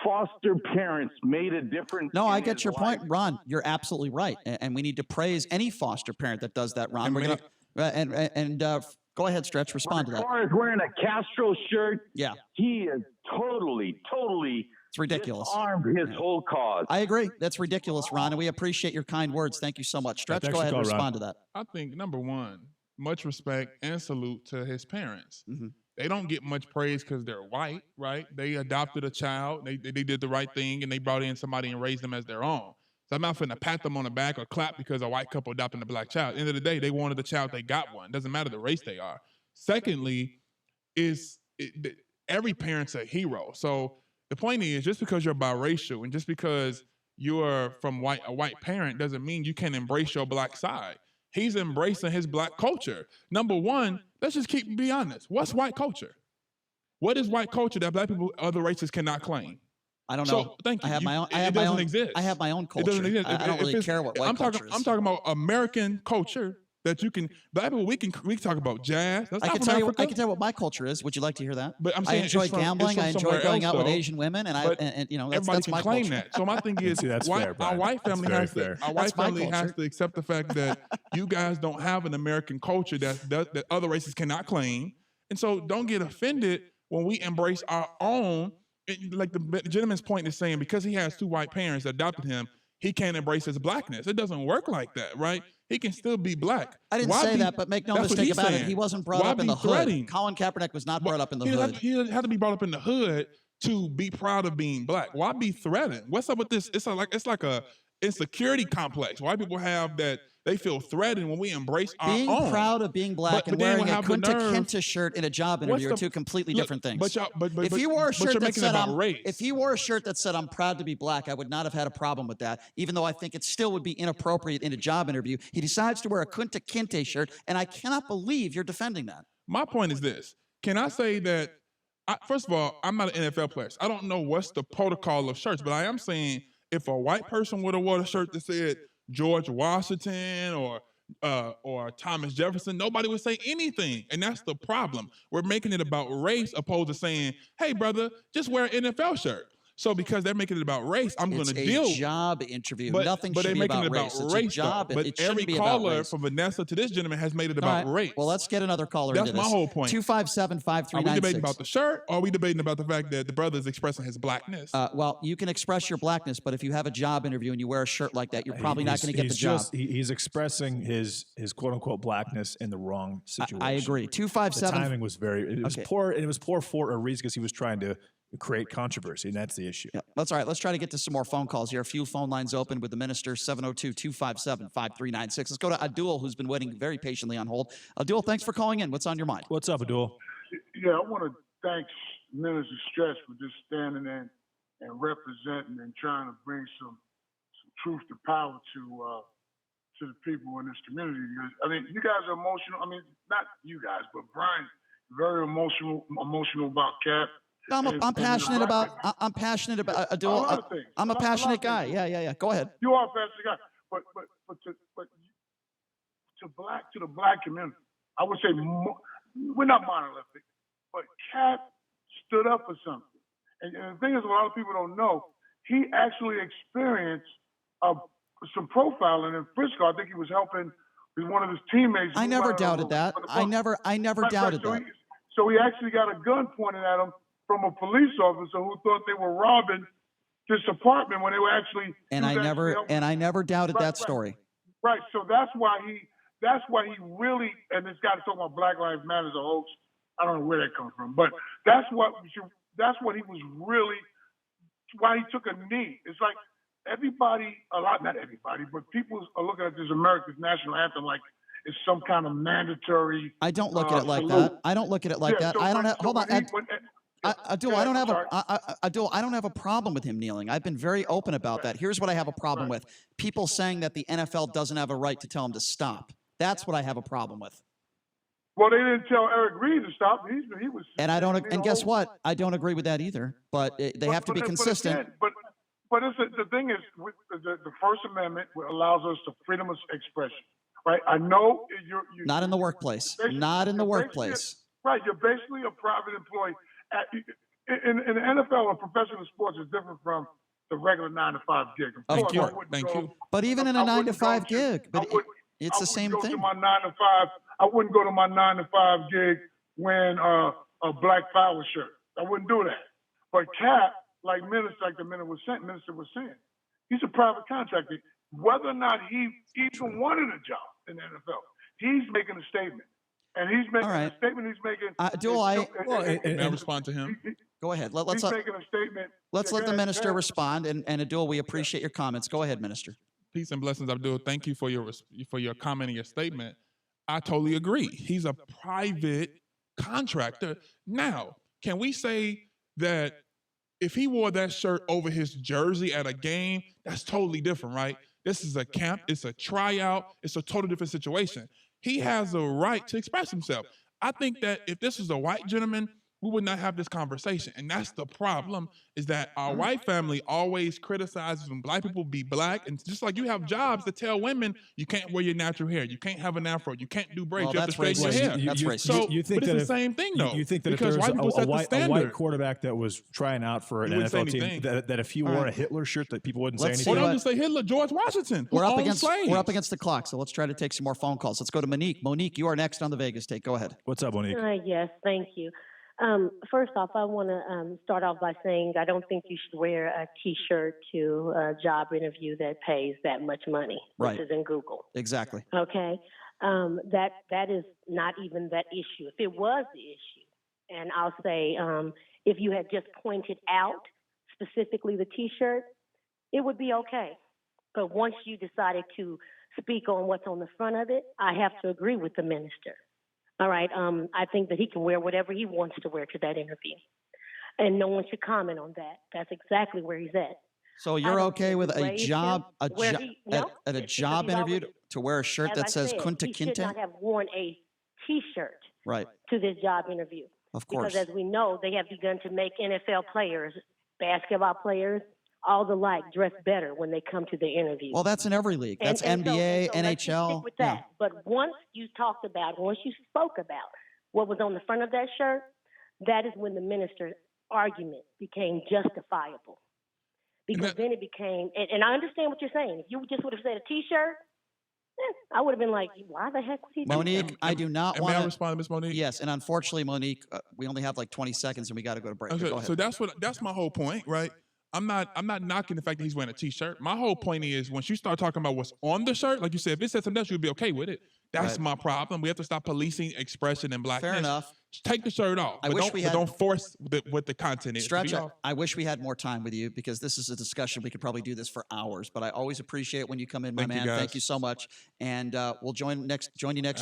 foster parents made a difference. No, I get your point, Ron. You're absolutely right, and we need to praise any foster parent that does that, Ron. We're gonna go ahead, Stretch. Respond to that. As far as wearing a Castro shirt, yeah, he is totally. It's ridiculous. Disarmed his whole cause. I agree. That's ridiculous, Ron, and we appreciate your kind words. Thank you so much. Stretch, go ahead and respond to that. I think, number one, much respect and salute to his parents. Mm-hmm. They don't get much praise because they're white, right? They adopted a child. They did the right thing, and they brought in somebody and raised them as their own. So I'm not finna pat them on the back or clap because a white couple adopted a black child. At the end of the day, they wanted a child, they got one. Doesn't matter the race they are. Secondly, every parent's a hero. So the point is, just because you're biracial and just because you're from a white parent doesn't mean you can't embrace your black side. He's embracing his black culture. Number one, let's just be honest. What's white culture? What is white culture that black people, other races cannot claim? I don't know. So, thank you. I have my own. It doesn't exist. I have my own culture. It doesn't exist. I don't really care what white culture is. I'm talking about American culture that you can. Black people, we can talk about jazz. That's I not can from tell you. Africa. I can tell you what my culture is. Would you like to hear that? But I'm I saying enjoy it's from gambling. I enjoy somewhere going else, out with though. Asian women, and Everybody that's can my claim culture. that. So my thing is, See, that's fair, Brian. our white That's family very has fair. to. Our That's white my family has culture. to accept the fact that you guys don't have an American culture that other races cannot claim, and so don't get offended when we embrace our own. Like the gentleman's point is saying, because he has two white parents that adopted him, he can't embrace his blackness. It doesn't work like that, right? he can still be black. I didn't say that, but make no mistake about it. He wasn't brought up in the hood. Colin Kaepernick was not brought up in the hood. He had to be brought up in the hood to be proud of being black. Why be threatened? What's up with this? It's like a insecurity complex. Why people have that? They feel threatened when we embrace our own. Being proud of being black and wearing a Kunta Kinta shirt in a job interview are two completely different things. If he wore a shirt that said I'm proud to be black, I would not have had a problem with that, even though I think it still would be inappropriate in a job interview. He decides to wear a Kunta Kinte shirt, and I cannot believe you're defending that. My point is this. Can I say that, first of all, I'm not an NFL player. So I don't know what's the protocol of shirts, but I am saying if a white person would have worn a shirt that said George Washington or Thomas Jefferson, nobody would say anything. And that's the problem. We're making it about race opposed to saying, hey, brother, just wear an NFL shirt. So because they're making it about race, I'm going to deal. It's a job interview. Nothing should be about race. It's a job. But every caller from Vanessa to this gentleman has made it about race. Well, let's get another caller into this. That's my whole point. 257-5396. Are we debating about the shirt, or are we debating about the fact that the brother is expressing his blackness? Well, you can express your blackness, but if you have a job interview and you wear a shirt like that, you're probably not going to get the job. He's expressing his quote-unquote blackness in the wrong situation. I agree. 257. The timing was it was poor, and it was poor for a reason because he was trying to create controversy, and that's the issue. Yeah, that's all right. Let's try to get to some more phone calls here. A few phone lines open with the minister, 702-257-5396. Let's go to Abdul, who's been waiting very patiently on hold. Abdul, thanks for calling in. What's on your mind? What's up, Abdul? Yeah, I want to thank Minister Stretch for just standing in and representing and trying to bring some truth to power to the people in this community. I mean, you guys are emotional. I mean, not you guys, but Brian, very emotional about Cap. No, I'm passionate about Abdul. I'm a passionate guy. Yeah. Go ahead. You are a passionate guy, but to the black community, I would say we're not monolithic, but Cap stood up for something. And the thing is, a lot of people don't know, he actually experienced some profiling in Frisco. I think he was helping with one of his teammates. I never doubted that. I never doubted that. So he actually got a gun pointed at him from a police officer who thought they were robbing this apartment when they were actually. And I never doubted that story. Right. So that's why he really, and this guy talking about Black Lives Matter is a hoax. I don't know where that comes from, but that's what he was really, why he took a knee. It's like not everybody, but people are looking at this America's national anthem like it's some kind of mandatory. I don't look at it like that. I don't look at it like that. I don't have, hold on. Abdul, I don't have a problem with him kneeling. I've been very open about that. Here's what I have a problem with. People saying that the NFL doesn't have a right to tell him to stop. That's what I have a problem with. Well, they didn't tell Eric Reed to stop. He was. And guess what? I don't agree with that either. But they have to be consistent. But the thing is, the First Amendment allows us the freedom of expression, right? I know you're not in the workplace. Not in the workplace. Right. You're basically a private employee. In the NFL or professional sports is different from the regular 9-to-5 gig. Thank you. But even in a 9-to-5 gig, it's the same thing. I wouldn't go to my 9-to-5 gig wearing a Black Power shirt. I wouldn't do that. But Cap, like the minister was saying, he's a private contractor. Whether or not he even wanted a job in the NFL, he's making a statement. And he's making a statement. He's making. May I respond to him? Go ahead. He's making a statement. Let's let the minister respond. And Abdul, we appreciate your comments. Go ahead, Minister. Peace and blessings, Abdul. Thank you for your comment and your statement. I totally agree. He's a private contractor. Now, can we say that if he wore that shirt over his jersey at a game, that's totally different, right? This is a camp. It's a tryout. It's a totally different situation. He has a right to express himself. I think that if this was a white gentleman, we would not have this conversation. And that's the problem, is that our white family always criticizes when black people be black. And just like you have jobs that tell women, you can't wear your natural hair, you can't have an afro, you can't do braids, you have to straighten your hair. That's racist. So, but it's the same thing, though. You think that if there's a white quarterback that was trying out for an NFL team, that if he wore a Hitler shirt, that people wouldn't say anything? Well, don't just say Hitler, George Washington. We're up against the clock, so let's try to take some more phone calls. Let's go to Monique. Monique, you are next on the Vegas Take. Go ahead. What's up, Monique? Yes, thank you. First off, I want to start off by saying I don't think you should wear a T-shirt to a job interview that pays that much money, Right. which is in Google. Exactly. Okay, that is not even that issue. If it was the issue, and I'll say if you had just pointed out specifically the T-shirt, it would be okay. But once you decided to speak on what's on the front of it, I have to agree with the minister. All right. I think that he can wear whatever he wants to wear to that interview, and no one should comment on that. That's exactly where he's at. So you're okay with a raise job him where he- no, at a because job he's interview already- to wear a shirt as that I says said, Kunta he should Kinta? not have worn a T-shirt Right. to this job interview. Of course. Because as we know, they have begun to make NFL players, basketball players, all the like, dress better when they come to the interview. Well, that's in every league. That's And so NBA, let's just NHL. stick with that. But once you spoke about what was on the front of that shirt, that is when the minister's argument became justifiable. Because then it became, and I understand what you're saying. If you just would have said a T-shirt, I would have been like, why the heck would he do that? Monique, I do not want May I to respond to Ms. Monique? Yes, and unfortunately, Monique, we only have like 20 seconds, and we got to go to break. Okay, Go ahead. so that's my whole point, right? I'm not knocking the fact that he's wearing a T-shirt. My whole point is once you start talking about what's on the shirt, like you said, if it said something else, you'd be okay with it. That's Right. my problem. We have to stop policing expression and blackness. Fair enough. Just take the shirt off. I but wish don't, we but had- don't force what the content is. Stretch, Be off. I wish we had more time with you because this is a discussion. We could probably do this for hours, but I always appreciate when you come in, my Thank you, man. guys. Thank you so much. And we'll join you next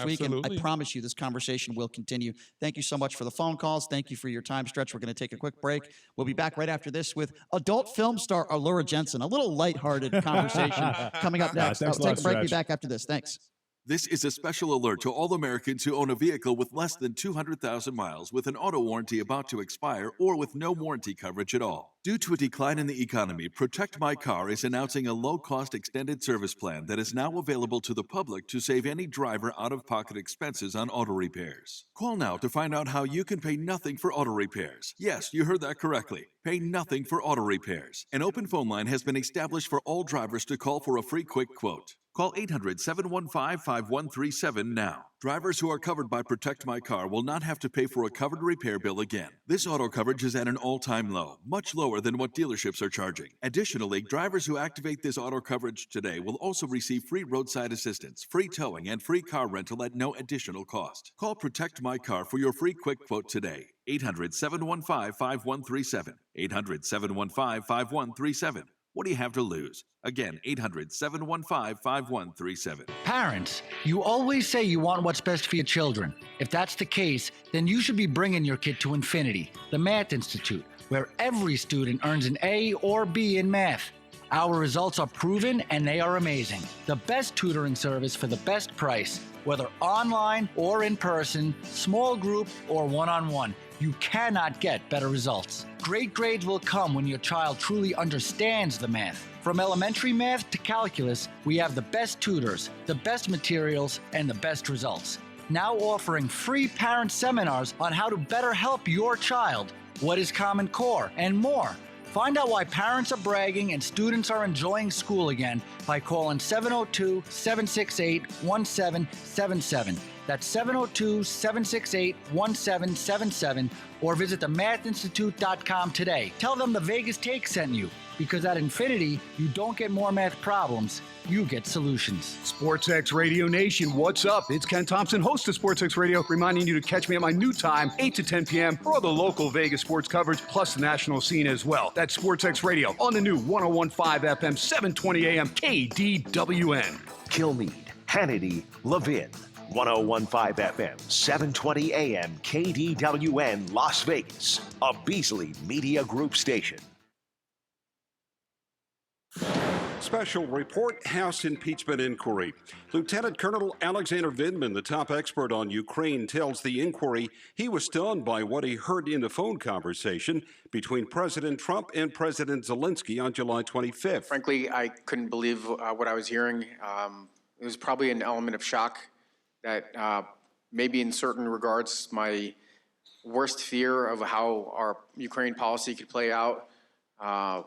week. And I Absolutely. promise you this conversation will continue. Thank you so much for the phone calls. Thank you for your time, Stretch. We're going to take a quick break. We'll be back right after this with adult film star Alura Jenson. A little lighthearted conversation coming up next. Thanks a Take lot, a break. Be Stretch. back after this. Thanks. This is a special alert to all Americans who own a vehicle with less than 200,000 miles with an auto warranty about to expire or with no warranty coverage at all. Due to a decline in the economy, Protect My Car is announcing a low-cost extended service plan that is now available to the public to save any driver out-of-pocket expenses on auto repairs. Call now to find out how you can pay nothing for auto repairs. Yes, you heard that correctly. Pay nothing for auto repairs. An open phone line has been established for all drivers to call for a free quick quote. Call 800-715-5137 now. Drivers who are covered by Protect My Car will not have to pay for a covered repair bill again. This auto coverage is at an all-time low, much lower than what dealerships are charging. Additionally, drivers who activate this auto coverage today will also receive free roadside assistance, free towing, and free car rental at no additional cost. Call Protect My Car for your free quick quote today. 800-715-5137. 800-715-5137. What do you have to lose? Again, 800-715-5137. Parents, you always say you want what's best for your children. If that's the case, then you should be bringing your kid to Infinity, the Math Institute, where every student earns an A or B in math. Our results are proven and they are amazing. The best tutoring service for the best price, whether online or in person, small group or one-on-one. You cannot get better results. Great grades will come when your child truly understands the math. From elementary math to calculus, we have the best tutors, the best materials, and the best results. Now offering free parent seminars on how to better help your child, what is Common Core, and more. Find out why parents are bragging and students are enjoying school again by calling 702-768-1777. That's 702-768-1777 or visit themathinstitute.com today. Tell them the Vegas Take sent you, because at Infinity, you don't get more math problems, you get solutions. SportsX Radio Nation, what's up? It's Ken Thompson, host of SportsX Radio, reminding you to catch me at my new time, 8 to 10 p.m. for all the local Vegas sports coverage, plus the national scene as well. That's SportsX Radio on the new 101.5 FM, 720 AM, KDWN. Kilmeade, Hannity, Levin. 101.5 FM, 720 AM, KDWN, Las Vegas, a Beasley Media Group station. Special report, House impeachment inquiry. Lieutenant Colonel Alexander Vindman, the top expert on Ukraine, tells the inquiry he was stunned by what he heard in a phone conversation between President Trump and President Zelensky on July 25th. Frankly, I couldn't believe what I was hearing. It was probably an element of shock that maybe in certain regards my worst fear of how our Ukraine policy could play out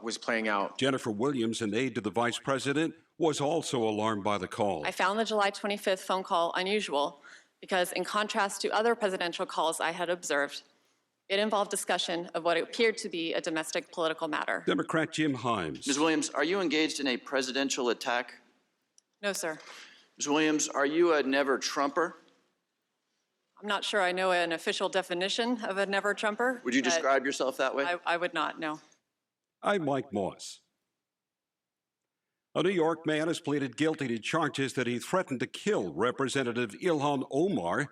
was playing out. Jennifer Williams, an aide to the vice president, was also alarmed by the call. I found the July 25th phone call unusual because in contrast to other presidential calls I had observed, It involved discussion of what appeared to be a domestic political matter. Democrat Jim Himes. Ms. Williams, are you engaged in a presidential attack? No, sir. Ms. Williams, are you a never Trumper? I'm not sure I know an official definition of a never Trumper. Would you describe yourself that way? I would not, no. I'm Mike Moss. A New York man has pleaded guilty to charges that he threatened to kill Representative Ilhan Omar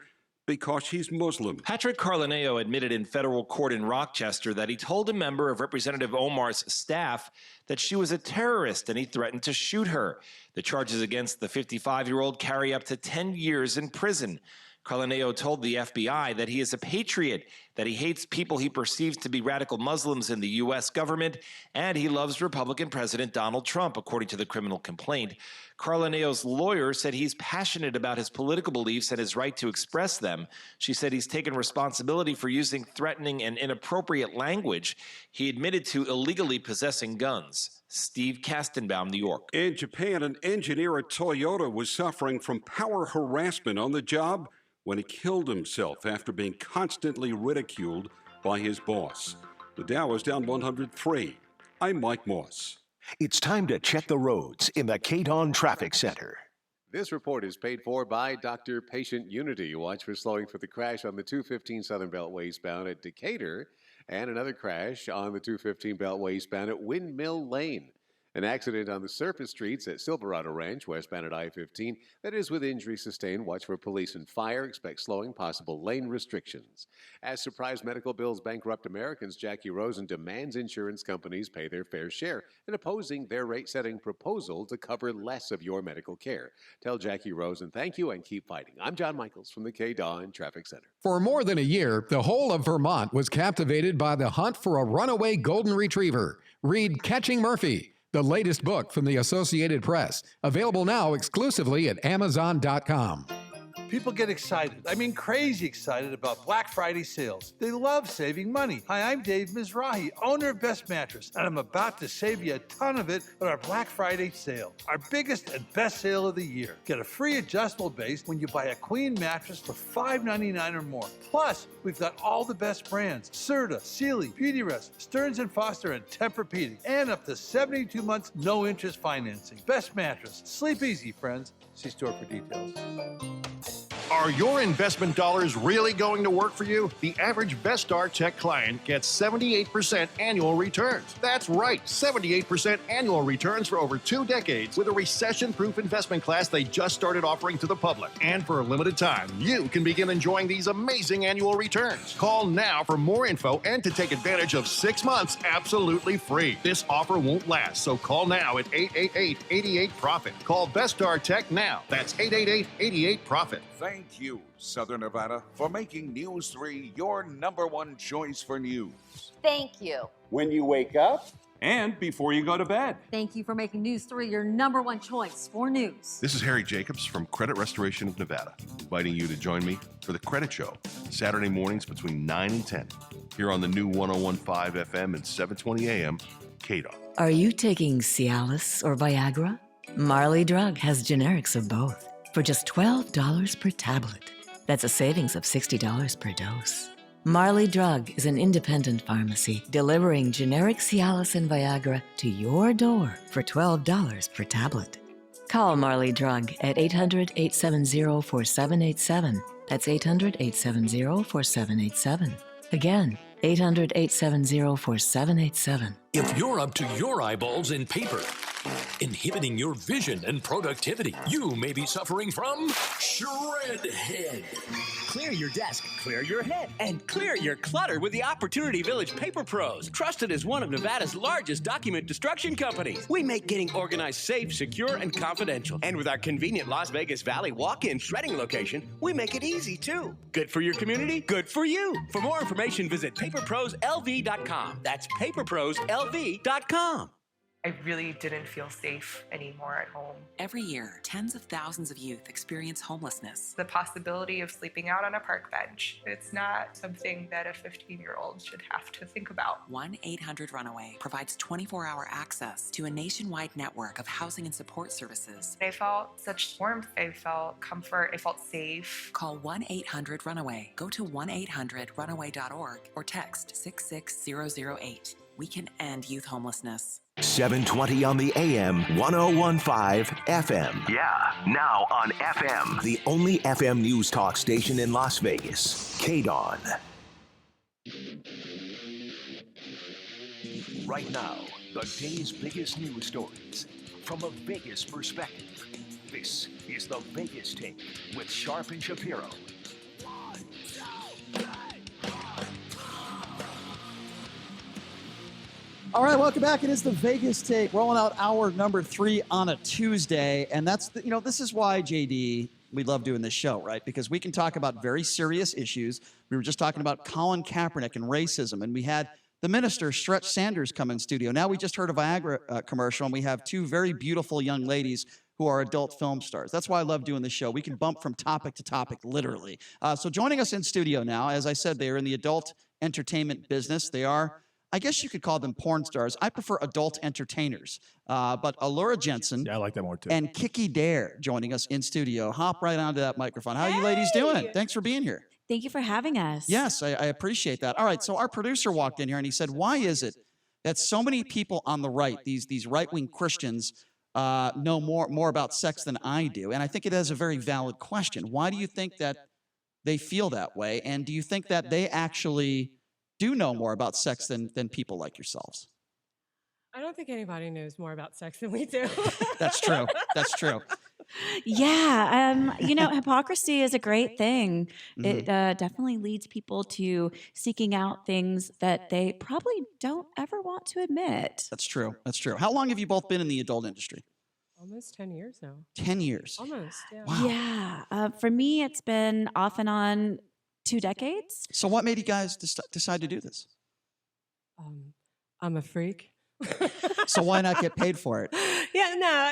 because she's Muslim. Patrick Carlineo admitted in federal court in Rochester that he told a member of Representative Omar's staff that she was a terrorist and he threatened to shoot her. The charges against the 55-year-old carry up to 10 years in prison. Carlineo told the FBI that he is a patriot, that he hates people he perceives to be radical Muslims in the U.S. government, and he loves Republican President Donald Trump, according to the criminal complaint. Carlineo's lawyer said he's passionate about his political beliefs and his right to express them. She said he's taken responsibility for using threatening and inappropriate language. He admitted to illegally possessing guns. Steve Kastenbaum, New York. In Japan, an engineer at Toyota was suffering from power harassment on the job when he killed himself after being constantly ridiculed by his boss. The Dow is down 103. I'm Mike Moss. It's time to check the roads in the KDON Traffic Center. This report is paid for by Dr. Patient Unity. Watch for slowing for the crash on the 215 Southern Belt westbound at Decatur and another crash on the 215 Belt westbound at Windmill Lane. An accident on the surface streets at Silverado Ranch, westbound at I-15. That is with injury sustained. Watch for police and fire. Expect slowing, possible lane restrictions. As surprise medical bills bankrupt Americans, Jackie Rosen demands insurance companies pay their fair share and opposing their rate-setting proposal to cover less of your medical care. Tell Jackie Rosen thank you and keep fighting. I'm John Michaels from the KDON Traffic Center. For more than a year, the whole of Vermont was captivated by the hunt for a runaway golden retriever. Read Catching Murphy, the latest book from the Associated Press, available now exclusively at Amazon.com. People get excited, crazy excited about Black Friday sales. They love saving money. Hi, I'm Dave Mizrahi, owner of Best Mattress, and I'm about to save you a ton of it at our Black Friday sale, our biggest and best sale of the year. Get a free adjustable base when you buy a queen mattress for $5.99 or more. Plus, we've got all the best brands: Serta, Sealy, Beautyrest, Stearns & Foster, and Tempur-Pedic, and up to 72 months no-interest financing. Best Mattress. Sleep easy, friends. See store for details. Are your investment dollars really going to work for you? The average Vestar Tech client gets 78% annual returns. That's right, 78% annual returns for over 2 decades with a recession-proof investment class they just started offering to the public. And for a limited time, you can begin enjoying these amazing annual returns. Call now for more info and to take advantage of 6 months absolutely free. This offer won't last, so call now at 888-88-PROFIT. Call Vestar Tech now. That's 888-88-PROFIT. Thank you, Southern Nevada, for making News 3 your #1 choice for news. Thank you. When you wake up and before you go to bed. Thank you for making News 3 your #1 choice for news. This is Harry Jacobs from Credit Restoration of Nevada, inviting you to join me for The Credit Show, Saturday mornings between 9 and 10, here on the new 101.5 FM and 720 AM, KDON. Are you taking Cialis or Viagra? Marley Drug has generics of both for just $12 per tablet. That's a savings of $60 per dose. Marley Drug is an independent pharmacy delivering generic Cialis and Viagra to your door for $12 per tablet. Call Marley Drug at 800-870-4787. That's 800-870-4787. Again, 800-870-4787. If you're up to your eyeballs in paper, inhibiting your vision and productivity, you may be suffering from shred head. Clear your desk, clear your head, and clear your clutter with the Opportunity Village Paper Pros, trusted as one of Nevada's largest document destruction companies. We make getting organized safe, secure, and confidential. And with our convenient Las Vegas Valley walk-in shredding location, we make it easy too. Good for your community, good for you. For more information, visit paperproslv.com. That's paperproslv.com. I really didn't feel safe anymore at home. Every year, tens of thousands of youth experience homelessness. The possibility of sleeping out on a park bench, it's not something that a 15-year-old should have to think about. 1-800-RUNAWAY provides 24-hour access to a nationwide network of housing and support services. I felt such warmth, I felt comfort, I felt safe. Call 1-800-RUNAWAY. Go to 1-800-RUNAWAY.org or text 66008. We can end youth homelessness. 720 on the AM, 1015 FM. Yeah, now on FM. The only FM news talk station in Las Vegas. KDON. Right now, the day's biggest news stories from a Vegas perspective. This is the Vegas Take with Sharp and Shapiro. All right, welcome back. It is the Vegas Take, rolling out hour number 3 on a Tuesday. And that's, this is why, JD, we love doing this show, right? Because we can talk about very serious issues. We were just talking about Colin Kaepernick and racism, and we had the minister, Stretch Sanders, come in studio. Now we just heard a Viagra commercial, and we have 2 very beautiful young ladies who are adult film stars. That's why I love doing this show. We can bump from topic to topic, literally. So joining us in studio now, as I said, they are in the adult entertainment business. They are, I guess you could call them porn stars. I prefer adult entertainers. But Alura Jenson, I like that more too. And Kiki D'Aire joining us in studio. Hop right onto that microphone. How are you ladies doing? Thanks for being here. Thank you for having us. Yes, I appreciate that. All right, so our producer walked in here and he said, why is it that so many people on the right, these right-wing Christians, know more about sex than I do? And I think it is a very valid question. Why do you think that they feel that way? And do you think that they actually do know more about sex than people like yourselves? I don't think anybody knows more about sex than we do. That's true. That's true. Yeah. Hypocrisy is a great thing. Mm-hmm. It definitely leads people to seeking out things that they probably don't ever want to admit. That's true. That's true. How long have you both been in the adult industry? Almost 10 years now. 10 years? Almost, yeah. Wow. Yeah. For me, it's been off and on 2 decades. So what made you guys decide to do this? I'm a freak. So why not get paid for it? Yeah, no,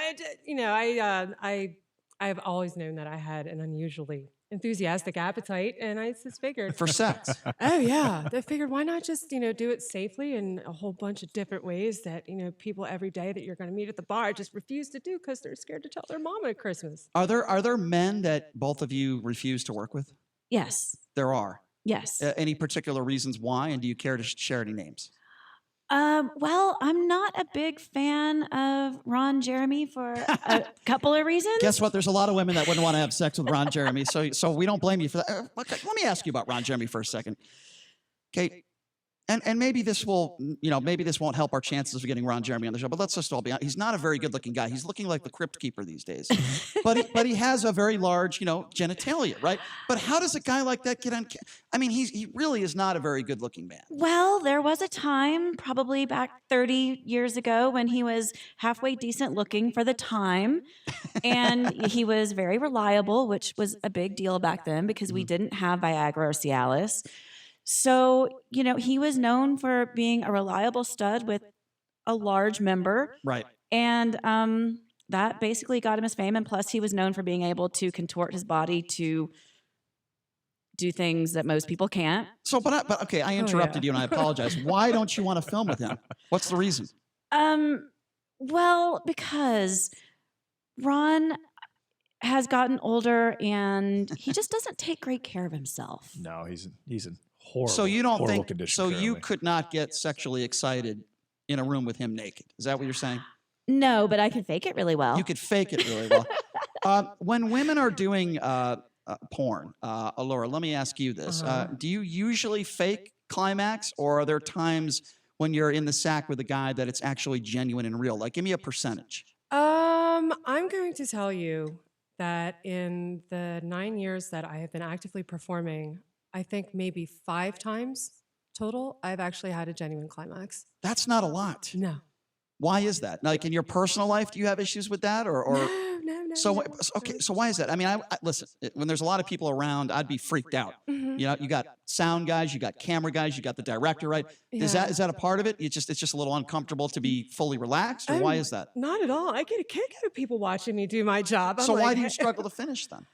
I've always known that I had an unusually enthusiastic appetite, and I just figured for sex. Oh yeah, I figured why not just do it safely in a whole bunch of different ways that people every day that you're going to meet at the bar just refuse to do because they're scared to tell their mom at Christmas. Are there men that both of you refuse to work with? Yes. There are? Yes. Any particular reasons why, and do you care to share any names? Well, I'm not a big fan of Ron Jeremy for a couple of reasons. Guess what? There's a lot of women that wouldn't want to have sex with Ron Jeremy, so we don't blame you for that. Okay, let me ask you about Ron Jeremy for a second. Okay, and maybe this will, maybe this won't help our chances of getting Ron Jeremy on the show, but let's just all be honest. He's not a very good-looking guy. He's looking like the Crypt Keeper these days. but he has a very large, genitalia, right? But how does a guy like that get on? I mean, he really is not a very good-looking man. Well, there was a time, probably back 30 years ago, when he was halfway decent looking for the time. And he was very reliable, which was a big deal back then because we didn't have Viagra or Cialis. So, he was known for being a reliable stud with a large member. Right. And that basically got him his fame. And plus, he was known for being able to contort his body to do things that most people can't. So, but okay, I interrupted you and I apologize. Why don't you want to film with him? What's the reason? Well, because Ron has gotten older and he just doesn't take great care of himself. No, he's in horrible. So you don't think condition so? currently. You could not get sexually excited in a room with him naked. Is that what you're saying? No, but I can fake it really well. You could fake it really well. When women are doing porn, Alura, let me ask you this: do you usually fake climax, or are there times when you're in the sack with a guy that it's actually genuine and real? Like, give me a percentage. I'm going to tell you that in the 9 years that I have been actively performing, I think maybe 5 times total, I've actually had a genuine climax. That's not a lot. No. Why is that? Like in your personal life, do you have issues with that, or? So okay, so why is that? I mean, I listen. When there's a lot of people around, I'd be freaked out. Mhm. You know, you got sound guys, you got camera guys, you got the director, right? Is Yeah. that a part of it? It's just a little uncomfortable to be fully relaxed, or why is that? Not at all. I get a kick out of people watching me do my job. I'm So why like, do you struggle to finish then?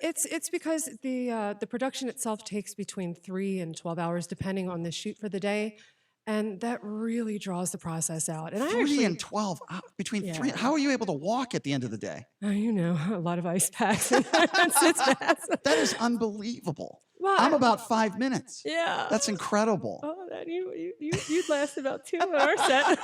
It's because the production itself takes between 3 and 12 hours, depending on the shoot for the day, and that really draws the process out. And 3 and 12 between 3. How are you able to walk at the end of the day? You know, a lot of ice packs and sits baths. That is unbelievable. Well, I'm about 5 minutes. Yeah. That's incredible. Oh, that you'd last about 2 on our set.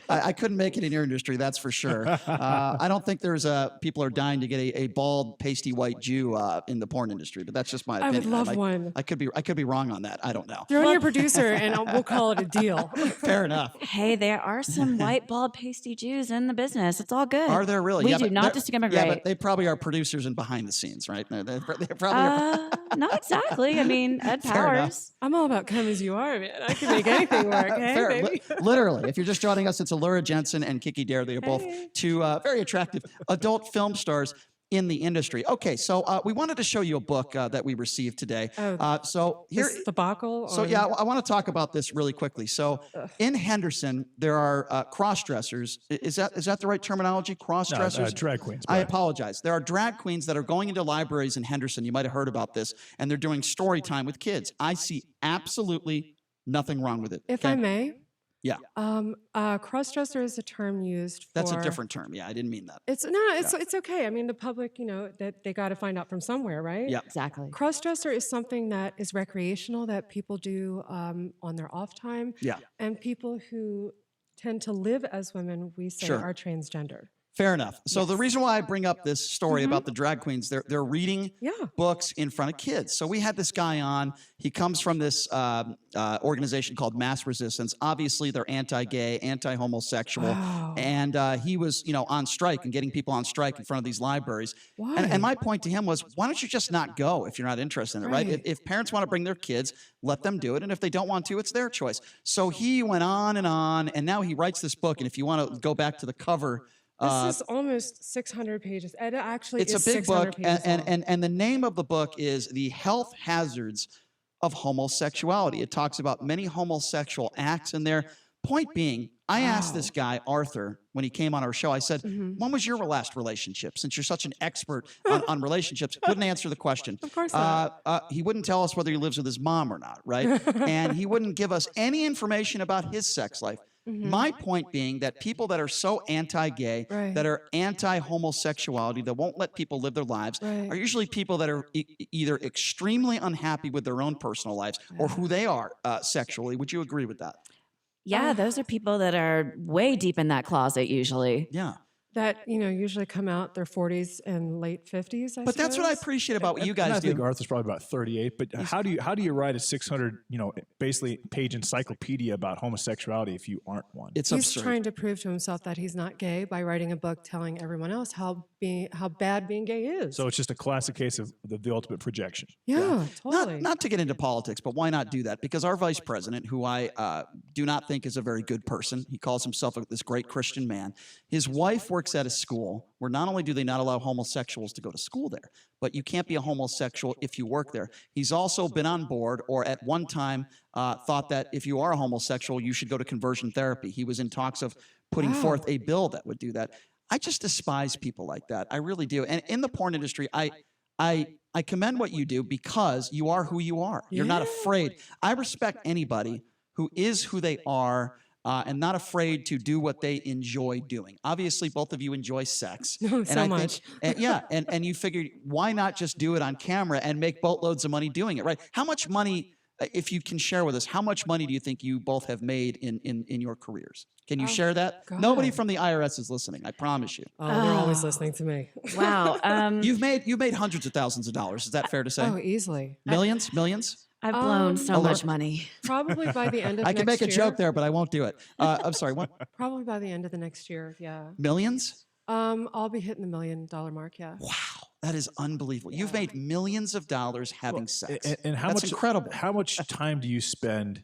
I couldn't make it in your industry, that's for sure. I don't think there's people are dying to get a bald, pasty white Jew in the porn industry, but that's just my I opinion. would love one. I could be wrong on that. I don't know. Throw in your producer, and we'll call it a deal. Fair enough. Hey, there are some white, bald, pasty Jews in the business. It's all good. Are there really? We Yeah, do but not they're- discriminate. Yeah, but they probably are producers and behind the scenes, right? They probably are. Not exactly. I mean, Ed Fair enough. Powers. I'm all about come as you are, man. I can make anything work. Hey, Fair. baby. Literally, if you're just joining us, it's Alura Jenson and Kiki D'Aire. They are both two very attractive adult film stars in the industry. Okay, so we wanted to show you a book that we received today. So here, This debacle. so on- yeah, I want to talk about this really quickly. So in Henderson, there are cross-dressers. Is that the right terminology? Cross-dressers? drag queens. I apologize. There are drag queens that are going into libraries in Henderson. You might have heard about this, and they're doing story time with kids. I see absolutely nothing wrong with it. If okay? I may, Yeah, cross-dresser is a term used for. that's a different term. Yeah, I didn't mean that. It's okay. I mean, the public, that they got to find out from somewhere, right? Yeah. Exactly. Cross-dresser is something that is recreational that people do on their off time. Yeah. And people who tend to live as women, we say, Sure. are transgender. Fair enough. So the reason why I bring up this story about the drag queens, they're reading books in front of kids. So we had this guy on. He comes from this organization called Mass Resistance. Obviously, they're anti-gay, anti-homosexual, and he was, on strike and getting people on strike in front of these libraries. Why? And my point to him was, why don't you just not go if you're not interested in it, right? Right. If parents want to bring their kids, let them do it, and if they don't want to, it's their choice. So he went on, and now he writes this book. And if you want to go back to the cover. This is almost 600 pages. It actually It's is a big 600 book, pages long. and the name of the book is The Health Hazards of Homosexuality. It talks about many homosexual acts in there. Point being, I asked this guy, Arthur, when he came on our show, I said, when was your last relationship? Since you're such an expert on relationships, wouldn't answer the question. Of course not. He wouldn't tell us whether he lives with his mom or not, right? And he wouldn't give us any information about his sex life. My point being that people that are so anti-gay, that are anti-homosexuality, that won't let people live their lives, are usually people that are either extremely unhappy with their own personal lives or who they are sexually. Would you agree with that? Yeah, those are people that are way deep in that closet usually. Yeah. That, usually come out their 40s and late 50s, I But that's what I suppose. appreciate about what you And guys I think do. Arthur's probably about 38. But how do you write a 600 basically page encyclopedia about homosexuality if you aren't one? It's He's trying to prove to himself that he's not gay by writing a book telling everyone else how bad being gay is. So it's just a classic case of the ultimate projection. Yeah, totally. Not to get into politics, but why not do that? Because our vice president, who I do not think is a very good person, he calls himself this great Christian man. His wife works at a school where not only do they not allow homosexuals to go to school there, but you can't be a homosexual if you work there. He's also been on board, or at one time thought that if you are a homosexual, you should go to conversion therapy. He was in talks of putting forth a bill that would do that. I just despise people like that. I really do. And in the porn industry, I commend what you do because you are who you are. You're not afraid. I respect anybody who is who they are and not afraid to do what they enjoy doing. Obviously, both of you enjoy sex. So much. And you figured, why not just do it on camera and make boatloads of money doing it, right? How much money, if you can share with us, how much money do you think you both have made in your careers? Can you share that? God. Nobody from the IRS is listening, I promise you. Oh, they're always listening to me. Wow. You've made hundreds of thousands of dollars. Is that fair to say? Oh, easily. Millions? I've blown so Alura? much money. Probably by the end of I next can make a year. joke there, but I won't do it. I'm sorry, what? Probably by the end of the next year, yeah. Millions? I'll be hitting the $1 million mark, yeah. Wow, that is unbelievable. You've made millions of dollars having sex. And how That's much incredible. How much time do you spend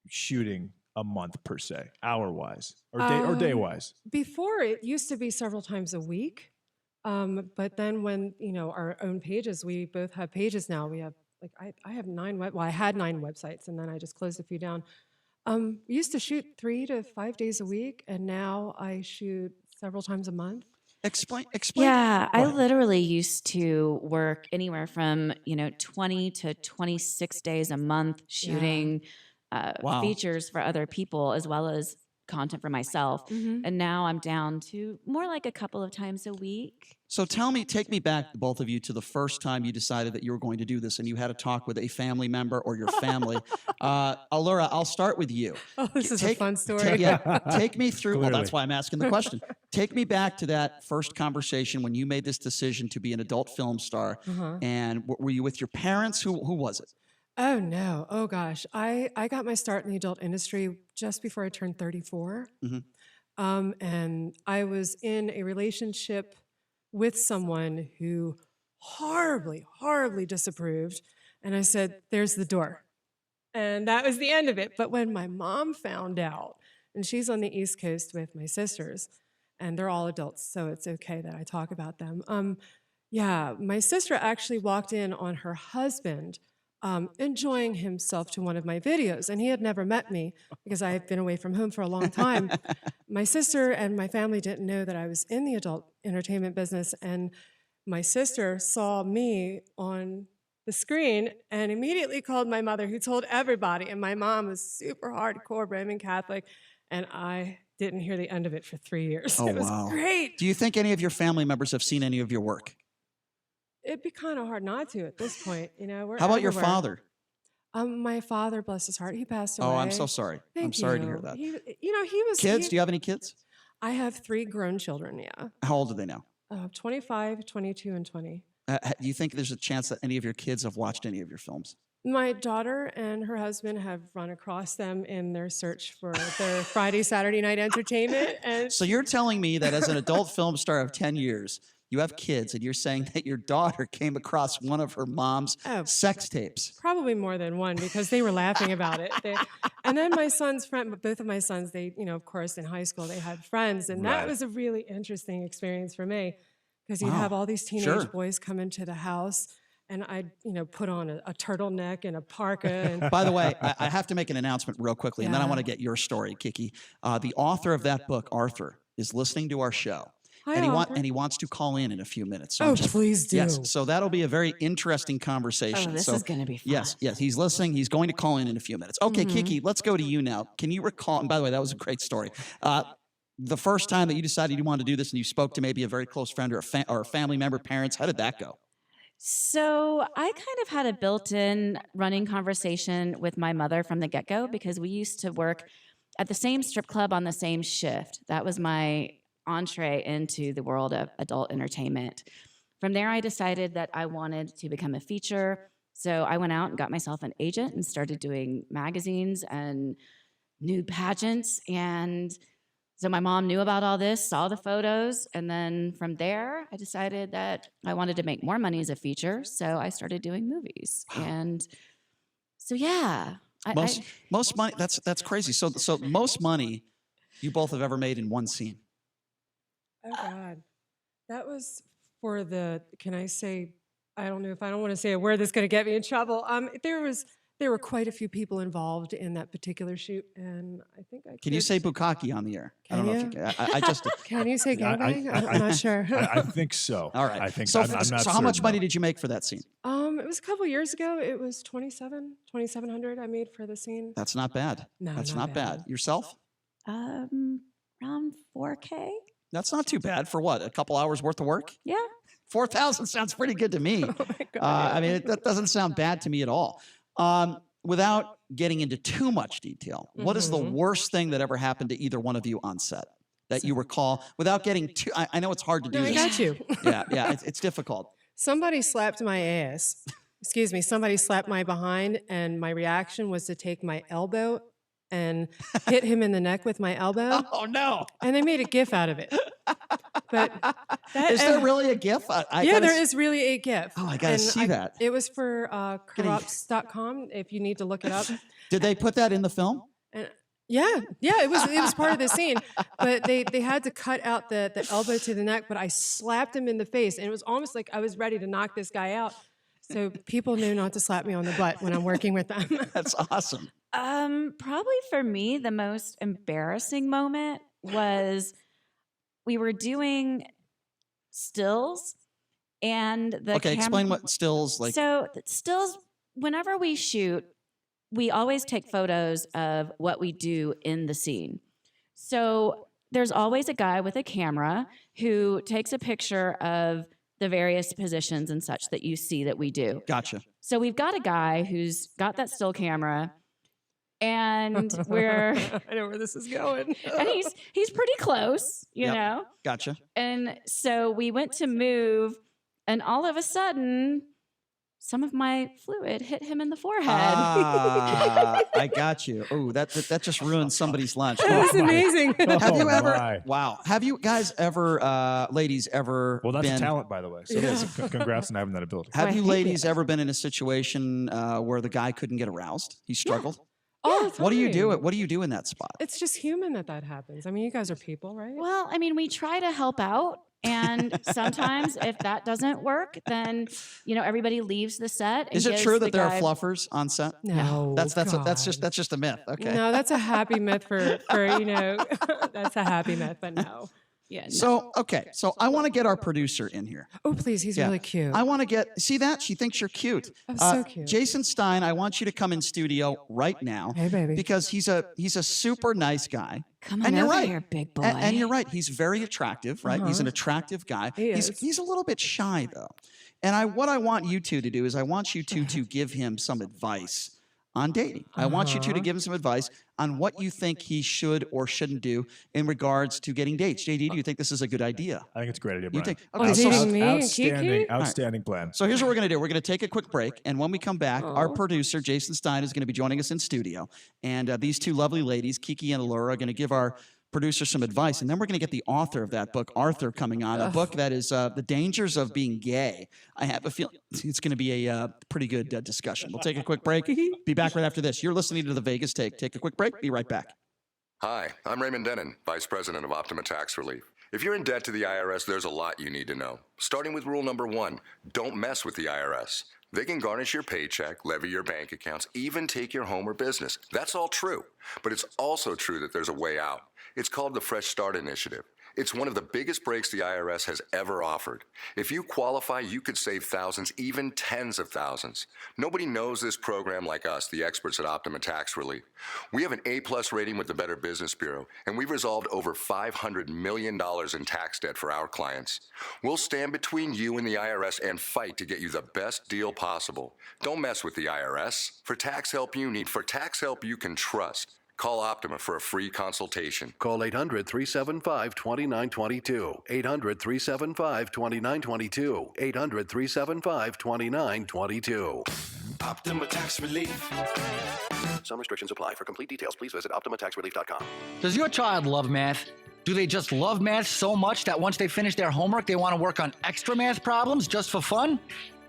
shooting a month per se, hour-wise or day-wise? Before, it used to be several times a week. But then when, our own pages, we both have pages now. We have, I have I had 9 websites, and then I just closed a few down. We used to shoot 3 to 5 days a week, and now I shoot several times a month. Explain. Yeah, I literally used to work anywhere from 20 to 26 days a month shooting Wow. features for other people as well as content for myself. And now I'm down to more like a couple of times a week. So take me back, both of you, to the first time you decided that you were going to do this and you had a talk with a family member or your family. Alura, I'll start with you. Oh, this is a fun story. Take me through, well, Clearly. that's why I'm asking the question. Take me back to that first conversation when you made this decision to be an adult film star. And were you with your parents? Who was it? Oh, no. Oh, gosh. I got my start in the adult industry just before I turned 34. And I was in a relationship with someone who horribly, horribly disapproved. And I said, there's the door. And that was the end of it. But when my mom found out, and she's on the East Coast with my sisters, and they're all adults, so it's okay that I talk about them. My sister actually walked in on her husband enjoying himself to one of my videos, and he had never met me because I had been away from home for a long time. My sister and my family didn't know that I was in the adult entertainment business, and my sister saw me on the screen and immediately called my mother, who told everybody, and my mom was super hardcore Roman Catholic, and I didn't hear the end of it for 3 years. Oh, it was wow. great. Do you think any of your family members have seen any of your work? It'd be kind of hard not to at this point. We're How about your everywhere. father? My father, bless his heart, he passed away. Oh, I'm so sorry. I'm sorry to hear that. He was Kids? Do you have any kids? I have 3 grown children. Yeah, How old are they now? 25, 22, and 20. Do you think there's a chance that any of your kids have watched any of your films? My daughter and her husband have run across them in their search for their Friday, Saturday night entertainment. And So you're telling me that as an adult film star of 10 years, you have kids, and you're saying that your daughter came across one of her mom's sex tapes. Probably more than one, because they were laughing about it. And then my son's friend, both of my sons, they, of course, in high school, they had friends. And that was a really interesting experience for me, because you'd have all these teenage boys come into the house, and I'd, put on a turtleneck and a parka. And By the way, I have to make an announcement real quickly, and then I want to get your story, Kiki. The author of that book, Arthur, is listening to our show. Hi, And he wants to call in a few minutes. So Oh, please do. Yes, so that'll be a very interesting conversation. Oh, this So, is going to be fun. Yes, he's listening. He's going to call in a few minutes. Okay, Kiki, let's go to you now. Can you recall, and by the way, that was a great story. The first time that you decided you wanted to do this and you spoke to maybe a very close friend or a family member, parents, how did that go? So I kind of had a built-in running conversation with my mother from the get-go, because we used to work at the same strip club on the same shift. That was my entree into the world of adult entertainment. From there, I decided that I wanted to become a feature. So I went out and got myself an agent and started doing magazines and nude pageants. And so my mom knew about all this, saw the photos. And then from there, I decided that I wanted to make more money as a feature. So I started doing movies. And so, yeah. Most money, that's crazy. So most money you both have ever made in one scene. Oh, God. That was for can I say, I don't want to say a word that's going to get me in trouble. There were quite a few people involved in that particular shoot, and I think I Can you say bukkake on the air? I don't know if you can. I just... Can you say gangbang? I'm not sure. I think so. All right. I think so. I'm not So how much certain, money though. did you make for that scene? It was a couple years ago. It was $2,700 I made for the scene. That's not bad. No, That's not not bad. Yourself? Around 4K. That's not too bad for what? A couple hours worth of work? Yeah. 4,000 sounds pretty good to me. I mean, that doesn't sound bad to me at all. Without getting into too much detail, what is the worst thing that ever happened to either one of you on set that you recall? Without getting too, I know it's hard to do No, this. I got you. Yeah, it's difficult. Somebody slapped my ass. Excuse me. Somebody slapped my behind, and my reaction was to take my elbow and hit him in the neck with my elbow. Oh, no. And they made a GIF out of it. But Is there really a GIF? Yeah, there is really a GIF. Oh, I got to see that. It was for corrupts.com, if you need to look it up. Did they put that in the film? And Yeah, it was part of the scene, but they had to cut out the elbow to the neck. But I slapped him in the face, and it was almost like I was ready to knock this guy out. So people knew not to slap me on the butt when I'm working with them. That's awesome. Probably for me, the most embarrassing moment was we were doing stills, and the Explain what stills like. So stills, whenever we shoot, we always take photos of what we do in the scene. So there's always a guy with a camera who takes a picture of the various positions and such that you see that we do. Gotcha. So we've got a guy who's got that still camera, and we're I know where this is going. and he's pretty close, you know. Gotcha. And so we went to move, and all of a sudden, some of my fluid hit him in the forehead. I got you. Oh, that just ruined somebody's lunch. That was amazing. Have you ever? My. Wow. Have you guys ever, ladies, ever? Well, that's been, a talent, by the way. So congrats on having that ability. Have you ladies ever been in a situation where the guy couldn't get aroused? He struggled. All the time. What do you do? What do you do in that spot? It's just human that happens. I mean, you guys are people, right? Well, I mean, we try to help out. And sometimes if that doesn't work, then, everybody leaves the set. And Is it true that the there are guy... fluffers on set? No, that's just a myth. Okay. No, that's a happy myth for that's a happy myth, but no. Yeah. No. So I want to get our producer in here. Oh, please, he's really cute. I want to see that? She thinks you're cute. I'm so cute. Jason Stein, I want you to come in studio right now. Hey, baby. Because he's a super nice guy. Come on over here, big boy. And you're right. He's very attractive, right? He's an attractive guy. He's a little bit shy, though. And what I want you two to do is I want you two to give him some advice on dating. I want you two to give him some advice on what you think he should or shouldn't do in regards to getting dates. JD, do you think this is a good idea? I think it's a great idea, You Brian. think? Outstanding plan. So here's what we're going to do. We're going to take a quick break, and when we come back, our producer, Jason Stein, is going to be joining us in studio. And these two lovely ladies, Kiki and Alura, are going to give our producer some advice, and then we're going to get the author of that book, Arthur, coming on, a book that is The Dangers of Being Gay. I have a feeling it's going to be a pretty good discussion. We'll take a quick break. Be back right after this. You're listening to The Vegas Take. Take a quick break. Be right back. Hi, I'm Raymond Denon, Vice President of Optima Tax Relief. If you're in debt to the IRS, there's a lot you need to know. Starting with rule number 1, don't mess with the IRS. They can garnish your paycheck, levy your bank accounts, even take your home or business. That's all true. But it's also true that there's a way out. It's called the Fresh Start Initiative. It's one of the biggest breaks the IRS has ever offered. If you qualify, you could save thousands, even tens of thousands. Nobody knows this program like us, the experts at Optima Tax Relief. We have an A+ rating with the Better Business Bureau, and we've resolved over $500 million in tax debt for our clients. We'll stand between you and the IRS and fight to get you the best deal possible. Don't mess with the IRS. For tax help you need, for tax help you can trust. Call Optima for a free consultation. Call 800-375-2922. 800-375-2922. 800-375-2922. Optima Tax Relief. Some restrictions apply. For complete details, please visit OptimaTaxRelief.com. Does your child love math? Do they just love math so much that once they finish their homework, they want to work on extra math problems just for fun?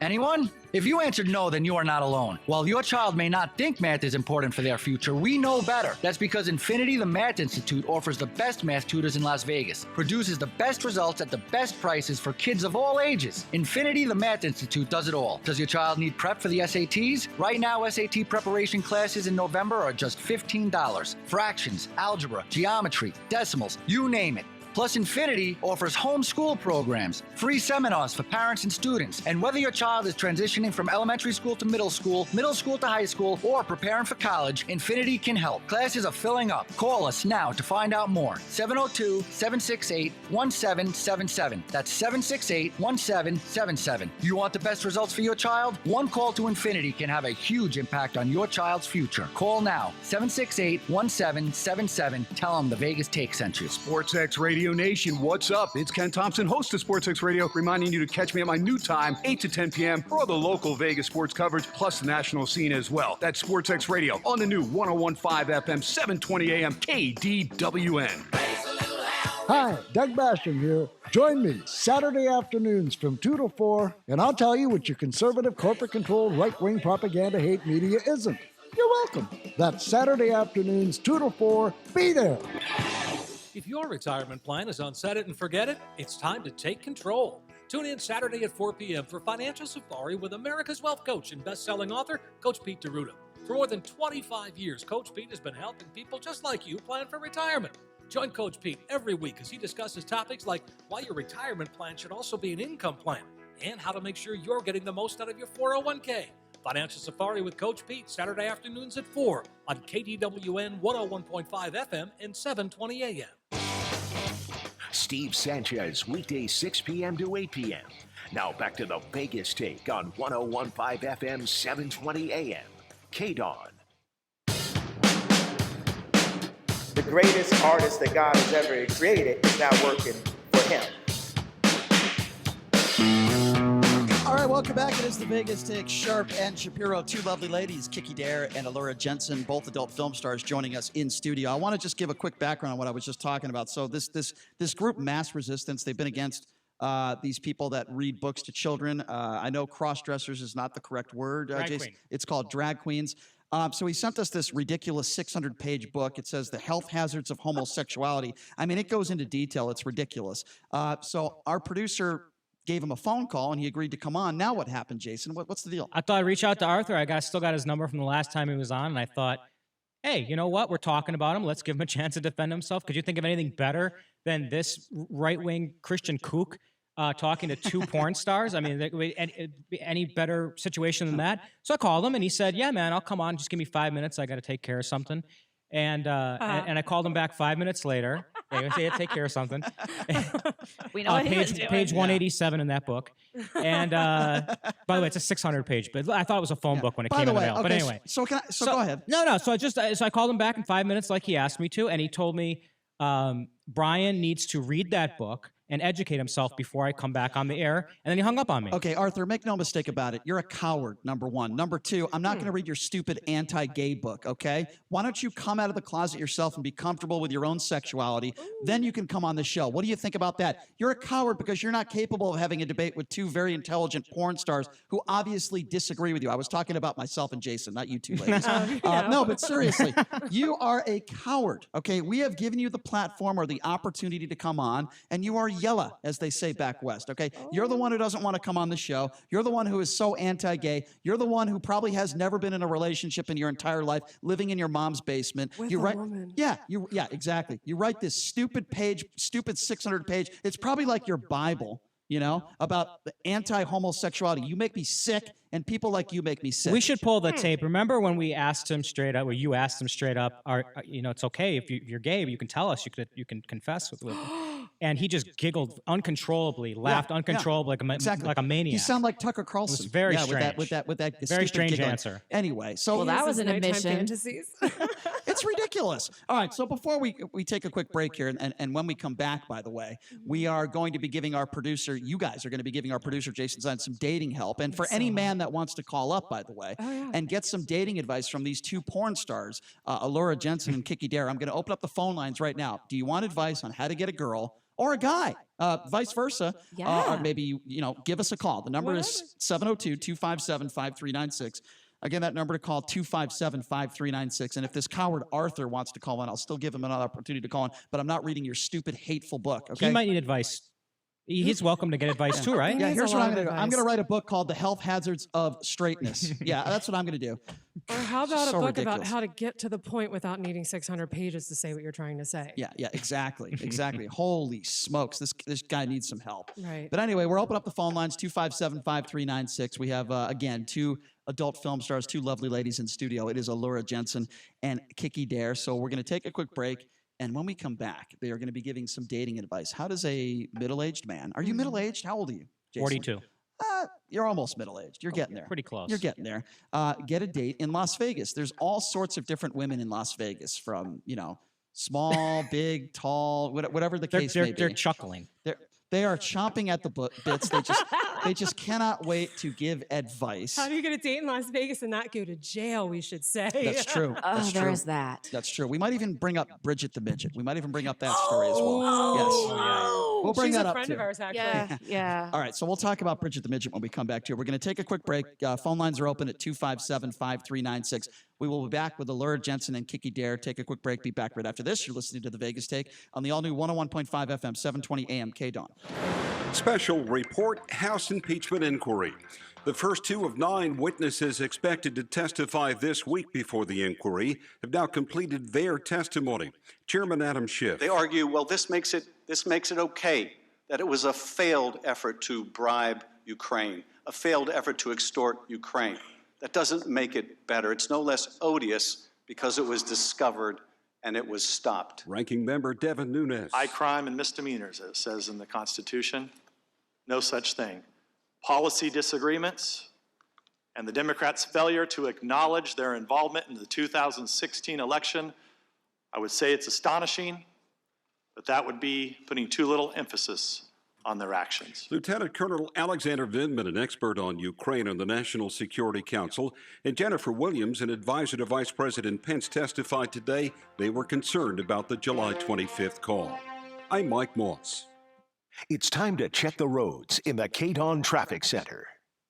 Anyone? If you answered no, then you are not alone. While your child may not think math is important for their future, we know better. That's because Infinity the Math Institute offers the best math tutors in Las Vegas, produces the best results at the best prices for kids of all ages. Infinity the Math Institute does it all. Does your child need prep for the SATs? Right now, SAT preparation classes in November are just $15. Fractions, algebra, geometry, decimals, you name it. Plus, Infinity offers homeschool programs, free seminars for parents and students. And whether your child is transitioning from elementary school to middle school to high school, or preparing for college, Infinity can help. Classes are filling up. Call us now to find out more. 702-768-1777. That's 768-1777. You want the best results for your child? One call to Infinity can have a huge impact on your child's future. Call now. 768-1777. Tell them the Vegas Take sent you. SportsX Radio Nation, what's up? It's Ken Thompson, host of SportsX Radio, reminding you to catch me at my new time, 8 to 10 p.m. for all the local Vegas sports coverage, plus the national scene as well. That's SportsX Radio on the new 101.5 FM, 720 AM, KDWN. Hi, Doug Basham here. Join me Saturday afternoons from 2 to 4, and I'll tell you what your conservative, corporate-controlled, right-wing propaganda hate media isn't. You're welcome. That's Saturday afternoons, 2 to 4. Be there. If your retirement plan is on set it and forget it, it's time to take control. Tune in Saturday at 4 p.m. for Financial Safari with America's Wealth Coach and best-selling author, Coach Pete D'Aruda. For more than 25 years, Coach Pete has been helping people just like you plan for retirement. Join Coach Pete every week as he discusses topics like why your retirement plan should also be an income plan and how to make sure you're getting the most out of your 401k. Financial Safari with Coach Pete, Saturday afternoons at 4 on KDWN 101.5 FM and 720 AM. Steve Sanchez, weekdays 6 p.m. to 8 p.m. Now back to the Vegas Take on 101.5 FM, 720 AM. KDON. The greatest artist that God has ever created is now working for him. All right, welcome back. It is the Vegas Take. Sharp and Shapiro, two lovely ladies, Kiki D'Aire and Alura Jenson, both adult film stars, joining us in studio. I want to just give a quick background on what I was just talking about. So this group, Mass Resistance, they've been against these people that read books to children. I know cross-dressers is not the correct word, Jason. Queen. It's called drag queens. So he sent us this ridiculous 600-page book. It says The Health Hazards of Homosexuality. I mean, it goes into detail. It's ridiculous. So our producer gave him a phone call, and he agreed to come on. Now what happened, Jason? What's the deal? I thought I'd reach out to Arthur. Still got his number from the last time he was on, and I thought, hey, you know what? We're talking about him. Let's give him a chance to defend himself. Could you think of anything better than this right-wing Christian kook talking to two porn stars? I mean, any better situation than that? So I called him, and he said, yeah, man, I'll come on. Just give me 5 minutes. I got to take care of something. And I called him back 5 minutes later. They say, take care of something. We know what he was doing. Page 187 in that book. And by the way, it's a 600-page, but I thought it was a phone book when it came in the mail. Okay, But anyway. So go ahead. No. So I called him back in 5 minutes like he asked me to, and he told me Brian needs to read that book and educate himself before I come back on the air. And then he hung up on me. Okay, Arthur, make no mistake about it. You're a coward, number one. Number two, I'm not going to read your stupid anti-gay book, okay? Why don't you come out of the closet yourself and be comfortable with your own sexuality? Then you can come on the show. What do you think about that? You're a coward because you're not capable of having a debate with two very intelligent porn stars who obviously disagree with you. I was talking about myself and Jason, not you two ladies. No, but seriously, you are a coward, okay? We have given you the platform or the opportunity to come on, and you are yella, as they say back west, okay? You're the one who doesn't want to come on the show. You're the one who is so anti-gay. You're the one who probably has never been in a relationship in your entire life, living in your mom's basement. With you a write, woman. Yeah, exactly. You write this stupid 600-page. It's probably like your Bible, you know, about the anti-homosexuality. You make me sick, and people like you make me sick. We should pull the tape. Remember when we asked him straight up, or you asked him straight up, it's okay if you're gay, but you can tell us, you can confess with and he just giggled uncontrollably, laughed uncontrollably, like a maniac. You sound like Tucker Carlson. It was very strange. With that very strange giggling. answer. Anyway, so well, that was an admission. Fantasies. It's ridiculous. All right, so before we take a quick break here, and when we come back, by the way, we are going to be giving our producer, you guys are going to be giving our producer, Jason Stein, some dating help. And for any man that wants to call up, by the way, and get some dating advice from these two porn stars, Alura Jenson and Kiki D'Aire, I'm going to open up the phone lines right now. Do you want advice on how to get a girl or a guy? Vice versa. Or maybe, give us a call. The number is 702-257-5396. Again, that number to call, 257-5396. And if this coward Arthur wants to call in, I'll still give him another opportunity to call in, but I'm not reading your stupid, hateful book, okay? He might need advice. He's welcome to get advice too, right? Yeah, here's what I'm going to do. I'm going to write a book called The Health Hazards of Straightness. Yeah, that's what I'm going to do. Or how about a book ridiculous. about how to get to the point without needing 600 pages to say what you're trying to say? Yeah, exactly. Holy smokes, this guy needs some help. Right. But anyway, we're opening up the phone lines, 257-5396. We have, again, two adult film stars, two lovely ladies in studio. It is Alura Jenson and Kiki D'Aire. So we're going to take a quick break. And when we come back, they are going to be giving some dating advice. How does a middle-aged man, are you middle-aged? How old are you, Jason? 42. You're almost middle-aged. You're getting there. Pretty close. You're getting there. Get a date in Las Vegas. There's all sorts of different women in Las Vegas, from, small, big, tall, whatever the case may be. They're chuckling. They are chomping at the bits. They just cannot wait to give advice. How do you get a date in Las Vegas and not go to jail, we should say? That's true. That's true. There's that. That's true. We might even bring up Bridget the Midget. We might even bring up that story as well. Yes. We'll bring She's that a up friend too. of ours, actually. Yeah, yeah. All right, so we'll talk about Bridget the Midget when we come back to it. We're going to take a quick break. Phone lines are open at 257-5396. We will be back with Alura Jenson and Kiki D'Aire. Take a quick break. Be back right after this. You're listening to The Vegas Take on the all-new 101.5 FM, 720 AM KDAWN. Special report, House impeachment inquiry. The first 2 of 9 witnesses expected to testify this week before the inquiry have now completed their testimony. Chairman Adam Schiff. They argue, well, this makes it okay that it was a failed effort to bribe Ukraine, a failed effort to extort Ukraine. That doesn't make it better. It's no less odious because it was discovered and it was stopped. Ranking Member Devin Nunes. High crime and misdemeanors, as it says in the Constitution. No such thing. Policy disagreements and the Democrats' failure to acknowledge their involvement in the 2016 election, I would say it's astonishing, but that would be putting too little emphasis on their actions. Lieutenant Colonel Alexander Vindman, an expert on Ukraine on the National Security Council, and Jennifer Williams, an advisor to Vice President Pence, testified today they were concerned about the July 25th call. I'm Mike Moss. It's time to check the roads in the KDAWN Traffic Center.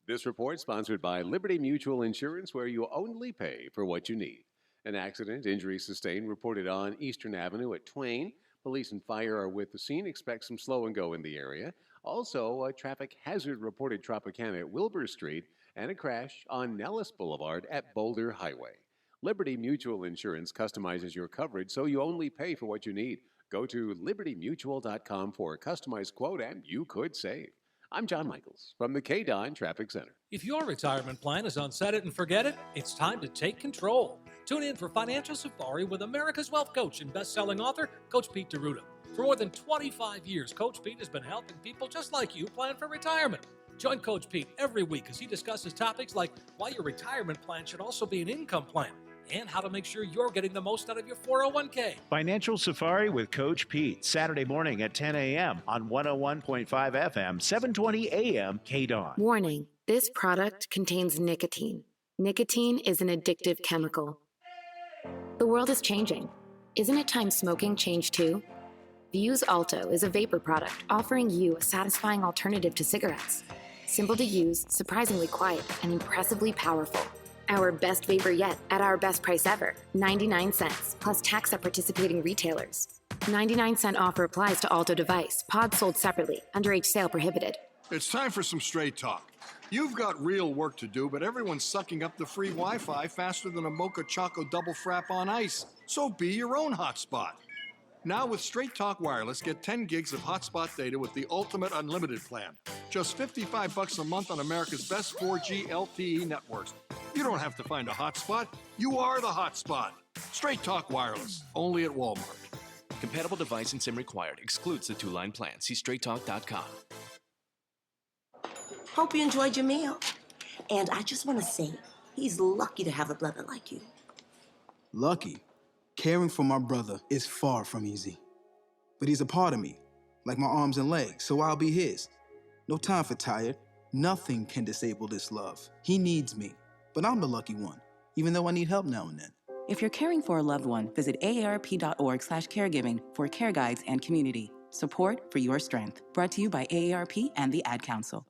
This report sponsored by Liberty Mutual Insurance, where you only pay for what you need. An accident, injury sustained, reported on Eastern Avenue at Twain. Police and fire are with the scene. Expect some slow and go in the area. Also, a traffic hazard reported Tropicana at Wilbur Street and a crash on Nellis Boulevard at Boulder Highway. Liberty Mutual Insurance customizes your coverage so you only pay for what you need. Go to libertymutual.com for a customized quote and you could save. I'm John Michaels from the KDAWN Traffic Center. If your retirement plan is on set it and forget it, it's time to take control. Tune in for Financial Safari with America's Wealth Coach and best-selling author, Coach Pete D'Aruda. For more than 25 years, Coach Pete has been helping people just like you plan for retirement. Join Coach Pete every week as he discusses topics like why your retirement plan should also be an income plan and how to make sure you're getting the most out of your 401k. Financial Safari with Coach Pete, Saturday morning at 10 a.m. on 101.5 FM, 720 a.m. KDAWN. Warning, this product contains nicotine. Nicotine is an addictive chemical. The world is changing. Isn't it time smoking changed too? Vuse Alto is a vapor product offering you a satisfying alternative to cigarettes. Simple to use, surprisingly quiet, and impressively powerful. Our best vapor yet at our best price ever, 99 cents, plus tax at participating retailers. 99-cent offer applies to Alto device. Pods sold separately. Underage sale prohibited. It's time for some straight talk. You've got real work to do, but everyone's sucking up the free Wi-Fi faster than a Mocha Choco double frap on ice. So be your own hotspot. Now with Straight Talk Wireless, get 10 gigs of hotspot data with the ultimate unlimited plan. Just $55 a month on America's best 4G LTE networks. You don't have to find a hotspot. You are the hotspot. Straight Talk Wireless, only at Walmart. Compatible device and SIM required. Excludes the 2-line plan. See straighttalk.com. Hope you enjoyed your meal. And I just want to say, he's lucky to have a brother like you. Lucky? Caring for my brother is far from easy. But he's a part of me, like my arms and legs, so I'll be his. No time for tired. Nothing can disable this love. He needs me, but I'm the lucky one, even though I need help now and then. If you're caring for a loved one, visit aarp.org/caregiving for care guides and community. Support for your strength. Brought to you by AARP and the Ad Council.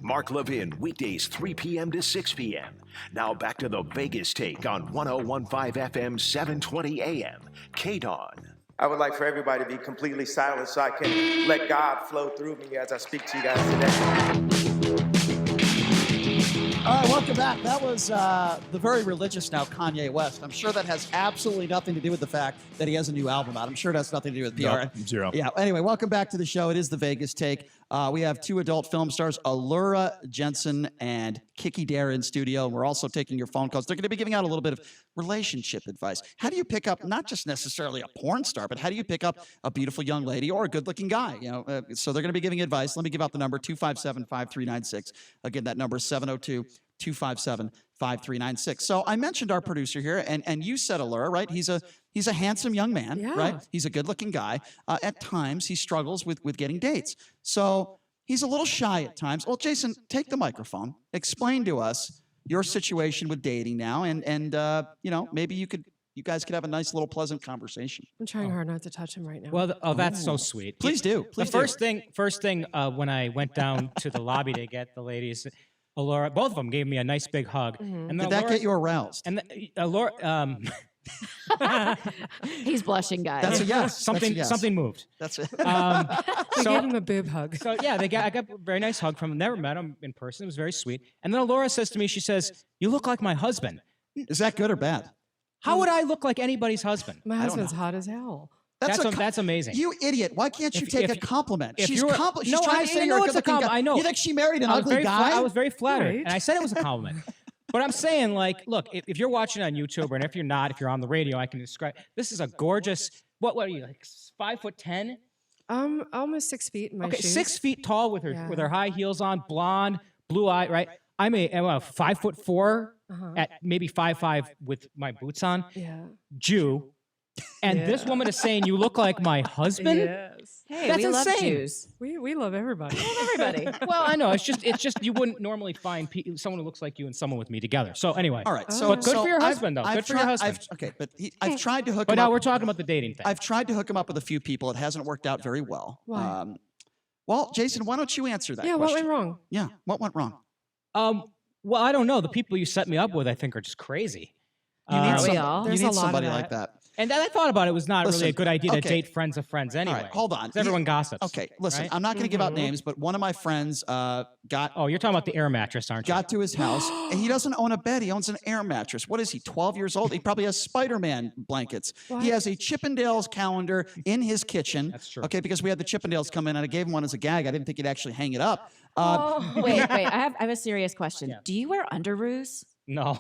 Mark Levin, weekdays 3 p.m. to 6 p.m. Now back to the Vegas Take on 101.5 FM, 720 a.m. KDAWN. I would like for everybody to be completely silent so I can let God flow through me as I speak to you guys today. All right, welcome back. That was the very religious now Kanye West. I'm sure that has absolutely nothing to do with the fact that he has a new album out. I'm sure it has nothing to do with PR. Nope, zero. Yeah. Anyway, welcome back to the show. It is the Vegas Take. We have 2 adult film stars, Alura Jenson and Kiki D'Aire in studio. We're also taking your phone calls. They're going to be giving out a little bit of relationship advice. How do you pick up not just necessarily a porn star, but how do you pick up a beautiful young lady or a good-looking guy? You know, so they're going to be giving advice. Let me give out the number, 257-5396. Again, that number is 702-257-5396. So I mentioned our producer here, and you said Alura, right? He's a handsome young man, right? He's a good-looking guy. At times, he struggles with getting dates. So he's a little shy at times. Well, Jason, take the microphone. Explain to us your situation with dating now, and you know, maybe you could You guys could have a nice little pleasant conversation. I'm trying hard not to touch him right now. Well, that's so sweet. Please do. Please the first thing when I went down to the lobby to get the ladies, Alura, both of them gave me a nice big hug. Mm-hmm. And Did that get you aroused? And Alura, He's blushing, guys. That's a yes. something That's a yes. something moved. That's it. They gave him a boob hug. So yeah, I got a very nice hug from him. Never met him in person. It was very sweet. And then Alura says to me, she says, "You look like my husband." Is that good or bad? How would I look like anybody's husband? My husband's hot as hell. That's amazing. You idiot. Why can't you take a compliment? She's no, trying to say I you're know a it's a good-looking compliment. guy. I know. You think she married an ugly guy? I was very flattered. Right. And I said it was a compliment. But I'm saying, like, look, if you're watching on YouTube, and if you're not, if you're on the radio, I can describe. This is a gorgeous. What are you, like 5'10"? Almost 6 feet in my Okay, shoes. 6 feet tall with her high heels on, blonde, blue eye. Right. I'm a 5'4" at maybe 5'5" with my boots on. Yeah. Jew. And this woman is saying you look like my husband. Yes. Hey, That's we love insane. Jews. We love everybody. Everybody. Well, I know it's just you wouldn't normally find someone who looks like you and someone with me together. So anyway, All right. but good for your husband, though. Good for your husband. I've tried to hook But him now up. we're talking about the dating thing. I've tried to hook him up with a few people. It hasn't worked out very well. Why? Well, Jason, why don't you answer that Yeah, question? what went wrong? Yeah, what went wrong? Well, I don't know. The people you set me up with, I think, are just crazy. You need, There's a lot of somebody that. like that. And then I thought about it. It was not really a Listen, good idea to okay. date friends of friends anyway. All right, hold on. 'Cause everyone gossips. Okay, listen, right? I'm not going to give out names, but one of my friends got Oh, you're talking about the air mattress, aren't you? got to his house, and he doesn't own a bed. He owns an air mattress. What is he, 12 years old? He probably has Spider-Man blankets. He has a Chippendales calendar in his kitchen. That's true. Okay, because we had the Chippendales come in, and I gave him one as a gag. I didn't think he'd actually hang it up. Wait. I have a serious question. Yeah. Do you wear underoos? No.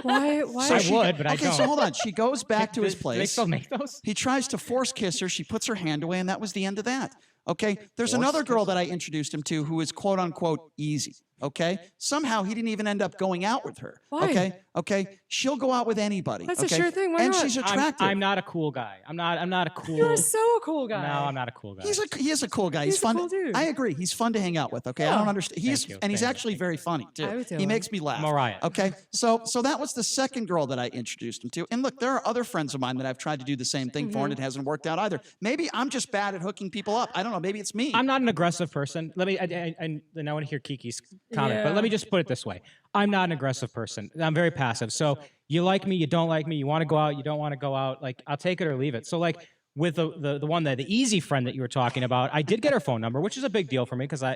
Why? I would, but I Okay, don't. so hold on. She goes back to his place. Do they still make those? He tries to force kiss her. She puts her hand away, and that was the end of that. Okay? There's Force another girl kiss? that I introduced him to who is quote unquote easy. Okay? Somehow he didn't even end up going out with her. Why? Okay? Okay? She'll go out with anybody. That's a okay? sure thing. Why and not? she's attractive. I'm not a cool guy. I'm not a cool. You're so a cool guy. No, I'm not a cool guy. He is a cool guy. He's He's a fun. cool dude. I agree. He's fun to hang out with. Okay, I Yeah. don't understand. He's Thank you. and he's Thank you. actually very funny too. I would do He it. makes me laugh. Mariah. Okay, so that was the second girl that I introduced him to. And look, there are other friends of mine that I've tried to do the same thing for, and it hasn't worked out either. Maybe I'm just bad at hooking people up. I don't know. Maybe it's me. I'm not an aggressive person. Let me. And I want to hear Kiki's comment, but Yeah. let me just put it this way: I'm not an aggressive person. I'm very passive. So you like me, you don't like me. You want to go out, you don't want to go out. Like I'll take it or leave it. So like with the one the easy friend that you were talking about, I did get her phone number, which is a big deal for me because I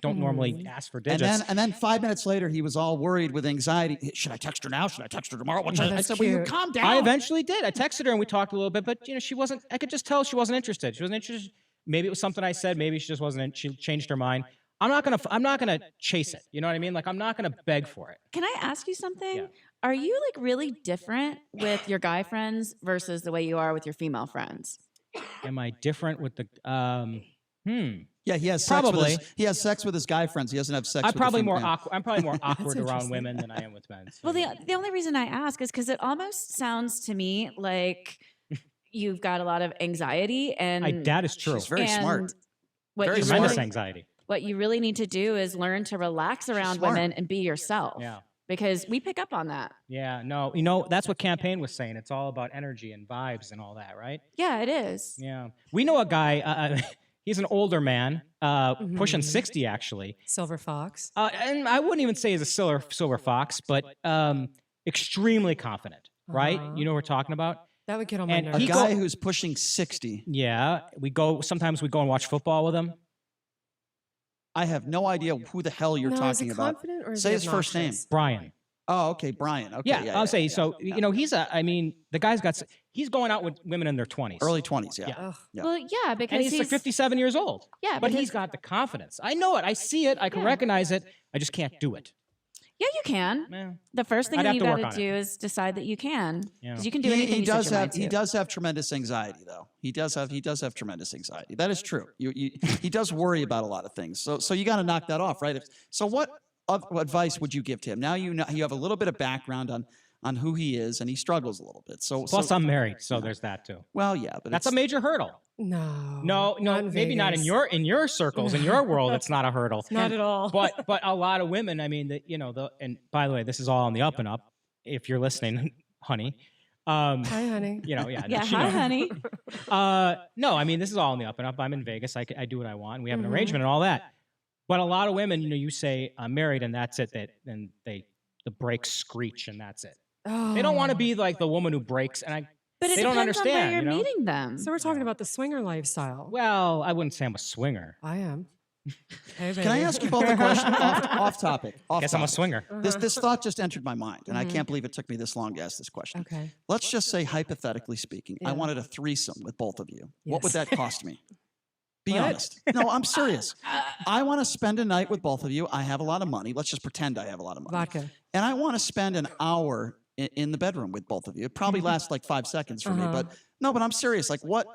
don't normally ask for digits. And then 5 minutes later, he was all worried with anxiety. Should I text her now? Should I text her tomorrow? What should I that's said, will you cute. calm down? I eventually did. I texted her and we talked a little bit, but she wasn't. I could just tell she wasn't interested. She wasn't interested. Maybe it was something I said. Maybe she just wasn't. She changed her mind. I'm not gonna chase it. You know what I mean? Like I'm not gonna beg for it. Can I ask you something? Yeah. Are you like really different with your guy friends versus the way you are with your female friends? Am I different with the? Yeah, he has Probably. he has sex with his guy friends. He doesn't have sex. I'm with probably the more female. awkward. I'm probably more awkward around interesting. women than I am with men. So, Well, yeah. the only reason I ask is because it almost sounds to me like you've got a lot of anxiety, and that is true. She's very smart. and What Very you Tremendous really, anxiety. what you really need to do is learn to relax around smart. women and be yourself. Yeah. Because we pick up on that. Yeah. No. That's what Campaign was saying. It's all about energy and vibes and all that, right? Yeah, it is. Yeah. We know a guy. He's an older man, pushing 60 actually. Silver fox. And I wouldn't even say he's a silver fox, but extremely confident, right? Uh-huh. You know what we're talking about? That would get on my And nerves. A he guy go- who's pushing 60. Yeah. Sometimes we go and watch football with him. I have no idea who the hell you're No, is he talking about. confident or is Say he his first name. obnoxious? Brian. Oh, okay, Brian. Okay, Yeah, I'll say. So, the guy's he's going out with women in their 20s. early 20s. Yeah. Yeah. Ugh. Yeah. Well, yeah, because And he's like 57 years old. Yeah, But because- he's got the confidence. I know it. I see it. I can Yeah. recognize it. I just can't do it. Yeah, you can. Yeah. The first thing I'd that have you to got work to on do it. is decide that you can. Yeah. Because you can do anything He you set does your have mind to. he does have tremendous anxiety though. He does have tremendous anxiety. That is true. He does worry about a lot of things. So you got to knock that off, right? So what advice would you give to him? Now you have a little bit of background on who he is, and he struggles a little bit. Plus, I'm married, so there's that too. Well, yeah, but That's a major hurdle. No. No, in maybe not in Vegas. your circles, in your world. It's not a hurdle. Not at all. But a lot of women. I mean, and by the way, this is all on the up and up. If you're listening, honey, Hi, honey. You know, yeah. Yeah, she hi, knows. honey. No, I mean, this is all in the up and up. I'm in Vegas. I do what I want. We have an Mhm. arrangement and all that. But a lot of women, you know, you say I'm married and that's it. And the brakes screech and that's it. They don't want to be like the woman who breaks. And But it they don't depends on where understand. you're You know? meeting them. So we're talking about the swinger lifestyle. Well, I wouldn't say I'm a swinger. I am. Hey, Can I baby. ask you both a question off topic? Guess I'm a swinger. This thought just entered my mind, and I can't believe it took me this long to ask this question. Okay. Let's just say, hypothetically speaking, I Yeah. wanted a threesome with both of you. What would Yes. that cost me? Be What? honest. No, I'm serious. I want to spend a night with both of you. I have a lot of money. Let's just pretend I have a lot of money. Vodka. And I want to spend an hour in the bedroom with both of you. It probably lasts like 5 seconds for me, but no, but I'm serious. Like what?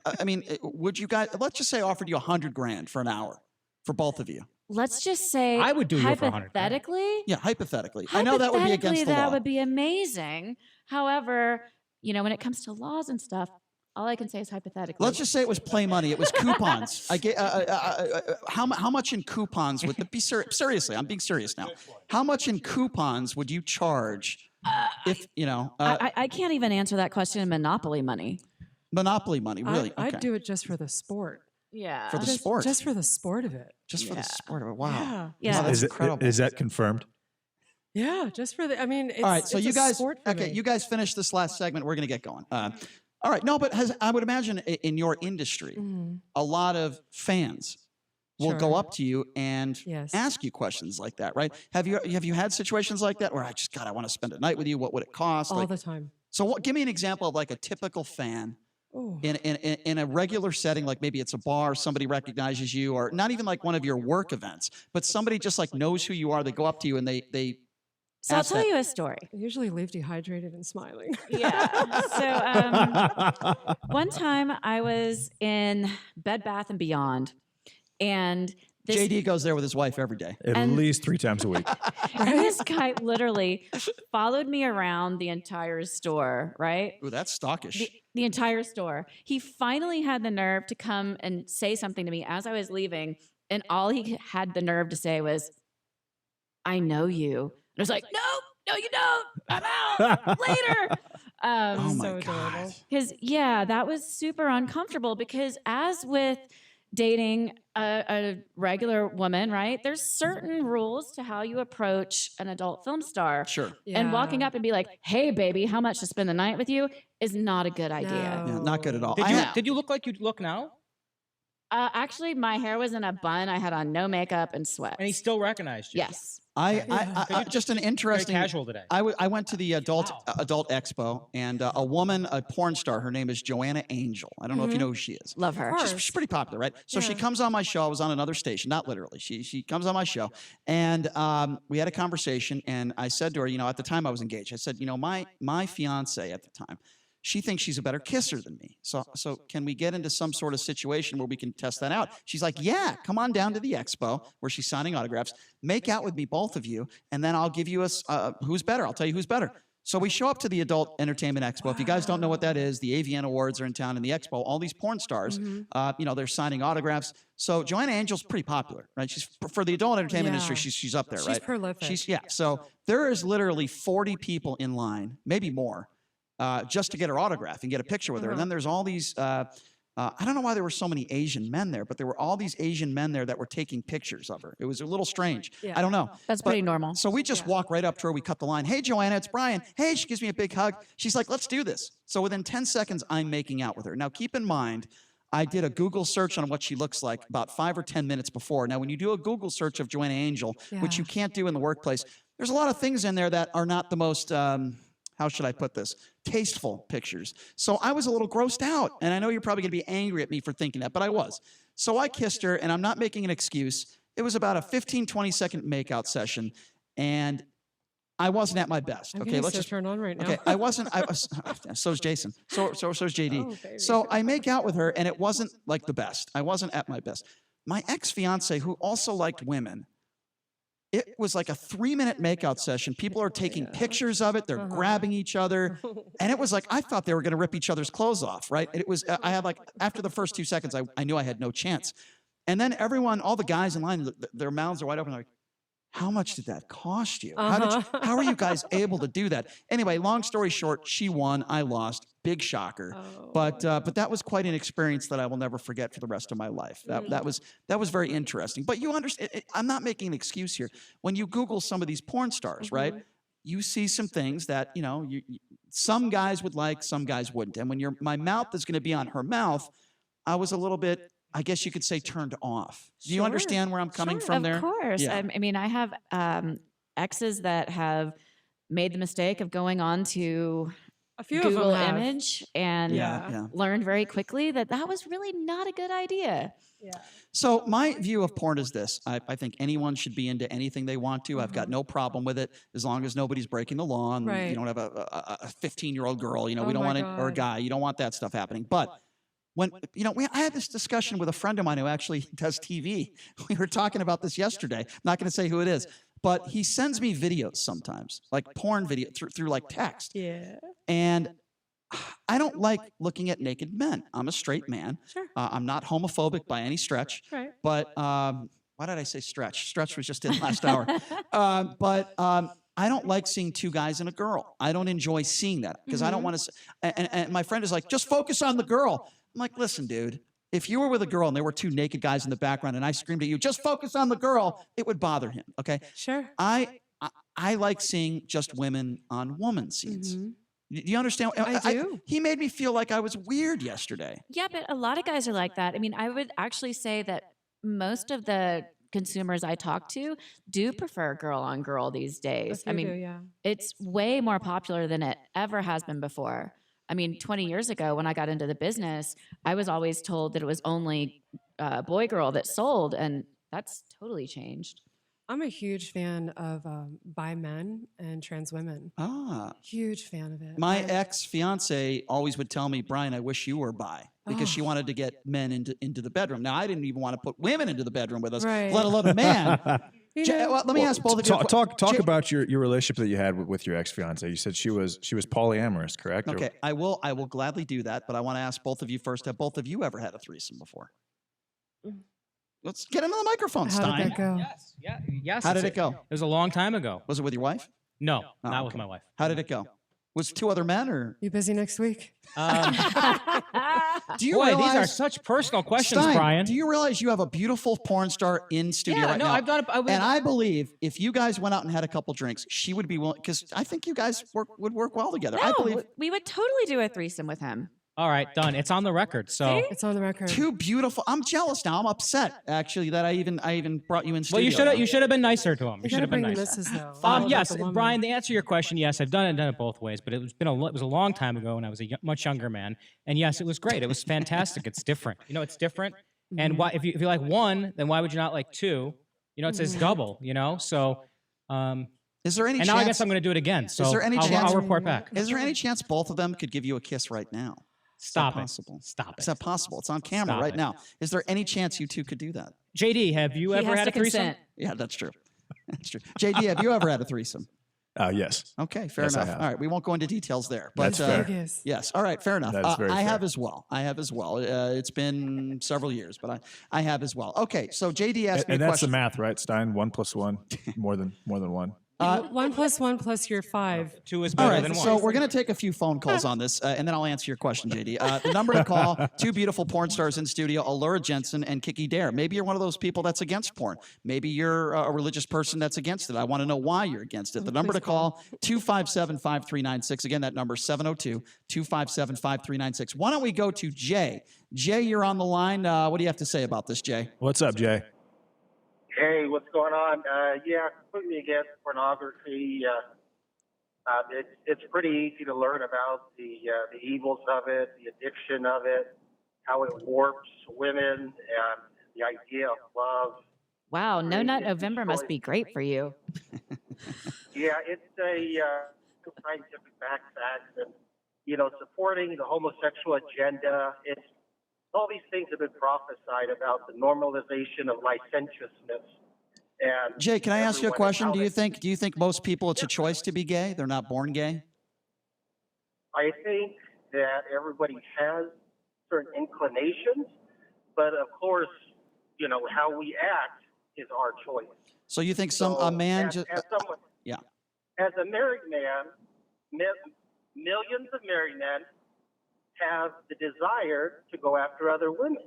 I mean, would you guys, let's just say I offered you $100,000 for an hour for both of you. Let's just say I would do you for $100,000. hypothetically. Yeah, hypothetically. I know that would be against the that law. would be amazing. However, you know, when it comes to laws and stuff, all I can say is hypothetically. Let's just say it was play money. It was coupons. I get how much in coupons would be seriously? I'm being serious now. How much in coupons would you charge if you know? I can't even answer that question in Monopoly money. Monopoly money, really? I'd do it just for the sport. Yeah. For the Just- sport. Just for the sport of it. Just for the sport of it. Wow. Yeah. Yeah. Wow, that's Is, it, incredible. is that confirmed? Yeah, just for the. I mean, it's, All right, so it's you a guys, sport for okay, me. you guys finish this last segment. We're gonna get going. All right, no, but I would imagine in your industry, a lot of fans will go Sure. up to you and Yes. ask you questions like that, right? Have you had situations like that where I want to spend a night with you? What would it cost? all Like, the time. so give me an example of like a typical fan Oh. in a regular setting, like maybe it's a bar, somebody recognizes you, or not even like one of your work events, but somebody just like knows who you are. They go up to you and they So I'll ask tell that- you a story. I usually leave dehydrated and smiling. Yeah. So one time I was in Bed Bath and Beyond, and this JD goes there with his wife every day. At And- least 3 times a week. and this guy literally followed me around the entire store, right? Ooh, that's stockish. The entire store. He finally had the nerve to come and say something to me as I was leaving, and all he had the nerve to say was, "I know you." And I was like, "No, you don't. I'm out later." Oh my so God. adorable. Because yeah, that was super uncomfortable. Because as with dating a regular woman, right? There's certain rules to how you approach an adult film star. Sure. And walking Yeah. up and be like, "Hey, baby, how much to spend the night with you?" is not a good idea. Yeah, not good at all. Did you look like you look now? Actually, my hair was in a bun. I had on no makeup and sweats. And he still recognized you. Yes. I just an interesting. casual today. I went to the adult expo, and a woman, a porn star, her name is Joanna Angel. I don't know if you know who she is. Love her. She's pretty popular, right? So she Yeah. comes on my show. I was on another station, not literally. She comes on my show, and we had a conversation. And I said to her, you know, at the time I was engaged. I said, you know, my fiance at the time, she thinks she's a better kisser than me. So can we get into some sort of situation where we can test that out? She's like, yeah, come on down to the expo where she's signing autographs. Make out with me, both of you, and then I'll give you who's better. I'll tell you who's better. So we show up to the Adult Entertainment Expo. If you guys don't know what that is, the AVN Awards are in town in the expo. All these porn stars, you know, they're signing autographs. So Joanna Angel's pretty popular, right? She's for the adult entertainment industry. She's up there, She's right? prolific. So there is literally 40 people in line, maybe more, just to get her autograph and get a picture with her. And then there's all these. I don't know why there were so many Asian men there, but there were all these Asian men there that were taking pictures of her. It was a little strange. I don't know. That's But- pretty normal. So we just walk right up to her. We cut the line. Hey, Joanna, it's Brian. Hey, she gives me a big hug. She's like, let's do this. So within 10 seconds, I'm making out with her. Now, keep in mind, I did a Google search on what she looks like about 5 or 10 minutes before. Now, when you do a Google search of Joanna Angel, which you can't do in the workplace, there's a lot of things in there that are not the most, how should I put this, tasteful pictures. So I was a little grossed out. And I know you're probably going to be angry at me for thinking that, but I was. So I kissed her, and I'm not making an excuse. It was about a 15, 20-second makeout session, and I wasn't at my best. I'm Okay, getting let's so just turned on right now. Okay, I was. So's Jason. So's JD. Oh, baby. So I make out with her, and it wasn't like the best. I wasn't at my best. My ex-fiance, who also liked women, it was like a 3-minute makeout session. People are taking pictures of it. They're grabbing each other. And it was like, I thought they were going to rip each other's clothes off, right? And it was, I had like, after the first 2 seconds, I knew I had no chance. And then everyone, all the guys in line, their mouths are wide open. They're like, how much did that cost you? How are you guys able to do that? Anyway, long story short, she won, I lost. Big shocker. But that was quite an experience that I will never forget for the rest of my life. That was very interesting. But you understand, I'm not making an excuse here. When you Google some of these porn stars, right? You see some things that, some guys would like, some guys wouldn't. And when my mouth is going to be on her mouth, I was a little bit, I guess you could say, turned off. Do you understand where I'm coming from there? Of course. Yeah. I mean, I have exes that have made the mistake of going on to A few Google of them have. image and learned very quickly that was really not a good idea. So my view of porn is this. I think anyone should be into anything they want to. I've got no problem with it as long as nobody's breaking the law and Right. you don't have a 15-year-old girl. We Oh don't my want it, or a God. guy. You don't want that stuff happening. But when, I had this discussion with a friend of mine who actually does TV. We were talking about this yesterday. I'm not going to say who it is, but he sends me videos sometimes, like porn video through like text. Yeah. And I don't like looking at naked men. I'm a straight man. Sure. I'm not homophobic by any stretch. Right. But why did I say stretch? Stretch was just in last hour. But I don't like seeing two guys and a girl. I don't enjoy seeing that because I don't want to. And my friend is like, just focus on the girl. I'm like, listen, dude. If you were with a girl and there were two naked guys in the background and I screamed at you, just focus on the girl, it would bother him. Okay. Sure. I like seeing just women on woman scenes. Do you understand? I do. He made me feel like I was weird yesterday. Yeah, but a lot of guys are like that. I mean, I would actually say that most of the consumers I talk to do prefer girl on girl these days. I mean, yeah. it's way more popular than it ever has been before. I mean, 20 years ago when I got into the business, I was always told that it was only boy girl that sold, and that's totally changed. I'm a huge fan of bi men and trans women. Ah. Huge fan of it. My ex-fiance always would tell me, Brian, I wish you were bi, because Oh. she wanted to get men into the bedroom. Now, I didn't even want to put women into the bedroom with us, Right. let alone a man. Well, let me ask both of you. Talk about your relationship that you had with your ex-fiance. You said she was polyamorous, correct? Or- Okay, I will gladly do that, but I want to ask both of you first. Have both of you ever had a threesome before? Let's get into the microphone, How Stein. did that go? Yes. How did it's- it go? It was a long time ago. Was it with your wife? No, Oh, not with okay. my wife. How did it go? Was it two other men or? You busy next week? Do you Boy, realize, these are such personal questions, Stein, Brian. do you realize you have a beautiful porn star in studio Yeah, right no, now? I've done it. And I believe if you guys went out and had a couple drinks, she would be willing, because I think you guys would work well together. I No, believe we would totally do a threesome with him. All right, done. It's on the record. So It's on the record. two beautiful. I'm jealous now. I'm upset actually that I even brought you in studio. well, you should have been nicer to him. You You should gotta have been bring the nicer. missus though. Not Yes, the woman. Brian. To answer your question, yes, I've done it both ways. But it was a long time ago when I was a much younger man. And yes, it was great. It was fantastic. It's different. It's different. And why, if you like one, then why would you not like two? It says double. So. Is there any And chance? now I guess I'm going to do it again. So is there any I'll, chance? I'll report back. Is there any chance both of them could give you a kiss right now? Stop that it. possible? Stop it. Is that possible? It's on camera Stop right it. now. Is there any chance you two could do that? JD, have you He ever has had to a threesome? consent. Yeah, that's true. That's true. JD, have you ever had a threesome? Yes. Okay, fair Yes, I enough. have. All right, we won't go into details there. But, That's fair. Yes. Yes. All right, fair enough. That is very I fair. have as well. It's been several years, but I have as well. Okay, so JD asked me And a that's the question. math, right, Stein? 1 + 1, more than one. 1 + 1 + your 5. 2 is All better right, than 1. so we're going to take a few phone calls on this, and then I'll answer your question, JD. The number to call, two beautiful porn stars in studio, Alura Jenson and Kiki D'Aire. Maybe you're one of those people that's against porn. Maybe you're a religious person that's against it. I want to know why you're against it. The number to call, 257-5396. Again, that number, 702-257-5396. Why don't we go to Jay? Jay, you're on the line. What do you have to say about this, Jay? What's up, Jay? Hey, what's going on? Yeah, completely against pornography. It's pretty easy to learn about the evils of it, the addiction of it, how it warps women, and the idea of love. Wow, No Nut November must be great for you. Yeah, it's a scientific facts and supporting the homosexual agenda. It's all these things have been prophesied about the normalization of licentiousness. And Jay, can I ask you a everyone and question? how Do you they- think most people it's a choice to be gay? They're not born gay? I think that everybody has certain inclinations, but of course, how we act is our choice. So you think a man just yeah. As a married man, millions of married men have the desire to go after other women.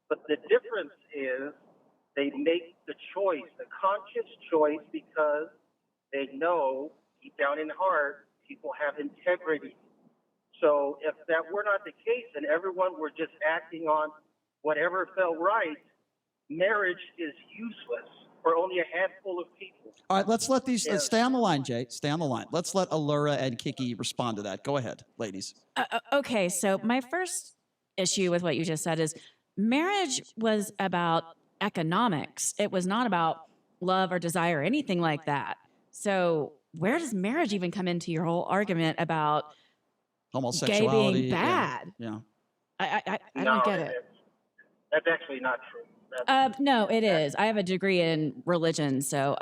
But the difference is they make the choice, the conscious choice, because they know deep down in heart people have integrity. So if that were not the case and everyone were just acting on whatever felt right, marriage is useless for only a handful of people. All right, let's let these stay on the line, Jay. Stay on the line. Let's let Alura and Kiki respond to that. Go ahead, ladies. Okay, so my first issue with what you just said is marriage was about economics. It was not about love or desire or anything like that. So where does marriage even come into your whole argument about homosexuality gay being bad? Yeah. I don't get it. That's actually not true. No, it is. I have a degree in religion, so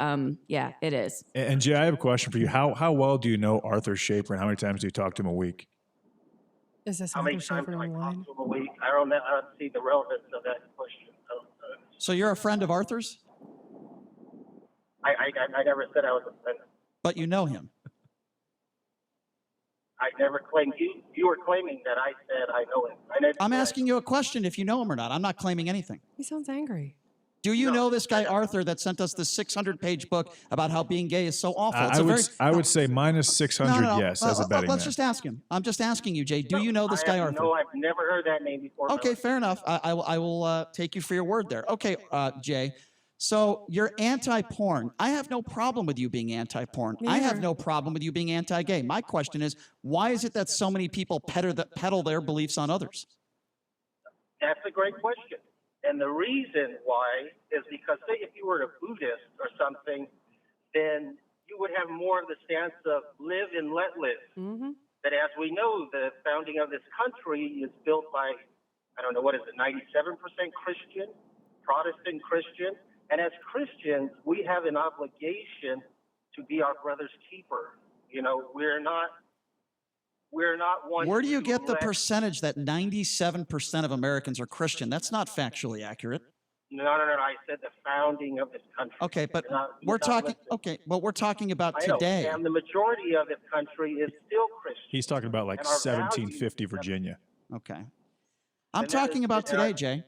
yeah, it is. And Jay, I have a question for you. How well do you know Arthur Shapiro, and how many times do you talk to him a week? Is this How many Arthur times Shapiro do I online? talk to him a week? I don't see the relevance of that question. So you're a friend of Arthur's? I never said I was a friend. But you know him. I never claimed you were claiming that I said I know him. I'm asking you a question if you know him or not. I'm not claiming anything. He sounds angry. Do you know this guy Arthur that sent us this 600-page book about how being gay is so awful? I would say minus 600 yes as a betting Let's man. just ask him. I'm just asking you, Jay. Do you know this guy Arthur? No, I've never heard that name before. Okay, fair enough. I will take you for your word there. Okay, Jay. So you're anti-porn. I have no problem with you being anti-porn. I have no problem with you being anti-gay. My question is, why is it that so many people peddle their beliefs on others? That's a great question. And the reason why is because, say, if you were a Buddhist or something, then you would have more of the stance of live and let live. Mm-hmm. That as we know, the founding of this country is built by, I don't know, what is it, 97% Christian, Protestant Christian. And as Christians, we have an obligation to be our brother's keeper. You know, we're not one. Where do you to get the let- percentage that 97% of Americans are Christian? That's not factually accurate. No. I said the founding of this country. Okay, but You're not listening. we're talking about I know, today. and the majority of this country is still Christian. He's talking about like And our 1750 Virginia. Okay. I'm And talking about and our- today, Jay.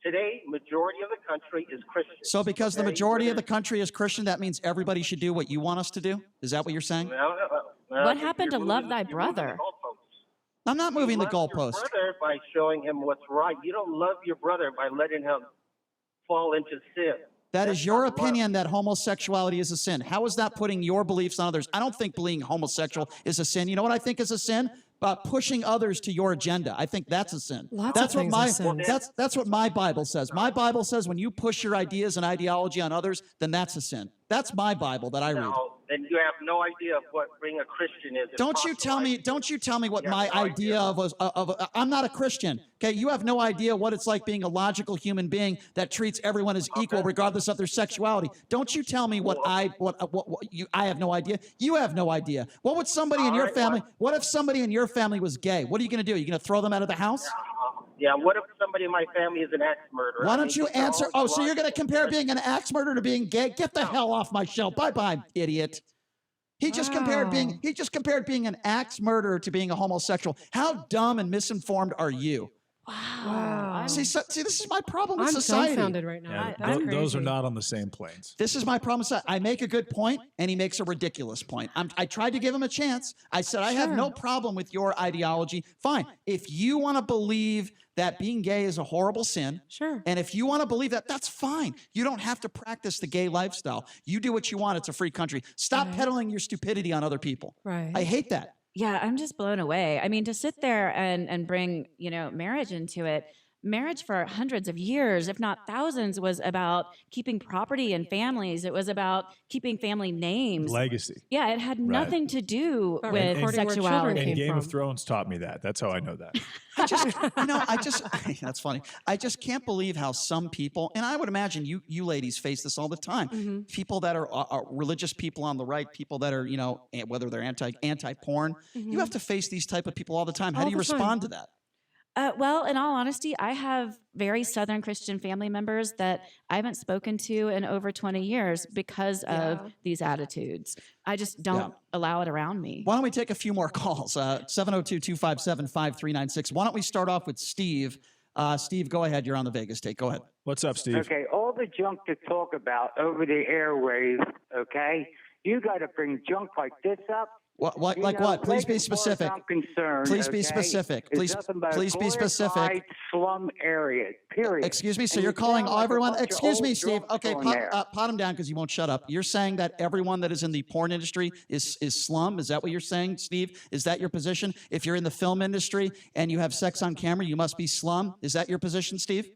Today, majority of the country is Christian. So because the majority of the country is Christian, that means everybody should do what you want us to do? Is that what you're saying? No, What happened to love thy brother? I'm not moving the You love goalpost. your brother by showing him what's right. You don't love your brother by letting him fall into sin. That is your opinion that homosexuality is a sin. How is that putting your beliefs on others? I don't think being homosexual is a sin. You know what I think is a sin? Pushing others to your agenda. I think that's a sin. That's what my Bible says. My Bible says when you push your ideas and ideology on others, then that's a sin. That's my Bible that I read. Then you have no idea of what being a Christian is. Don't you tell me what my idea of I'm not a Christian. Okay, you have no idea what it's like being a logical human being that treats everyone as equal regardless of their sexuality. Don't you tell me what I have no idea. You have no idea. What would somebody in your family? What if somebody in your family was gay? What are you going to do? Are you going to throw them out of the house? Yeah, what if somebody in my family is an axe murderer? Why don't you answer? Oh, so you're going to compare being an axe murderer to being gay? Get the hell off my show. Bye-bye, idiot. He just compared being an axe murderer to being a homosexual. How dumb and misinformed are you? Wow. See, this is my problem with I'm society. dumbfounded right now. That's Those are crazy. not on the same planes. This is my problem. I make a good point, and he makes a ridiculous point. I tried to give him a chance. I said, I have no problem with your ideology. Fine. If you want to believe that being gay is a horrible sin, and if you want to believe that, that's fine. You don't have to practice the gay lifestyle. You do what you want. It's a free country. Stop peddling your stupidity on other people. Right. I hate that. Yeah, I'm just blown away. I mean, to sit there and bring, marriage into it, marriage for hundreds of years, if not thousands, was about keeping property and families. It was about keeping family names. Legacy. Yeah, it had nothing to do But with recording where children sexuality. came And Game from. of Thrones taught me that. That's how I know that. That's funny. I just can't believe how some people, and I would imagine you ladies face this all the time. People that are religious people on the right, people that are, whether they're anti-porn, you have to face these type of people all the time. How do you respond to that? Well, in all honesty, I have very Southern Christian family members that I haven't spoken to in over 20 years because of these attitudes. I just don't allow it around me. Why don't we take a few more calls? 702-257-5396. Why don't we start off with Steve? Steve, go ahead. You're on the Vegas Take. Go ahead. What's up, Steve? Okay, all the junk to talk about over the airwaves, okay? You got to bring junk like this up. What? Like what? Please be specific. I'm concerned. Please be specific. Please be specific. Slum area. Period. Excuse me. So And you're you calling sound like a everyone? bunch of Excuse me, old Steve. drunks Okay, on there. pot him down because you won't shut up. You're saying that everyone that is in the porn industry is slum? Is that what you're saying, Steve? Is that your position? If you're in the film industry and you have sex on camera, you must be slum? Is that your position, Steve?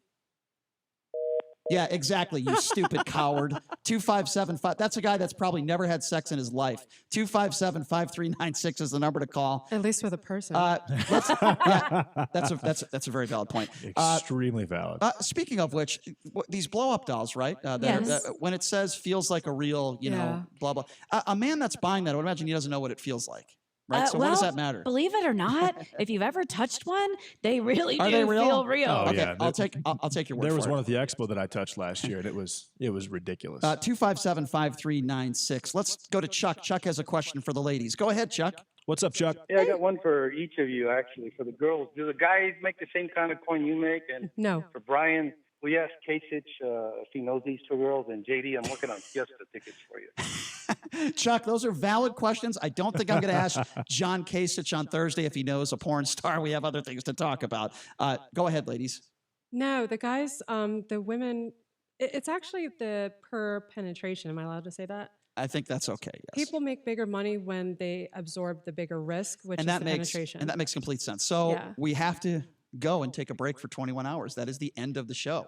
Yeah, exactly, you stupid coward. 2575. That's a guy that's probably never had sex in his life. 257-5396 is the number to call. At least with a person. That's a very valid point. Extremely valid. Speaking of which, these blow-up dolls, right? When it says feels like a real, know, blah, blah. A man that's buying that, I would imagine he doesn't know what it feels like. Right? So what does that matter? Believe it or not, if you've ever touched one, they really Are do they real? feel real. Oh, Okay, yeah. I'll take your word There was for one it. at the expo that I touched last year, and it was ridiculous. 257-5396. Let's go to Chuck. Chuck has a question for the ladies. Go ahead, Chuck. What's up, Chuck? Yeah, I got one for each of you, actually. For the girls, do the guys make the same kind of coin you make? And No. for Brian, we asked Kasich if he knows these two girls. And JD, I'm working on Fiesta tickets for you. Chuck, those are valid questions. I don't think I'm going to ask John Kasich on Thursday if he knows a porn star. We have other things to talk about. Go ahead, ladies. No, the guys, the women, it's actually the per penetration. Am I allowed to say that? I think that's okay. Yes. People make bigger money when they absorb the bigger risk, which and is that the makes penetration. and that makes complete sense. So Yeah. we have to go and take a break for 21 hours. That is the end of the show.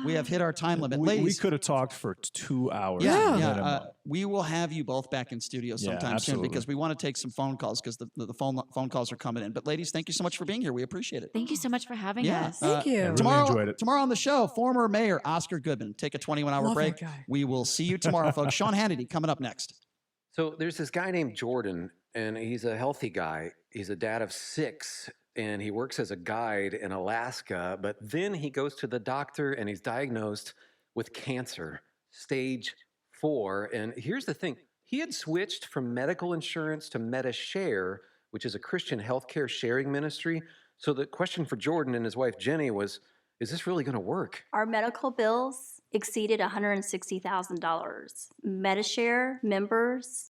We have hit our time limit. We Ladies, could have talked for 2 hours. yeah. minimum. We will have you both back in studio sometime soon absolutely. because we want to take some phone calls because the phone calls are coming in. But ladies, thank you so much for being here. We appreciate it. Thank you so much for having us. Thank you. I really Tomorrow, enjoyed it. tomorrow on the show, former Mayor Oscar Goodman. Take a 21-hour Love break. that guy. We will see you tomorrow, folks. Sean Hannity coming up next. So there's this guy named Jordan, and he's a healthy guy. He's a dad of 6, and he works as a guide in Alaska. But then he goes to the doctor, and he's diagnosed with cancer, stage 4. And here's the thing. He had switched from medical insurance to MediShare, which is a Christian healthcare sharing ministry. So the question for Jordan and his wife, Jenny, was, is this really going to work? Our medical bills exceeded $160,000. MediShare members